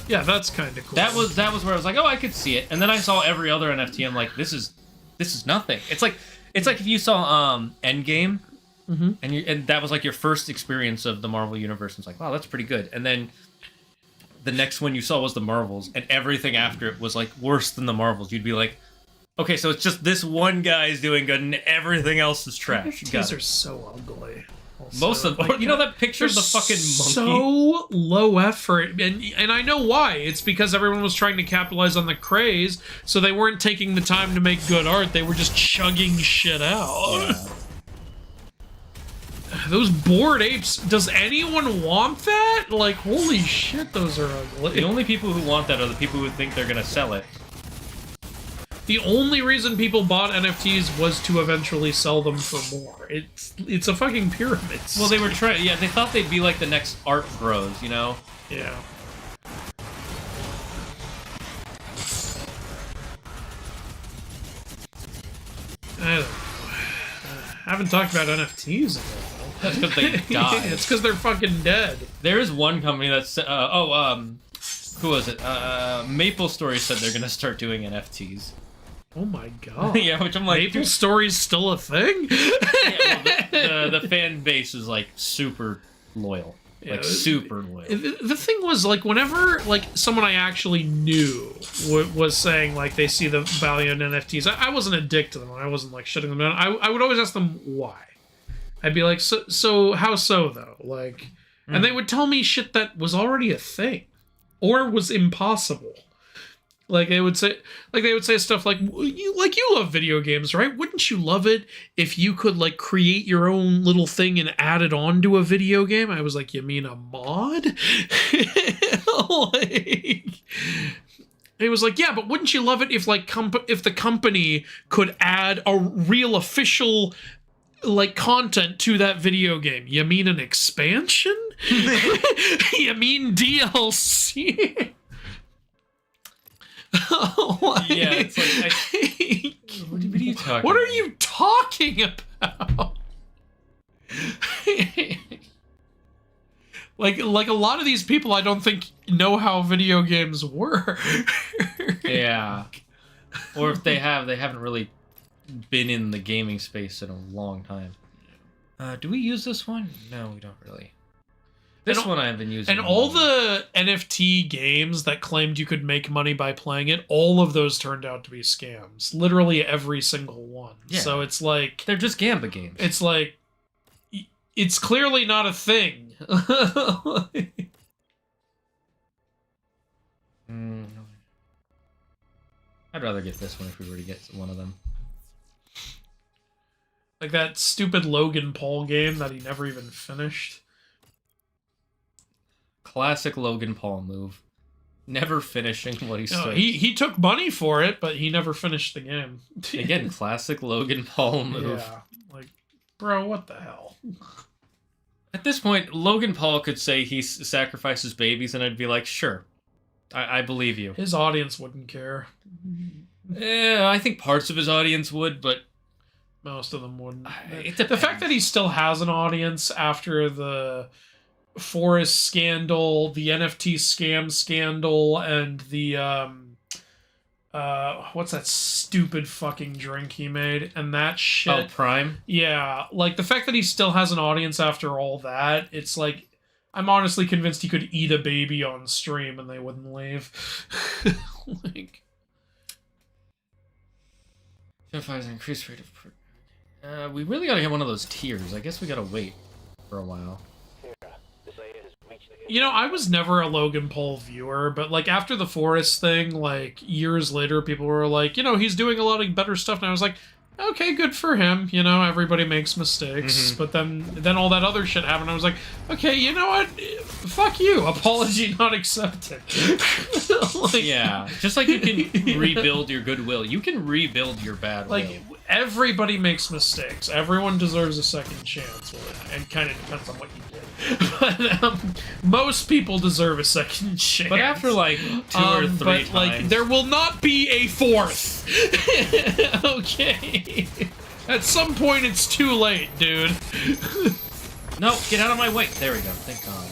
Yeah, that's kind of cool. That was where I was like, oh, I could see it. And then I saw every other NFT. I'm like, this is nothing. It's like if you saw Endgame, and that was like your first experience of the Marvel universe. And it's like, wow, that's pretty good. And then the next one you saw was the Marvels, and everything after it was like worse than the Marvels. You'd be like, okay, so it's just this one guy is doing good and everything else is trash. These are so ugly. Also. Most of them, you know that picture of the fucking monkey? So low effort, and I know why. It's because everyone was trying to capitalize on the craze, so they weren't taking the time to make good art. They were just chugging shit out. Yeah. Those bored apes, does anyone want that? Like, holy shit, those are ugly. The only people who want that are the people who think they're gonna sell it. The only reason people bought NFTs was to eventually sell them for more. It's a fucking pyramid scheme. Well, they were trying. Yeah, they thought they'd be like the next art bros, you know? Yeah. I don't know. I haven't talked about NFTs in a while. That's because they died. It's because they're fucking dead. There is one company that's who was it? Maple Story said they're gonna start doing NFTs. Oh my god. Yeah, which I'm like, Maple Story's still a thing? yeah, well, the fan base is like super loyal. Like super loyal. The thing was, like, whenever like someone I actually knew was saying like they see the value in NFTs, I wasn't a dick to them. I wasn't like shutting them down. I would always ask them why. I'd be like, so how so though? Like, and they would tell me shit that was already a thing, or was impossible. Like they would say stuff like you love video games, right? Wouldn't you love it if you could like create your own little thing and add it on to a video game? I was like, you mean a mod? Like, it was like, yeah, but wouldn't you love it if like if the company could add a real official like content to that video game? You mean an expansion? You mean DLC? Yeah, it's like, what are you talking What about? are you talking about? like a lot of these people I don't think know how video games work. Yeah. Or if they have, they haven't really been in the gaming space in a long time. Do we use this one? No, we don't really. This one I've been using. And all the NFT games that claimed you could make money by playing it, all of those turned out to be scams. Literally every single one. Yeah. So it's like... They're just Gamba games. It's like... It's clearly not a thing. I'd rather get this one if we were to get one of them. Like that stupid Logan Paul game that he never even finished. Classic Logan Paul move. Never finishing what he started. He took money for it, but he never finished the game. Again, classic Logan Paul move. Yeah. Like, bro, what the hell? At this point, Logan Paul could say he sacrifices babies, and I'd be like, sure. I believe you. His audience wouldn't care. Yeah, I think parts of his audience would, but... Most of them wouldn't. The fact that he still has an audience after the Forest scandal, the NFT scam scandal, and the what's that stupid fucking drink he made and that shit. Oh, Prime? Yeah, like the fact that he still has an audience after all that, it's like I'm honestly convinced he could eat a baby on stream and they wouldn't leave. Like Identifies an increased rate of... we really gotta get one of those tiers. I guess we gotta wait for a while. You know, I was never a Logan Paul viewer, but like after the Forest thing, like years later, people were like, you know, he's doing a lot of better stuff. And I was like, okay, good for him. You know, everybody makes mistakes. But then all that other shit happened. I was like, okay, you know what? Fuck you. Apology not accepted. Like, Yeah, just like you can rebuild your goodwill, you can rebuild your bad will. like everybody makes mistakes. Everyone deserves a second chance. Well, it kind of depends on what you did. But most people deserve a second chance. But after like two or three but times, like there will not be a fourth. Okay. At some point it's too late, dude. no, get out of my way. There we go. Thank God.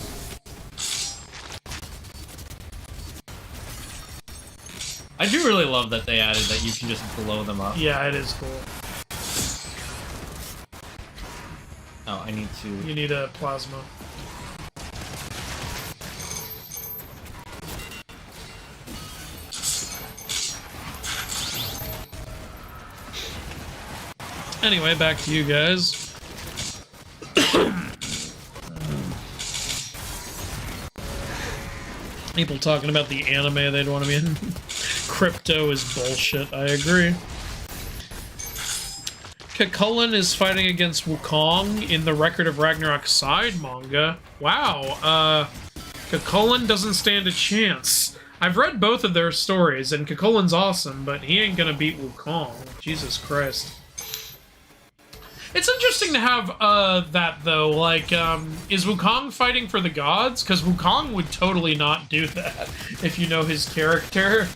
I do really love that they added that you can just blow them up. Yeah, it is cool. Oh, I need to... You need a plasma. Anyway, back to you guys. People talking about the anime they'd want to be in. Crypto is bullshit, I agree. Cucullin is fighting against Wukong in the Record of Ragnarok side manga. Wow, Cucullin doesn't stand a chance. I've read both of their stories, and Cucullin's awesome, but he ain't gonna beat Wukong. Jesus Christ. It's interesting to have that, though. Like, is Wukong fighting for the gods? Because Wukong would totally not do that, if you know his character.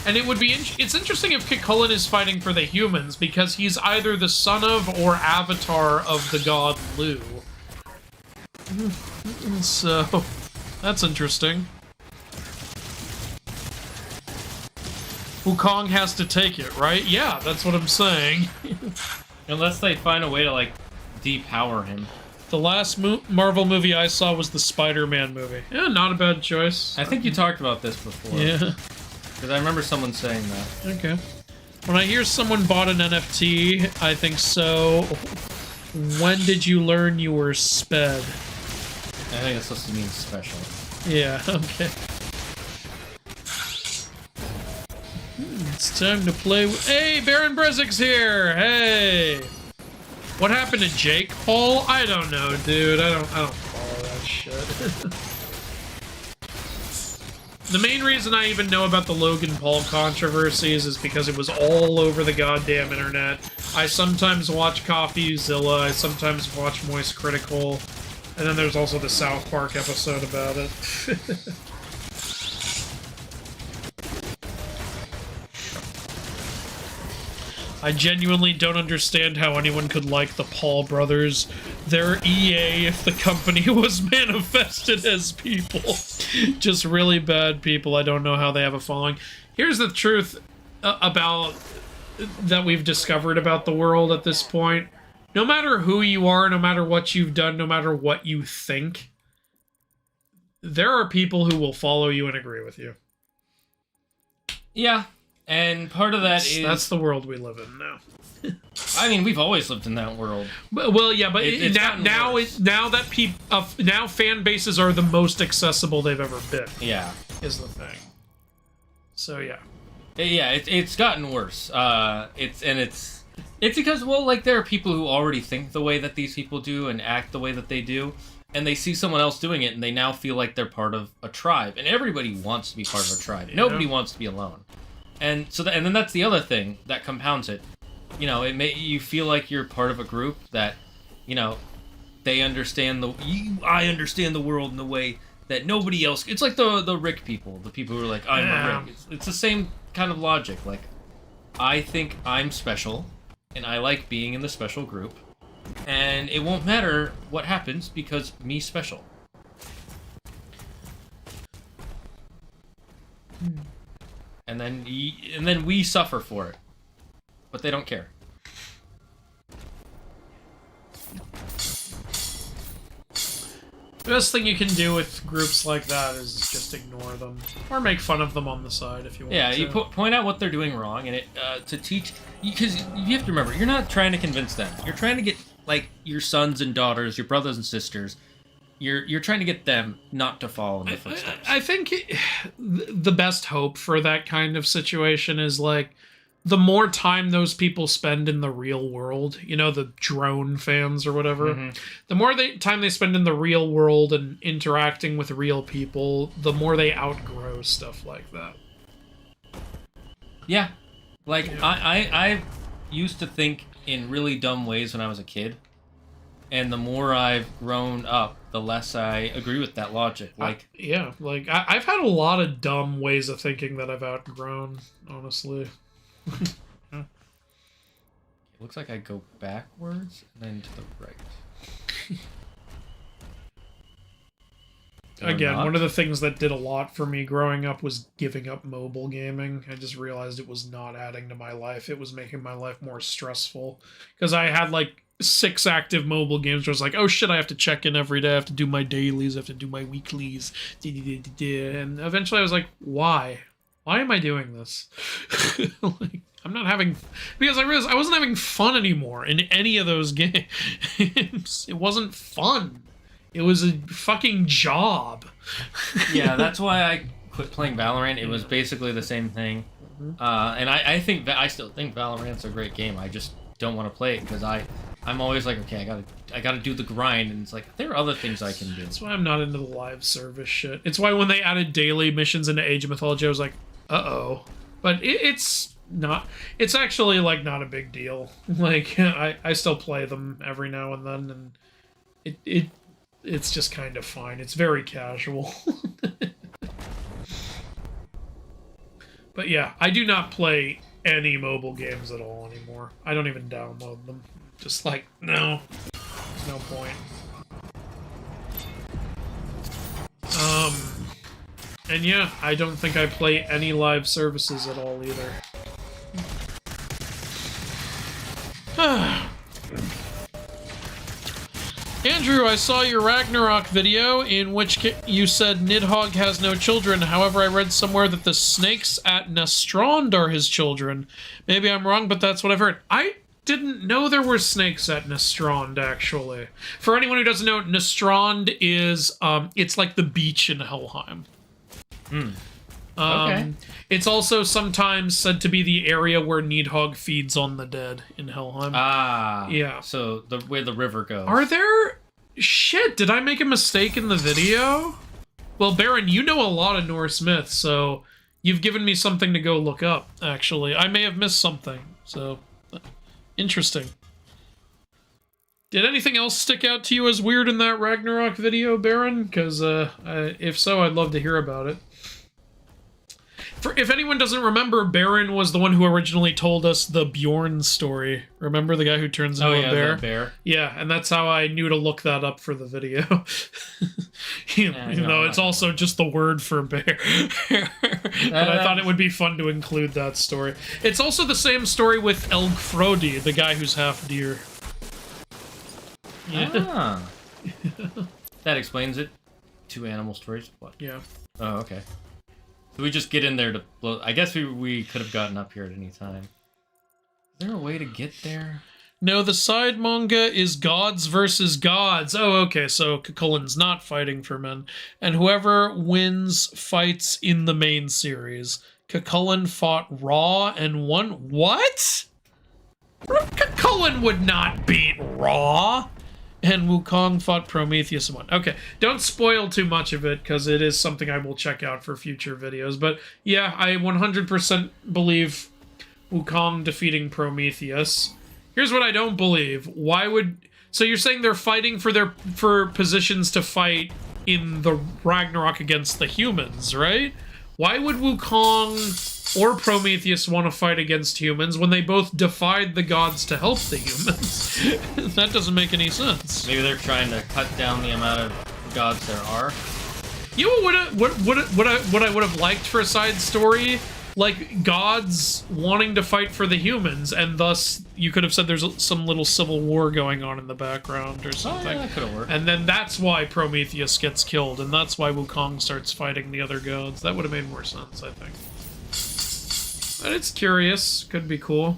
And it would be it's interesting if Cucullin is fighting for the humans, because he's either the son of or avatar of the god Lu. So, that's interesting. Wukong has to take it, right? Yeah, that's what I'm saying. Unless they find a way to, like, depower him. The last Marvel movie I saw was the Spider-Man movie. Yeah, not a bad choice. I think you talked about this before. Yeah. Because I remember someone saying that. Okay. When I hear someone bought an NFT, I think so. When did you learn you were sped? I think it's supposed to mean special. Yeah, okay. It's time to play with... Hey, Baron Brezzik's here! Hey! What happened to Jake Paul? I don't know, dude. I don't follow that shit. The main reason I even know about the Logan Paul controversies is because it was all over the goddamn internet. I sometimes watch CoffeeZilla, I sometimes watch Moist Critical, and then there's also the South Park episode about it. I genuinely don't understand how anyone could like the Paul brothers. They're EA if the company was manifested as people. Just really bad people. I don't know how they have a following. Here's the truth about that we've discovered about the world at this point. No matter who you are, no matter what you've done, no matter what you think, there are people who will follow you and agree with you. Yeah. And part of that that's the world we live in now. I mean, we've always lived in that world. Well, yeah, but now fan bases are the most accessible they've ever been. Yeah, is the thing. So yeah, it's gotten worse. It's because, well, like, there are people who already think the way that these people do and act the way that they do, and they see someone else doing it, and they now feel like they're part of a tribe. And everybody wants to be part of a tribe. Yeah. Nobody wants to be alone. And and then that's the other thing that compounds it. You know, you feel like you're part of a group that, you know, they understand I understand the world in a way that nobody else. It's like the Rick people, the people who are like, I'm a Rick. It's the same kind of logic. Like, I think I'm special, and I like being in the special group, and it won't matter what happens because me special. And then we suffer for it, but they don't care. The best thing you can do with groups like that is just ignore them, or make fun of them on the side if you want. Yeah, to. you point out what they're doing wrong, and to teach, because you have to remember, you're not trying to convince them. You're trying to get, like, your sons and daughters, your brothers and sisters. You're trying to get them not to follow in the footsteps. I think the best hope for that kind of situation is, like, the more time those people spend in the real world, you know, the drone fans or whatever, the more time they spend in the real world and interacting with real people, the more they outgrow stuff like that. Yeah. Like, yeah. I used to think in really dumb ways when I was a kid. And the more I've grown up, the less I agree with that logic. Like, I've had a lot of dumb ways of thinking that I've outgrown, honestly. It looks like I go backwards and then to the right. Again, one of the things that did a lot for me growing up was giving up mobile gaming. I just realized it was not adding to my life. It was making my life more stressful. Because I had, like, 6 active mobile games where I was like, oh shit, I have to check in every day, I have to do my dailies, I have to do my weeklies, and eventually I was like, why? Why am I doing this? Like, I'm not having... Because I realized I wasn't having fun anymore in any of those games. It wasn't fun. It was a fucking job. Yeah, that's why I quit playing Valorant. It was basically the same thing. And I still think Valorant's a great game. don't want to play it because I'm always like, okay, I gotta do the grind, and it's like there are other things I can do. That's why I'm not into the live service shit. It's why when they added daily missions into Age of Mythology, I was like, uh-oh. But it's not. It's actually like not a big deal. Like I still play them every now and then, and it's just kind of fine. It's very casual. But yeah, I do not play any mobile games at all anymore. I don't even download them. Just like, no. There's no point. And yeah, I don't think I play any live services at all either. Andrew, I saw your Ragnarok video in which you said Nidhogg has no children. However, I read somewhere that the snakes at Nastrond are his children. Maybe I'm wrong, but that's what I've heard. I didn't know there were snakes at Nastrond, actually. For anyone who doesn't know, Nastrond is, it's like the beach in Helheim. Okay. It's also sometimes said to be the area where Nidhogg feeds on the dead in Helheim. Ah. Yeah. So where the river goes. Are there... Shit, did I make a mistake in the video? Well, Baron, you know a lot of Norse myths, so you've given me something to go look up, actually. I may have missed something, so... Interesting. Did anything else stick out to you as weird in that Ragnarok video, Baron? Because, if so, I'd love to hear about it. If anyone doesn't remember, Baron was the one who originally told us the Bjorn story. Remember the guy who turns into a bear? The bear. Yeah, and that's how I knew to look that up for the video. Even though it's also just the word for bear. But I thought it would be fun to include that story. It's also the same story with Elg Frodi, the guy who's half deer. Yeah. Ah. That explains it. 2 animal stories. What? Yeah. Oh, okay. So we just get in there to blow... I guess we could have gotten up here at any time. Is there a way to get there? No, the side manga is gods versus gods. Oh, okay, so Cuchulain's not fighting for men. And whoever wins fights in the main series. Cuchulain fought Ra and won... What? Cuchulain would not beat Ra. And Wukong fought Prometheus and won. Okay, don't spoil too much of it, because it is something I will check out for future videos. But yeah, I 100% believe Wukong defeating Prometheus. Here's what I don't believe. Why would... So you're saying they're fighting for positions to fight in the Ragnarok against the humans, right? Why would Wukong or Prometheus want to fight against humans when they both defied the gods to help the humans? That doesn't make any sense. Maybe they're trying to cut down the amount of gods there are. You know what I would have liked for a side story? Like, gods wanting to fight for the humans, and thus you could have said there's some little civil war going on in the background or something. Oh, yeah, that could have worked. And then that's why Prometheus gets killed, and that's why Wukong starts fighting the other gods. That would have made more sense, I think. But it's curious. Could be cool.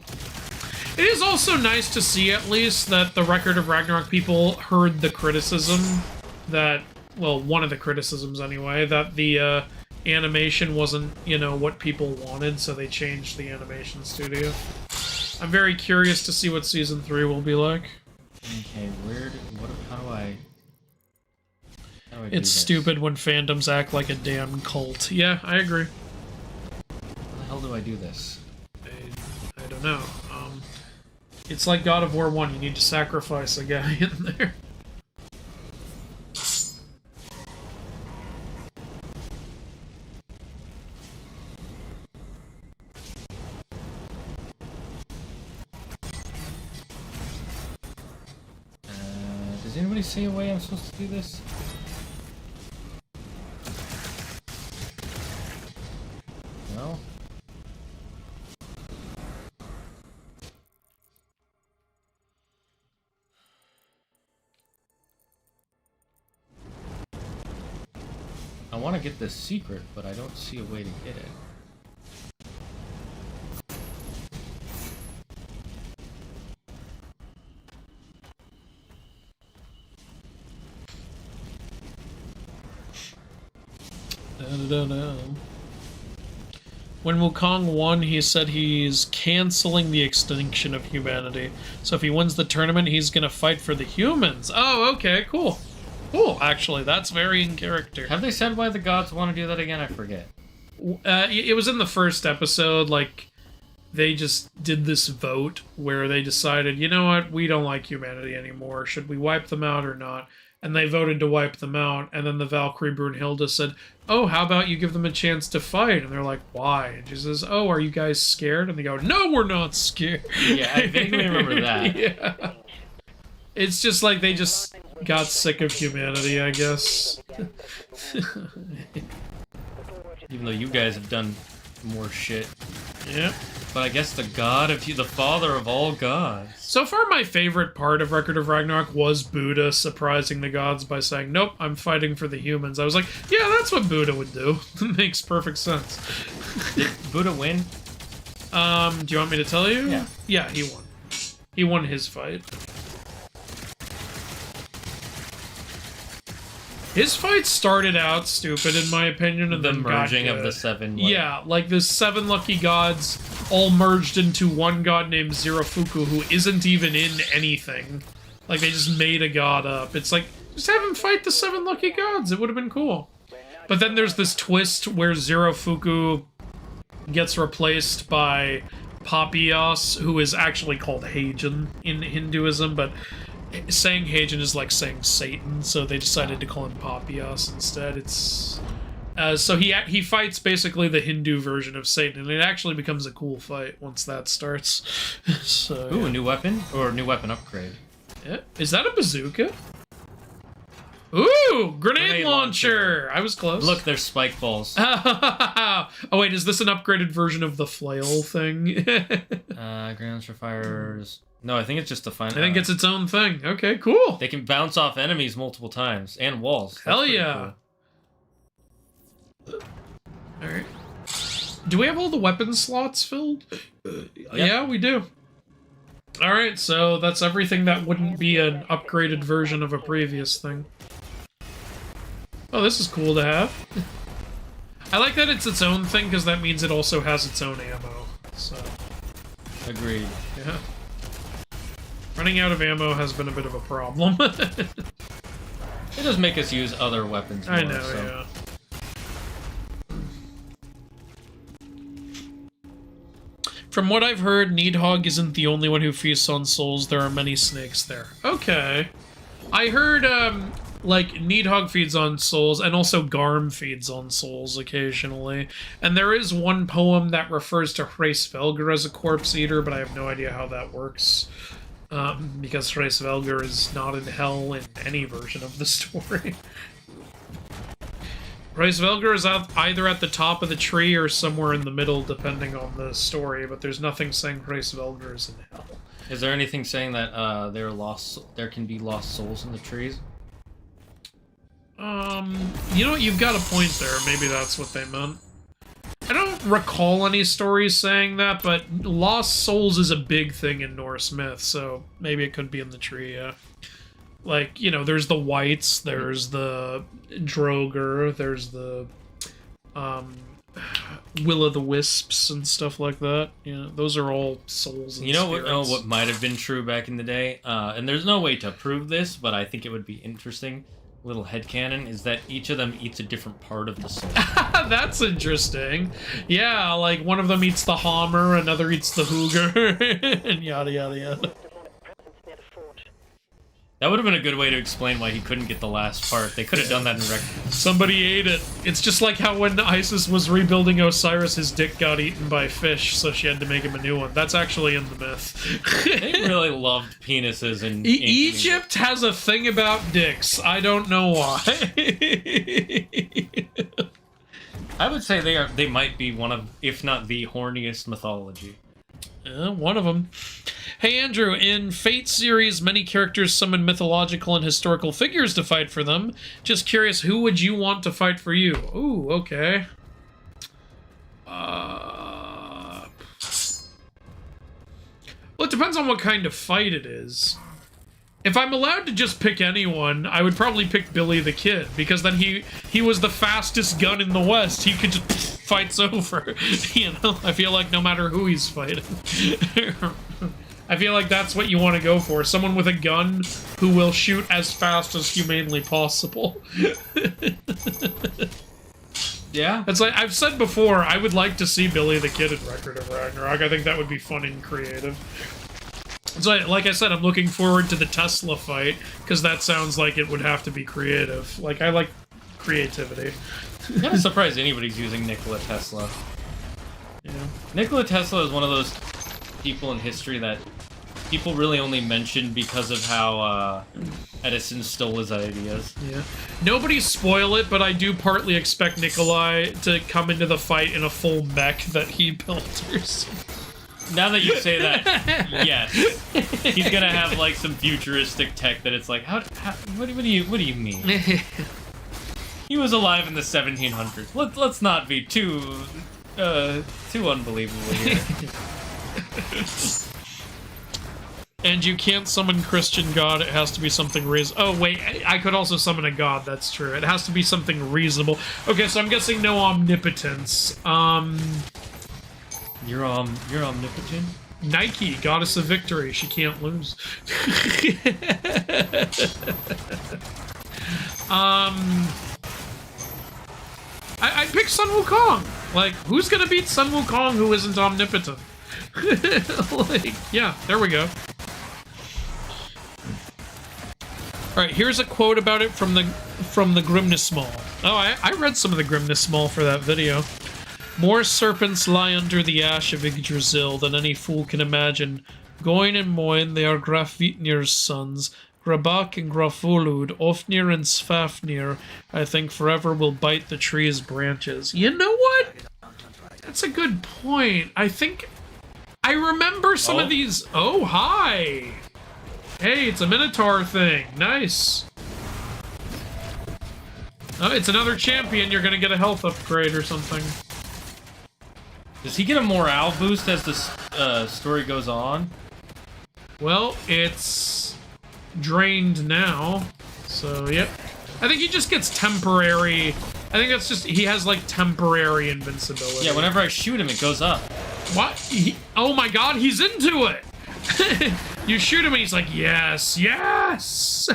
It is also nice to see, at least, that the Record of Ragnarok people heard the criticism that... Well, one of the criticisms, anyway, that the animation wasn't, you know, what people wanted, so they changed the animation studio. I'm very curious to see what Season 3 will be like. Okay, how do I do It's this? stupid when fandoms act like a damn cult. Yeah, I agree. How the hell do I do this? I don't know. It's like God of War 1, you need to sacrifice a guy in there. Does anybody see a way I'm supposed to do this? No? I want to get this secret, but I don't see a way to get it. I don't know. When Wukong won, he said he's canceling the extinction of humanity. So if he wins the tournament, he's gonna fight for the humans. Oh, okay, cool. Cool, actually, that's very in character. Have they said why the gods want to do that again? I forget. It was in the first episode, like, they just did this vote where they decided, you know what, we don't like humanity anymore. Should we wipe them out or not? And they voted to wipe them out, and then the Valkyrie Brunhilde said, oh, how about you give them a chance to fight? And they're like, why? And she says, oh, are you guys scared? And they go, no, we're not scared. Yeah, I vaguely remember that. Yeah. It's just like they just got sick of humanity, I guess. Even though you guys have done more shit. Yeah. But I guess the god of you, the father of all gods. So far, my favorite part of Record of Ragnarok was Buddha surprising the gods by saying, nope, I'm fighting for the humans. I was like, yeah, that's what Buddha would do. Makes perfect sense. Did Buddha win? Do you want me to tell you? Yeah. Yeah, he won. He won his fight. His fight started out stupid, in my opinion, and The then merging got of good. the seven. Yeah, like the 7 lucky gods all merged into one god named Zirafuku, who isn't even in anything. Like, they just made a god up. It's like, just have him fight the 7 lucky gods. It would have been cool. But then there's this twist where Zirafuku gets replaced by Papias, who is actually called Hagen in Hinduism, but saying Hagen is like saying Satan, so they decided to call him Papias instead. It's so he fights basically the Hindu version of Satan, and it actually becomes a cool fight once that starts. So Ooh, yeah. a new weapon? Or a new weapon upgrade. Yeah. Is that a bazooka? Ooh, grenade launcher! I was close. Look, there's spike balls. Oh wait, is this an upgraded version of the flail thing? Grounds for fires. No, I think it's just the final. I think it's its own thing. Okay, cool. They can bounce off enemies multiple times and walls. That's Hell pretty yeah. cool. Alright. Do we have all the weapon slots filled? Yeah, we do. Alright, so that's everything that wouldn't be an upgraded version of a previous thing. Oh, this is cool to have. I like that it's its own thing, because that means it also has its own ammo. So, Agreed. yeah. Running out of ammo has been a bit of a problem. It does make us use other weapons more, I know, so. yeah. From what I've heard, Needhog isn't the only one who feasts on souls. There are many snakes there. Okay. I heard, like, Needhog feeds on souls, and also Garm feeds on souls occasionally. And there is one poem that refers to Hraesvelgr as a corpse eater, but I have no idea how that works. Because Hraesvelgr is not in hell in any version of the story. Hraesvelgr is either at the top of the tree or somewhere in the middle, depending on the story, but there's nothing saying Hraesvelgr is in hell. Is there anything saying that there can be lost souls in the trees? You know what, you've got a point there. Maybe that's what they meant. I don't recall any stories saying that, but lost souls is a big thing in Norse myth, so maybe it could be in the tree, yeah. Like, you know, there's the Wights, there's the Droger, there's the Will-o'-the-wisps and stuff like that. You know, those are all souls and You know spirits. what might have been true back in the day? And there's no way to prove this, but I think it would be interesting. Little headcanon is that each of them eats a different part of the soul. That's interesting. Yeah, like one of them eats the Hammer, another eats the Hooger, and yada yada yada. That would have been a good way to explain why he couldn't get the last part. They could have done that in Somebody ate it. It's just like how when Isis was rebuilding Osiris, his dick got eaten by fish, so she had to make him a new one. That's actually in the myth. They really loved penises in Egypt has a thing about dicks. I don't know why. I would say they might be one of, if not the horniest mythology. One of them. Hey Andrew, in Fate series, many characters summon mythological and historical figures to fight for them. Just curious, who would you want to fight for you? Ooh, okay. Well, it depends on what kind of fight it is. If I'm allowed to just pick anyone, I would probably pick Billy the Kid, because then he was the fastest gun in the West. He could just fight's over. You know, I feel like no matter who he's fighting. I feel like that's what you want to go for. Someone with a gun who will shoot as fast as humanly possible. Yeah. It's like, I've said before, I would like to see Billy the Kid in Record of Ragnarok. I think that would be fun and creative. So, like I said, I'm looking forward to the Tesla fight, because that sounds like it would have to be creative. Like, I like creativity. I'm kind of surprised anybody's using Nikola Tesla. Yeah. Nikola Tesla is one of those people in history that people really only mention because of how Edison stole his ideas. Yeah. Nobody spoil it, but I do partly expect Nikolai to come into the fight in a full mech that he built or something. Now that you say that, yes, he's gonna have like some futuristic tech that it's like, what do you mean? He was alive in the 1700s. Let's not be too unbelievable here. And you can't summon Christian God, it has to be something reasonable. Oh, wait, I could also summon a god, that's true. It has to be something reasonable. Okay, so I'm guessing no omnipotence. You're omnipotent? Nike, goddess of victory, she can't lose. I pick Sun Wukong. Like, who's gonna beat Sun Wukong who isn't omnipotent? Like, yeah, there we go. Alright, here's a quote about it from the Grimnismal. Oh, I read some of the Grimnismal for that video. More serpents lie under the ash of Yggdrasil than any fool can imagine. Goin and Moin, they are Grafvitnir's sons. Grabak and Grafulud, Ofnir and Svafnir, I think forever will bite the tree's branches. You know what? That's a good point. I think I remember some of these. Oh, hi. Hey, it's a Minotaur thing. Nice. Oh, it's another champion. You're gonna get a health upgrade or something. Does he get a morale boost as the story goes on? Well, it's drained now. So, yep. I think he just gets temporary. I think that's just, he has like temporary invincibility. Yeah, whenever I shoot him, it goes up. What? Oh my god, he's into it! You shoot him and he's like, yes, yes!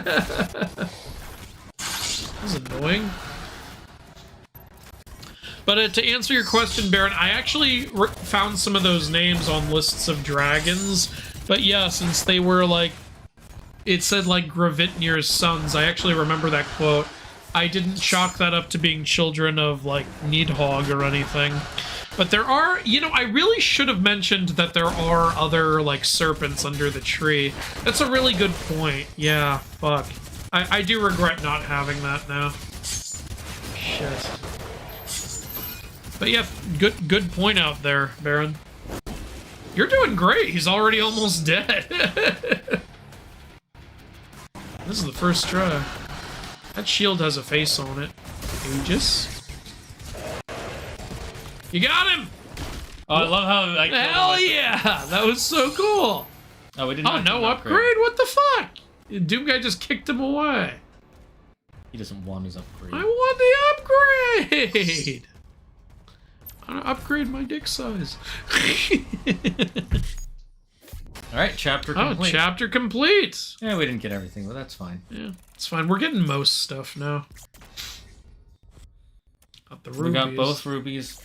This is annoying. But to answer your question, Baron, I actually found some of those names on lists of dragons. But yeah, since they were like, it said like Gravitnir's sons, I actually remember that quote. I didn't chalk that up to being children of like Nidhogg or anything. But there are, you know, I really should have mentioned that there are other like serpents under the tree. That's a really good point. Yeah, fuck. I do regret not having that now. Shit. But yeah, good point out there, Baron. You're doing great. He's already almost dead. This is the first try. That shield has a face on it. Aegis. You got him! Oh, I love how I Hell yeah! That was so cool. Oh, we didn't. Oh, no upgrade? What the fuck? Doom guy just kicked him away. He doesn't want his upgrade. I want the upgrade! I want to upgrade my dick size. Alright, chapter complete. Oh, chapter complete! Yeah, we didn't get everything, but that's fine. Yeah, it's fine. We're getting most stuff now. Got the rubies. We got both rubies.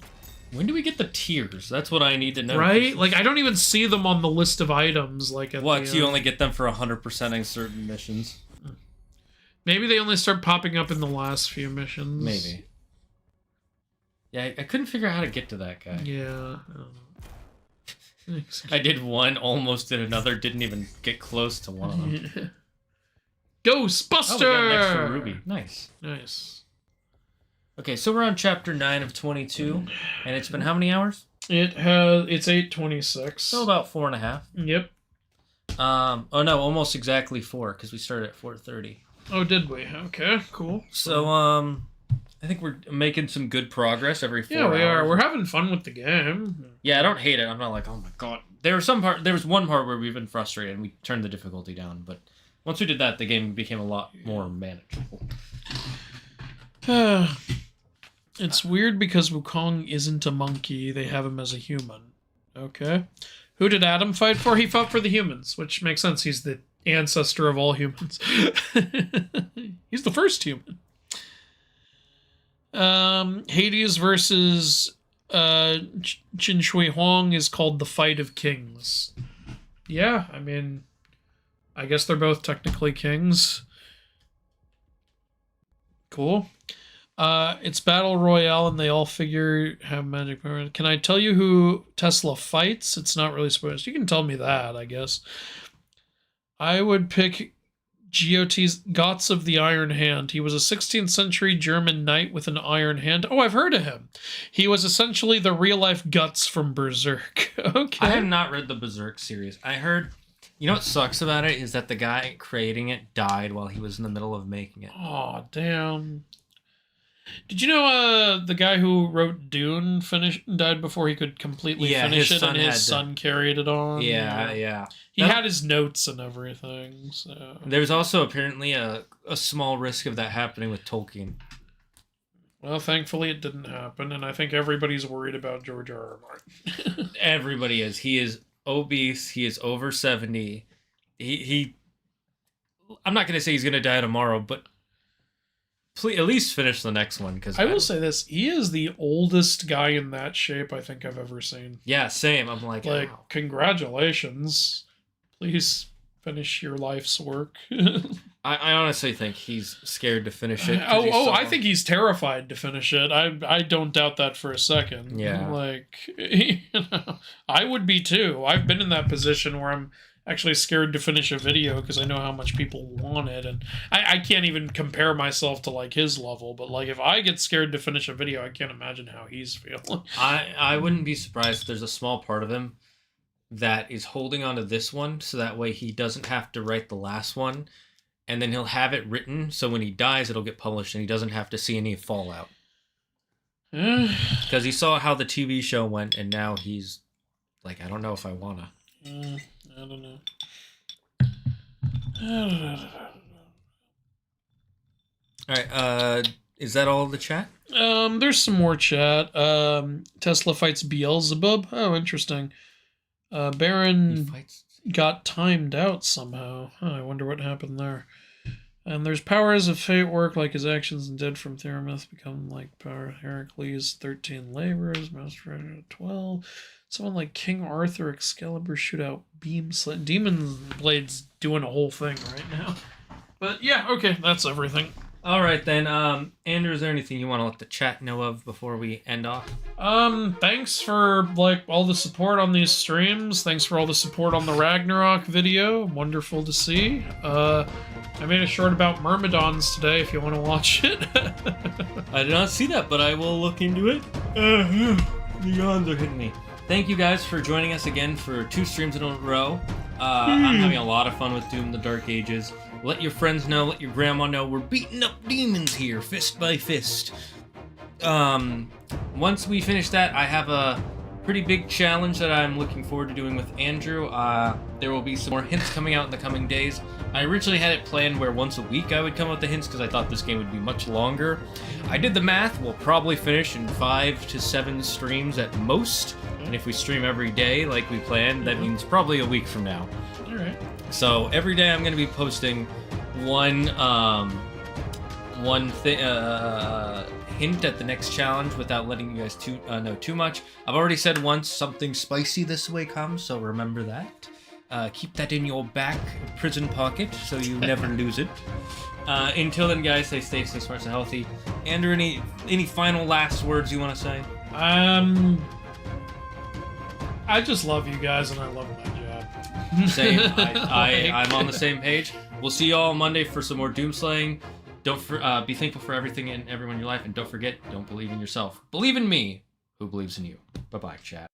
When do we get the tiers? That's what I need to know. Right? Like, I don't even see them on the list of items. Like, at what? the, You only get them for 100%ing certain missions? Maybe they only start popping up in the last few missions. Maybe. Yeah, I couldn't figure out how to get to that guy. Yeah. I don't know. I did one, almost did another, didn't even get close to one of them. Yeah. Ghostbuster! Oh, we got an extra ruby. Nice. Nice. Okay, so we're on chapter 9 of 22, and it's been how many hours? It's 8:26. So about 4.5. Yep. Oh no, almost exactly 4, because we started at 4:30. Oh, did we? Okay, cool. So, I think we're making some good progress every 4 hours. Yeah, we are. We're having fun with the game. Yeah, I don't hate it. I'm not like, oh my god. There was one part where we've been frustrated, and we turned the difficulty down, but once we did that, the game became a lot more manageable. It's weird because Wukong isn't a monkey. They have him as a human. Okay. Who did Adam fight for? He fought for the humans, which makes sense. He's the ancestor of all humans. He's the first human. Hades versus Qin Shui Huang is called the Fight of Kings. Yeah, I mean, I guess they're both technically kings. Cool. It's Battle Royale and they all have magic power. Can I tell you who Tesla fights? It's not really supposed. You can tell me that, I guess. I would pick Gotz of the Iron Hand. He was a 16th century German knight with an iron hand. Oh, I've heard of him. He was essentially the real-life Guts from Berserk. Okay. I have not read the Berserk series. I heard... You know what sucks about it is that the guy creating it died while he was in the middle of making it. Oh, damn. Did you know the guy who wrote Dune died before he could completely finish it, and his son carried it on? Yeah. He had his notes and everything, so... There's also apparently a small risk of that happening with Tolkien. Well, thankfully it didn't happen, and I think everybody's worried about George R.R. Martin. Everybody is. He is obese. He is over 70. He I'm not going to say he's going to die tomorrow, but please at least finish the next one. Because I will say this. He is the oldest guy in that shape I think I've ever seen. Yeah, same. I'm like, wow. Congratulations. Please finish your life's work. I honestly think he's scared to finish it. I think he's terrified to finish it. I don't doubt that for a second. Yeah. Like, I would be too. I've been in that position where I'm actually scared to finish a video because I know how much people want it, and I can't even compare myself to like his level, but like if I get scared to finish a video, I can't imagine how he's feeling. I wouldn't be surprised if there's a small part of him that is holding on to this one so that way he doesn't have to write the last one, and then he'll have it written so when he dies it'll get published and he doesn't have to see any fallout. Because he saw how the TV show went and now he's like, I don't know if I wanna. I don't know. Alright, is that all the chat? There's some more chat. Tesla fights Beelzebub. Oh, interesting. Baron got timed out somehow. Huh, I wonder what happened there. And there's powers of fate work like his actions and dead from Theramith become like power Heracles, 13 laborers, Master Rider 12. Someone like King Arthur, Excalibur, shoot out beam slit. Demon Blade's doing a whole thing right now. But yeah, okay, that's everything. Alright then, Andrew, is there anything you want to let the chat know of before we end off? Thanks for, like, all the support on these streams. Thanks for all the support on the Ragnarok video. Wonderful to see. I made a short about Myrmidons today if you want to watch it. I did not see that, but I will look into it. The yawns are hitting me. Thank you guys for joining us again for 2 streams in a row. I'm having a lot of fun with Doom the Dark Ages. Let your friends know, let your grandma know, we're beating up demons here, fist by fist. Once we finish that, I have a pretty big challenge that I'm looking forward to doing with Andrew. There will be some more hints coming out in the coming days. I originally had it planned where once a week I would come up with the hints because I thought this game would be much longer. I did the math, we'll probably finish in 5 to 7 streams at most. And if we stream every day like we planned, that means probably a week from now. Alright. So every day I'm going to be posting one hint at the next challenge without letting you guys know too much. I've already said once something spicy this way comes, so remember that. Keep that in your back prison pocket so you never lose it. Until then, guys, stay safe, stay smart, stay healthy. Andrew, any final last words you want to say? I just love you guys and I love my job. Same. I'm on the same page. We'll see you all Monday for some more doomslaying. Don't be thankful for everything and everyone in your life, and don't forget, don't believe in yourself. Believe in me, who believes in you. Bye-bye, chat.